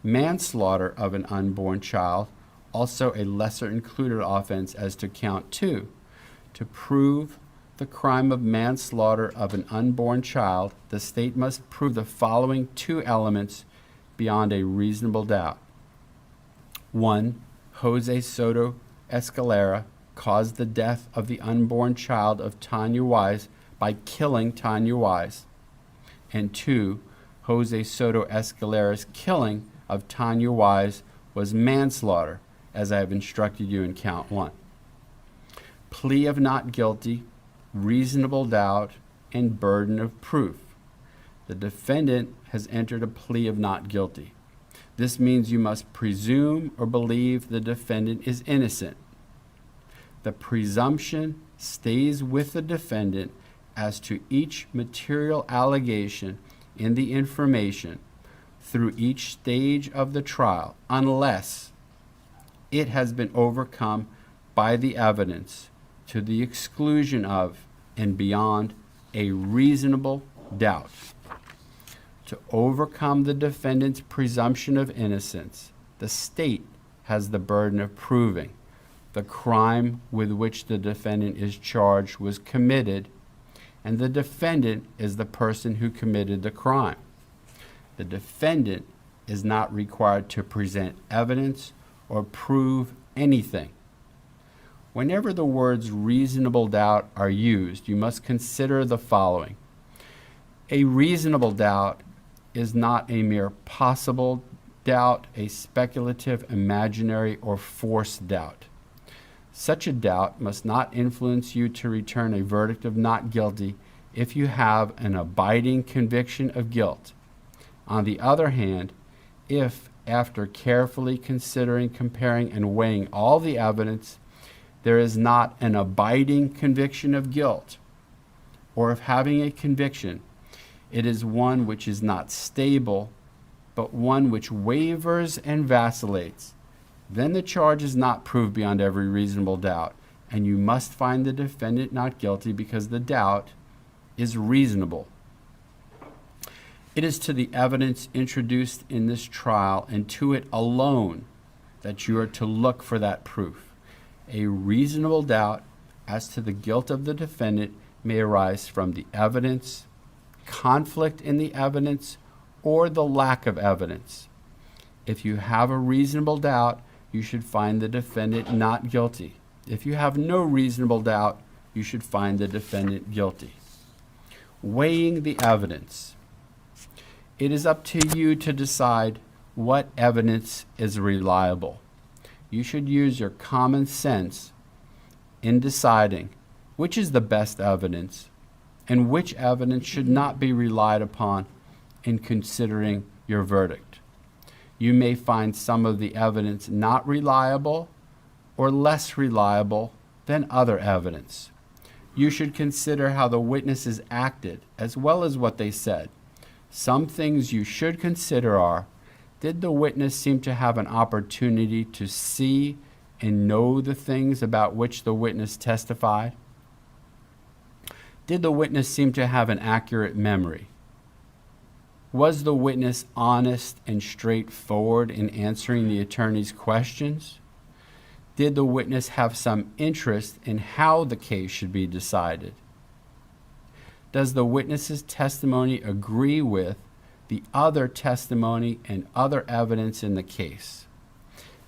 Manslaughter of an unborn child, also a lesser included offense as to count 2. To prove the crime of manslaughter of an unborn child, the state must prove the following 2 elements beyond a reasonable doubt. 1, Jose Soto-Escalera caused the death of the unborn child of Tania Wise by killing Tania Wise. And 2, Jose Soto-Escalera's killing of Tania Wise was manslaughter, as I have instructed you in count 1. Plea of not guilty, reasonable doubt, and burden of proof. The defendant has entered a plea of not guilty. This means you must presume or believe the defendant is innocent. The presumption stays with the defendant as to each material allegation in the information through each stage of the trial, unless it has been overcome by the evidence to the exclusion of and beyond a reasonable doubt. To overcome the defendant's presumption of innocence, the state has the burden of proving the crime with which the defendant is charged was committed, and the defendant is the person who committed the crime. The defendant is not required to present evidence or prove anything. Whenever the words reasonable doubt are used, you must consider the following. A reasonable doubt is not a mere possible doubt, a speculative, imaginary, or forced doubt. Such a doubt must not influence you to return a verdict of not guilty if you have an abiding conviction of guilt. On the other hand, if, after carefully considering, comparing, and weighing all the evidence, there is not an abiding conviction of guilt, or if having a conviction, it is one which is not stable, but one which wavers and vacillates, then the charge is not proved beyond every reasonable doubt, and you must find the defendant not guilty because the doubt is reasonable. It is to the evidence introduced in this trial and to it alone that you are to look for that proof. A reasonable doubt as to the guilt of the defendant may arise from the evidence, conflict in the evidence, or the lack of evidence. If you have a reasonable doubt, you should find the defendant not guilty. If you have no reasonable doubt, you should find the defendant guilty. Weighing the evidence. It is up to you to decide what evidence is reliable. You should use your common sense in deciding which is the best evidence and which evidence should not be relied upon in considering your verdict. You may find some of the evidence not reliable or less reliable than other evidence. You should consider how the witnesses acted as well as what they said. Some things you should consider are, did the witness seem to have an opportunity to see and know the things about which the witness testified? Did the witness seem to have an accurate memory? Was the witness honest and straightforward in answering the attorney's questions? Did the witness have some interest in how the case should be decided? Does the witness's testimony agree with the other testimony and other evidence in the case?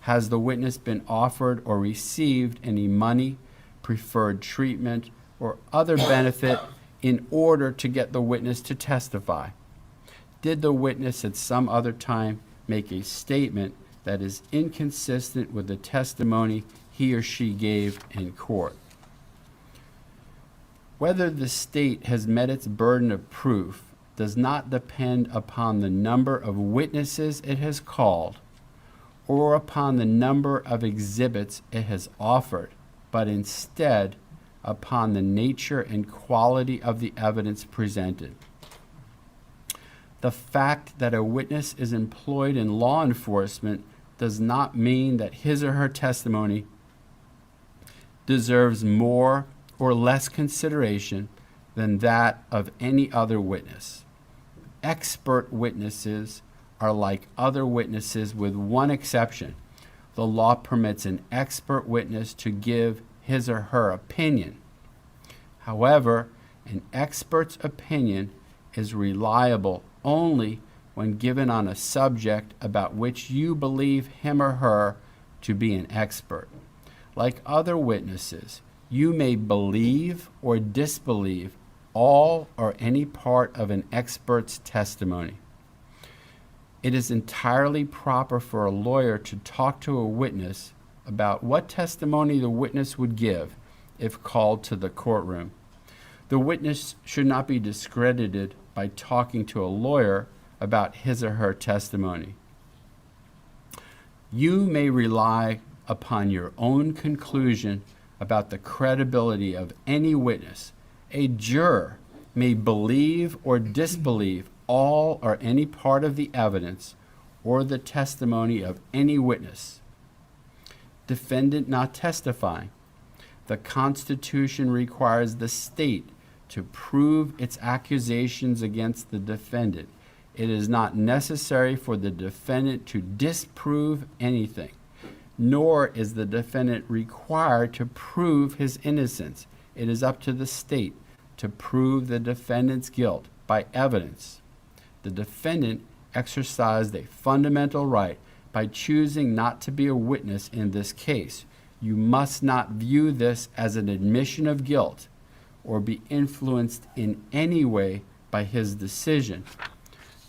Has the witness been offered or received any money, preferred treatment, or other benefit in order to get the witness to testify? Did the witness at some other time make a statement that is inconsistent with the testimony he or she gave in court? Whether the state has met its burden of proof does not depend upon the number of witnesses it has called or upon the number of exhibits it has offered, but instead upon the nature and quality of the evidence presented. The fact that a witness is employed in law enforcement does not mean that his or her testimony deserves more or less consideration than that of any other witness. Expert witnesses are like other witnesses with one exception. The law permits an expert witness to give his or her opinion. However, an expert's opinion is reliable only when given on a subject about which you believe him or her to be an expert. Like other witnesses, you may believe or disbelieve all or any part of an expert's testimony. It is entirely proper for a lawyer to talk to a witness about what testimony the witness would give if called to the courtroom. The witness should not be discredited by talking to a lawyer about his or her testimony. You may rely upon your own conclusion about the credibility of any witness. A juror may believe or disbelieve all or any part of the evidence or the testimony of any witness. Defendant not testifying. The Constitution requires the state to prove its accusations against the defendant. It is not necessary for the defendant to disprove anything, nor is the defendant required to prove his innocence. It is up to the state to prove the defendant's guilt by evidence. The defendant exercised a fundamental right by choosing not to be a witness in this case. You must not view this as an admission of guilt or be influenced in any way by his decision.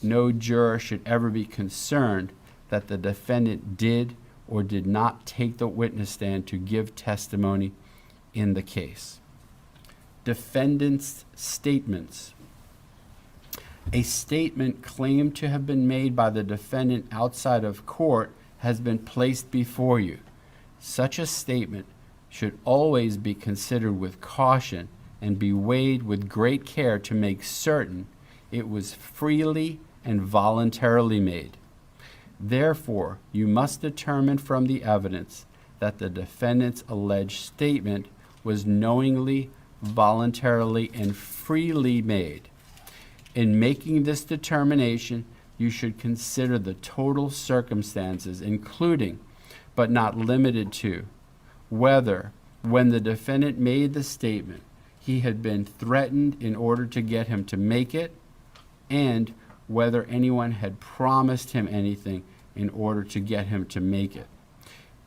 No juror should ever be concerned that the defendant did or did not take the witness stand to give testimony in the case. Defendant's statements. A statement claimed to have been made by the defendant outside of court has been placed before you. Such a statement should always be considered with caution and be weighed with great care to make certain it was freely and voluntarily made. Therefore, you must determine from the evidence that the defendant's alleged statement was knowingly, voluntarily, and freely made. In making this determination, you should consider the total circumstances, including, but not limited to, whether, when the defendant made the statement, he had been threatened in order to get him to make it, and whether anyone had promised him anything in order to get him to make it.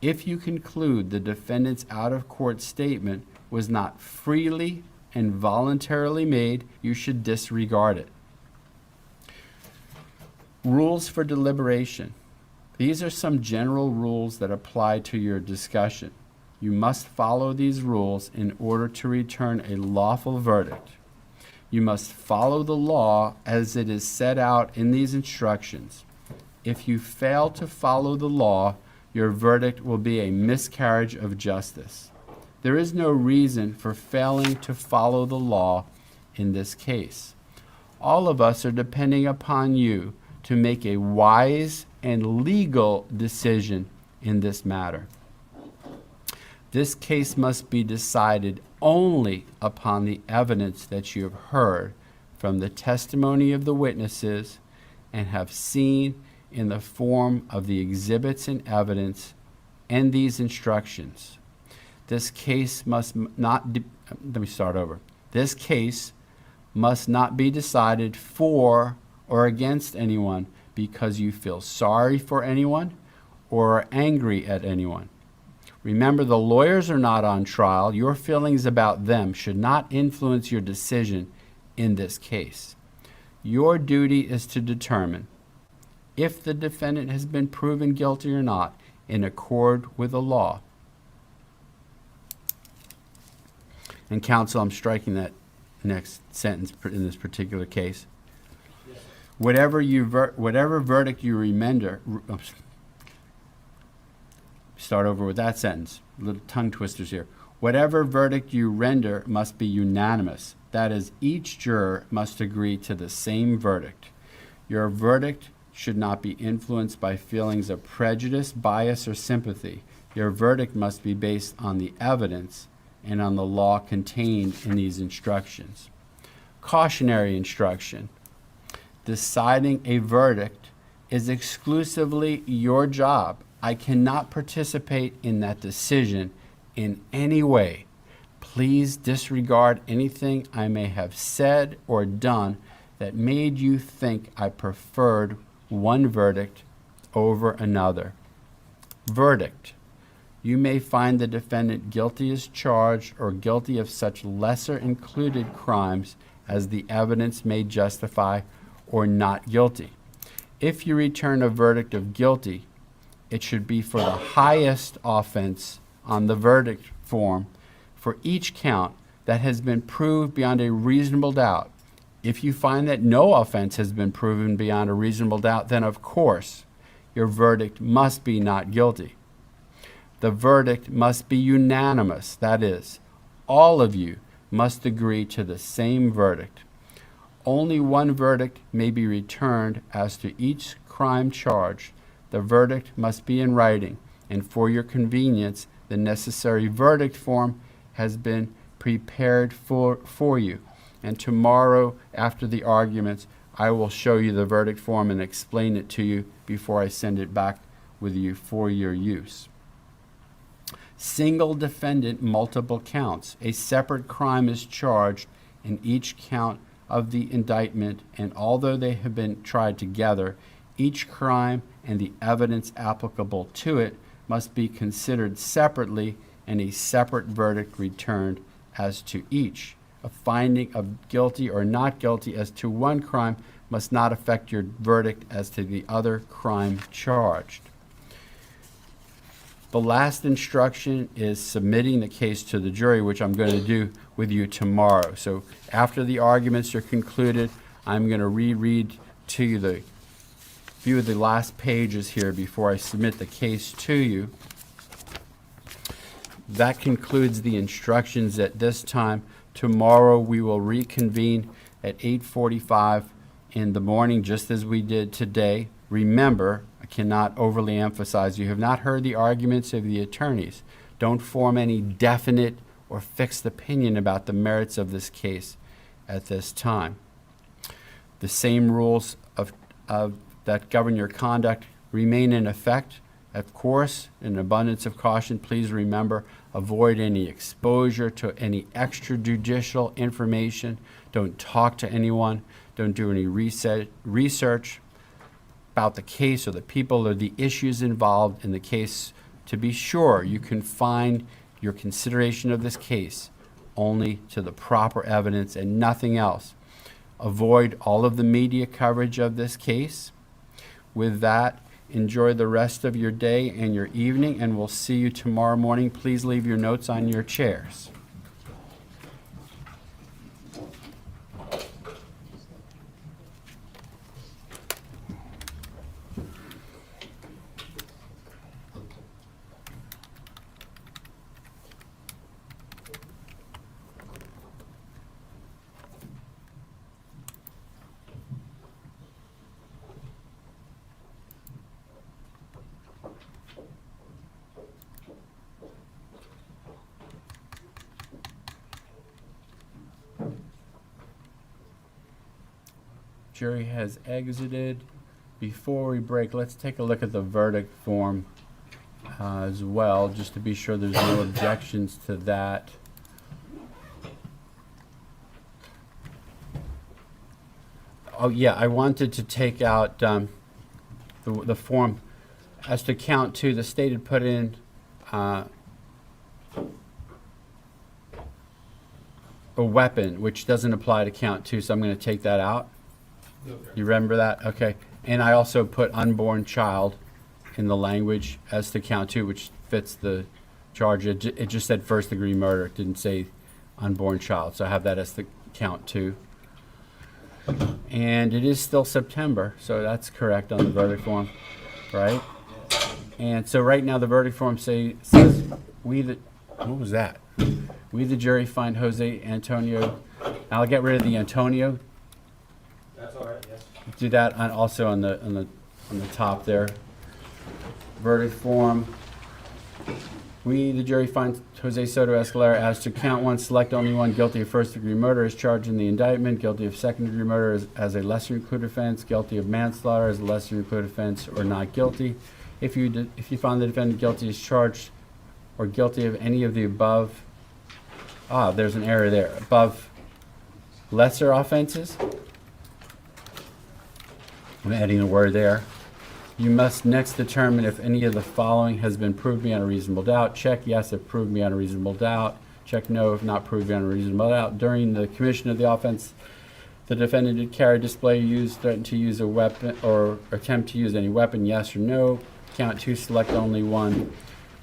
If you conclude the defendant's out-of-court statement was not freely and voluntarily made, you should disregard it. Rules for deliberation. These are some general rules that apply to your discussion. You must follow these rules in order to return a lawful verdict. You must follow the law as it is set out in these instructions. If you fail to follow the law, your verdict will be a miscarriage of justice. There is no reason for failing to follow the law in this case. All of us are depending upon you to make a wise and legal decision in this matter. This case must be decided only upon the evidence that you have heard from the testimony of the witnesses and have seen in the form of the exhibits and evidence and these instructions. This case must not This case must not be decided for or against anyone because you feel sorry for anyone or are angry at anyone. Remember, the lawyers are not on trial. Your feelings about them should not influence your decision in this case. Your duty is to determine if the defendant has been proven guilty or not in accord with the law. And counsel, I'm striking that next sentence in this particular case. Whatever verdict you render, start over with that sentence. Little tongue twisters here. Whatever verdict you render must be unanimous. That is, each juror must agree to the same verdict. Your verdict should not be influenced by feelings of prejudice, bias, or sympathy. Your verdict must be based on the evidence and on the law contained in these instructions. Cautionary instruction. Deciding a verdict is exclusively your job. I cannot participate in that decision in any way. Please disregard anything I may have said or done that made you think I preferred one verdict over another. Verdict. You may find the defendant guilty as charged or guilty of such lesser included crimes as the evidence may justify or not guilty. If you return a verdict of guilty, it should be for the highest offense on the verdict form for each count that has been proved beyond a reasonable doubt. If you find that no offense has been proven beyond a reasonable doubt, then of course your verdict must be not guilty. The verdict must be unanimous. That is, all of you must agree to the same verdict. Only one verdict may be returned as to each crime charged. The verdict must be in writing, and for your convenience, the necessary verdict form has been prepared for you. And tomorrow, after the arguments, I will show you the verdict form and explain it to you before I send it back with you for your use. Single defendant, multiple counts. A separate crime is charged in each count of the indictment, and although they have been tried together, each crime and the evidence applicable to it must be considered separately and a separate verdict returned as to each. A finding of guilty or not guilty as to one crime must not affect your verdict as to the other crime charged. The last instruction is submitting the case to the jury, which I'm going to do with you tomorrow. So after the arguments are concluded, I'm going to reread to you the few of the last pages here before I submit the case to you. That concludes the instructions at this time. Tomorrow we will reconvene at 8:45 in the morning, just as we did today. Remember, I cannot overly emphasize, you have not heard the arguments of the attorneys. Don't form any definite or fixed opinion about the merits of this case at this time. The same rules that govern your conduct remain in effect. Of course, in abundance of caution, please remember, avoid any exposure to any extrajudicial information. Don't talk to anyone. Don't do any research about the case or the people or the issues involved in the case. To be sure, you can find your consideration of this case only to the proper evidence and nothing else. Avoid all of the media coverage of this case. With that, enjoy the rest of your day and your evening, and we'll see you tomorrow morning. Please leave your notes on your chairs. Jury has exited. Before we break, let's take a look at the verdict form as well, just to be sure there's no objections to that. Oh yeah, I wanted to take out the form as to count 2. The state had put in a weapon, which doesn't apply to count 2, so I'm going to take that out. You remember that? Okay. And I also put unborn child in the language as to count 2, which fits the charge. It just said first degree murder. It didn't say unborn child. So I have that as the count 2. And it is still September, so that's correct on the verdict form, right? And so right now the verdict form says what was that? We, the jury, find Jose Antonio. I'll get rid of the Antonio. That's all right, yes. Do that also on the top there. Verdict form. We, the jury, find Jose Soto-Escalera as to count 1, select only 1, guilty of first-degree murder as charged in the indictment, guilty of second-degree murder as a lesser-included offense, guilty of manslaughter as a lesser-included offense, or not guilty. If you find the defendant guilty as charged or guilty of any of the above, there's an error there, above lesser offenses. I'm adding a word there. You must next determine if any of the following has been proved beyond a reasonable doubt. Check yes if proved beyond a reasonable doubt. Check no if not proved beyond a reasonable doubt. During the commission of the offense, the defendant did carry, display, use, threaten to use a weapon, or attempt to use any weapon, yes or no. Count 2, select only 1.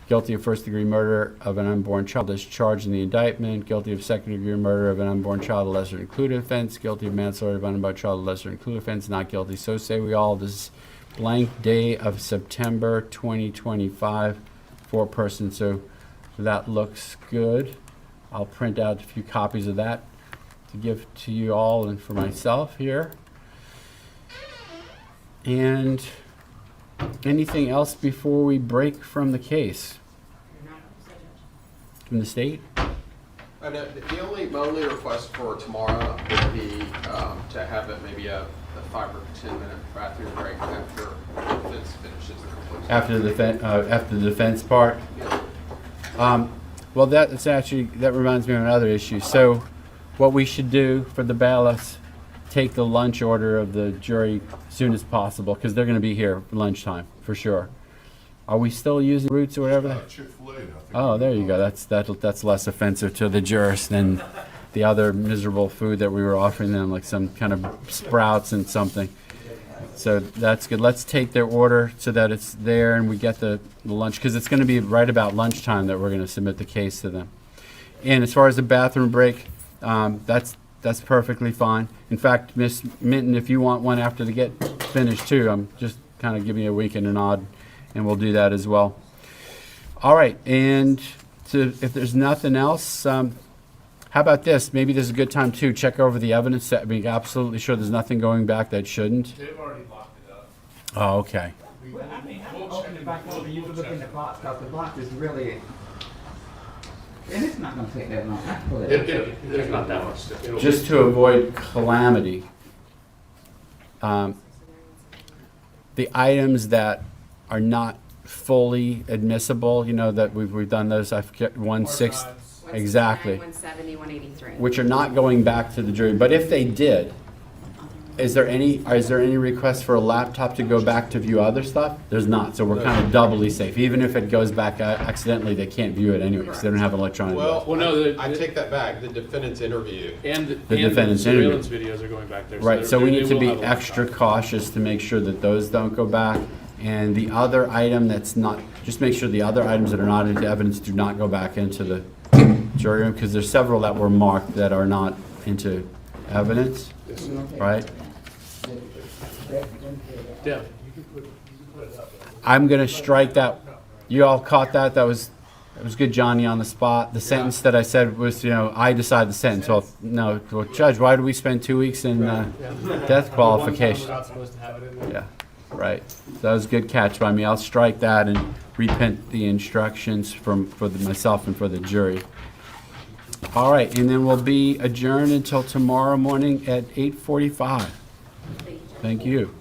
Guilty of first-degree murder of an unborn child as charged in the indictment. Guilty of second-degree murder of an unborn child, a lesser-included offense. Guilty of manslaughter of an unborn child, a lesser-included offense. Not guilty. So say we all. This blank day of September 2025, 4-person. So that looks good. I'll print out a few copies of that to give to you all and for myself here. And anything else before we break from the case? From the state? My only request for tomorrow would be to have it maybe a 5 or 10 minute bathroom break after the defense finishes the conclusion. After the defense part? Yeah. Well, that reminds me of another issue. So what we should do for the bailiffs, take the lunch order of the jury as soon as possible, because they're going to be here for lunchtime for sure. Are we still using roots or whatever? Chick-fil-A, I think. Oh, there you go. That's less offensive to the jurors than the other miserable food that we were offering them, like some kind of sprouts and something. So that's good. Let's take their order so that it's there and we get the lunch, because it's going to be right about lunchtime that we're going to submit the case to them. And as far as the bathroom break, that's perfectly fine. In fact, Miss Minton, if you want one after they get finished too, I'm just kind of giving you a wink and a nod, and we'll do that as well. All right, and so if there's nothing else, how about this? Maybe this is a good time to check over the evidence to be absolutely sure there's nothing going back that shouldn't. They've already locked it up. Oh, okay. Well, I mean, I'm opening it back over, you can look in the box, because the box is really, and it's not gonna take that long. I can pull it out. There's not that much. It'll Just to avoid calamity, the items that are not fully admissible, you know, that we've done those, I forget, 1/6, exactly, 170, 183. which are not going back to the jury. But if they did, is there any request for a laptop to go back to view other stuff? There's not, so we're kind of doubly safe. Even if it goes back accidentally, they can't view it anyway, because they don't have electronic. Well, no, I take that back, the defendant's interview. And The defendant's interview. surveillance videos are going back there. Right, so we they need to will be have a laptop. extra cautious to make sure that those don't go back. And the other item that's not, just make sure the other items that are not into evidence do not go back into the jury room, because there's several that were marked that are not into evidence, right? Yeah. I'm gonna strike that. You all caught that? That was good, Johnny, on the spot. The sentence that I said was, I decide the sentence. Well, no, well, Judge, why do we spend 2 weeks in death qualification? We're not supposed to have it in there. Yeah, right. That was a good catch by me. I'll strike that and reprint the instructions for myself and for the jury. All right, and then we'll be adjourned until tomorrow morning at 8:45. Thank you.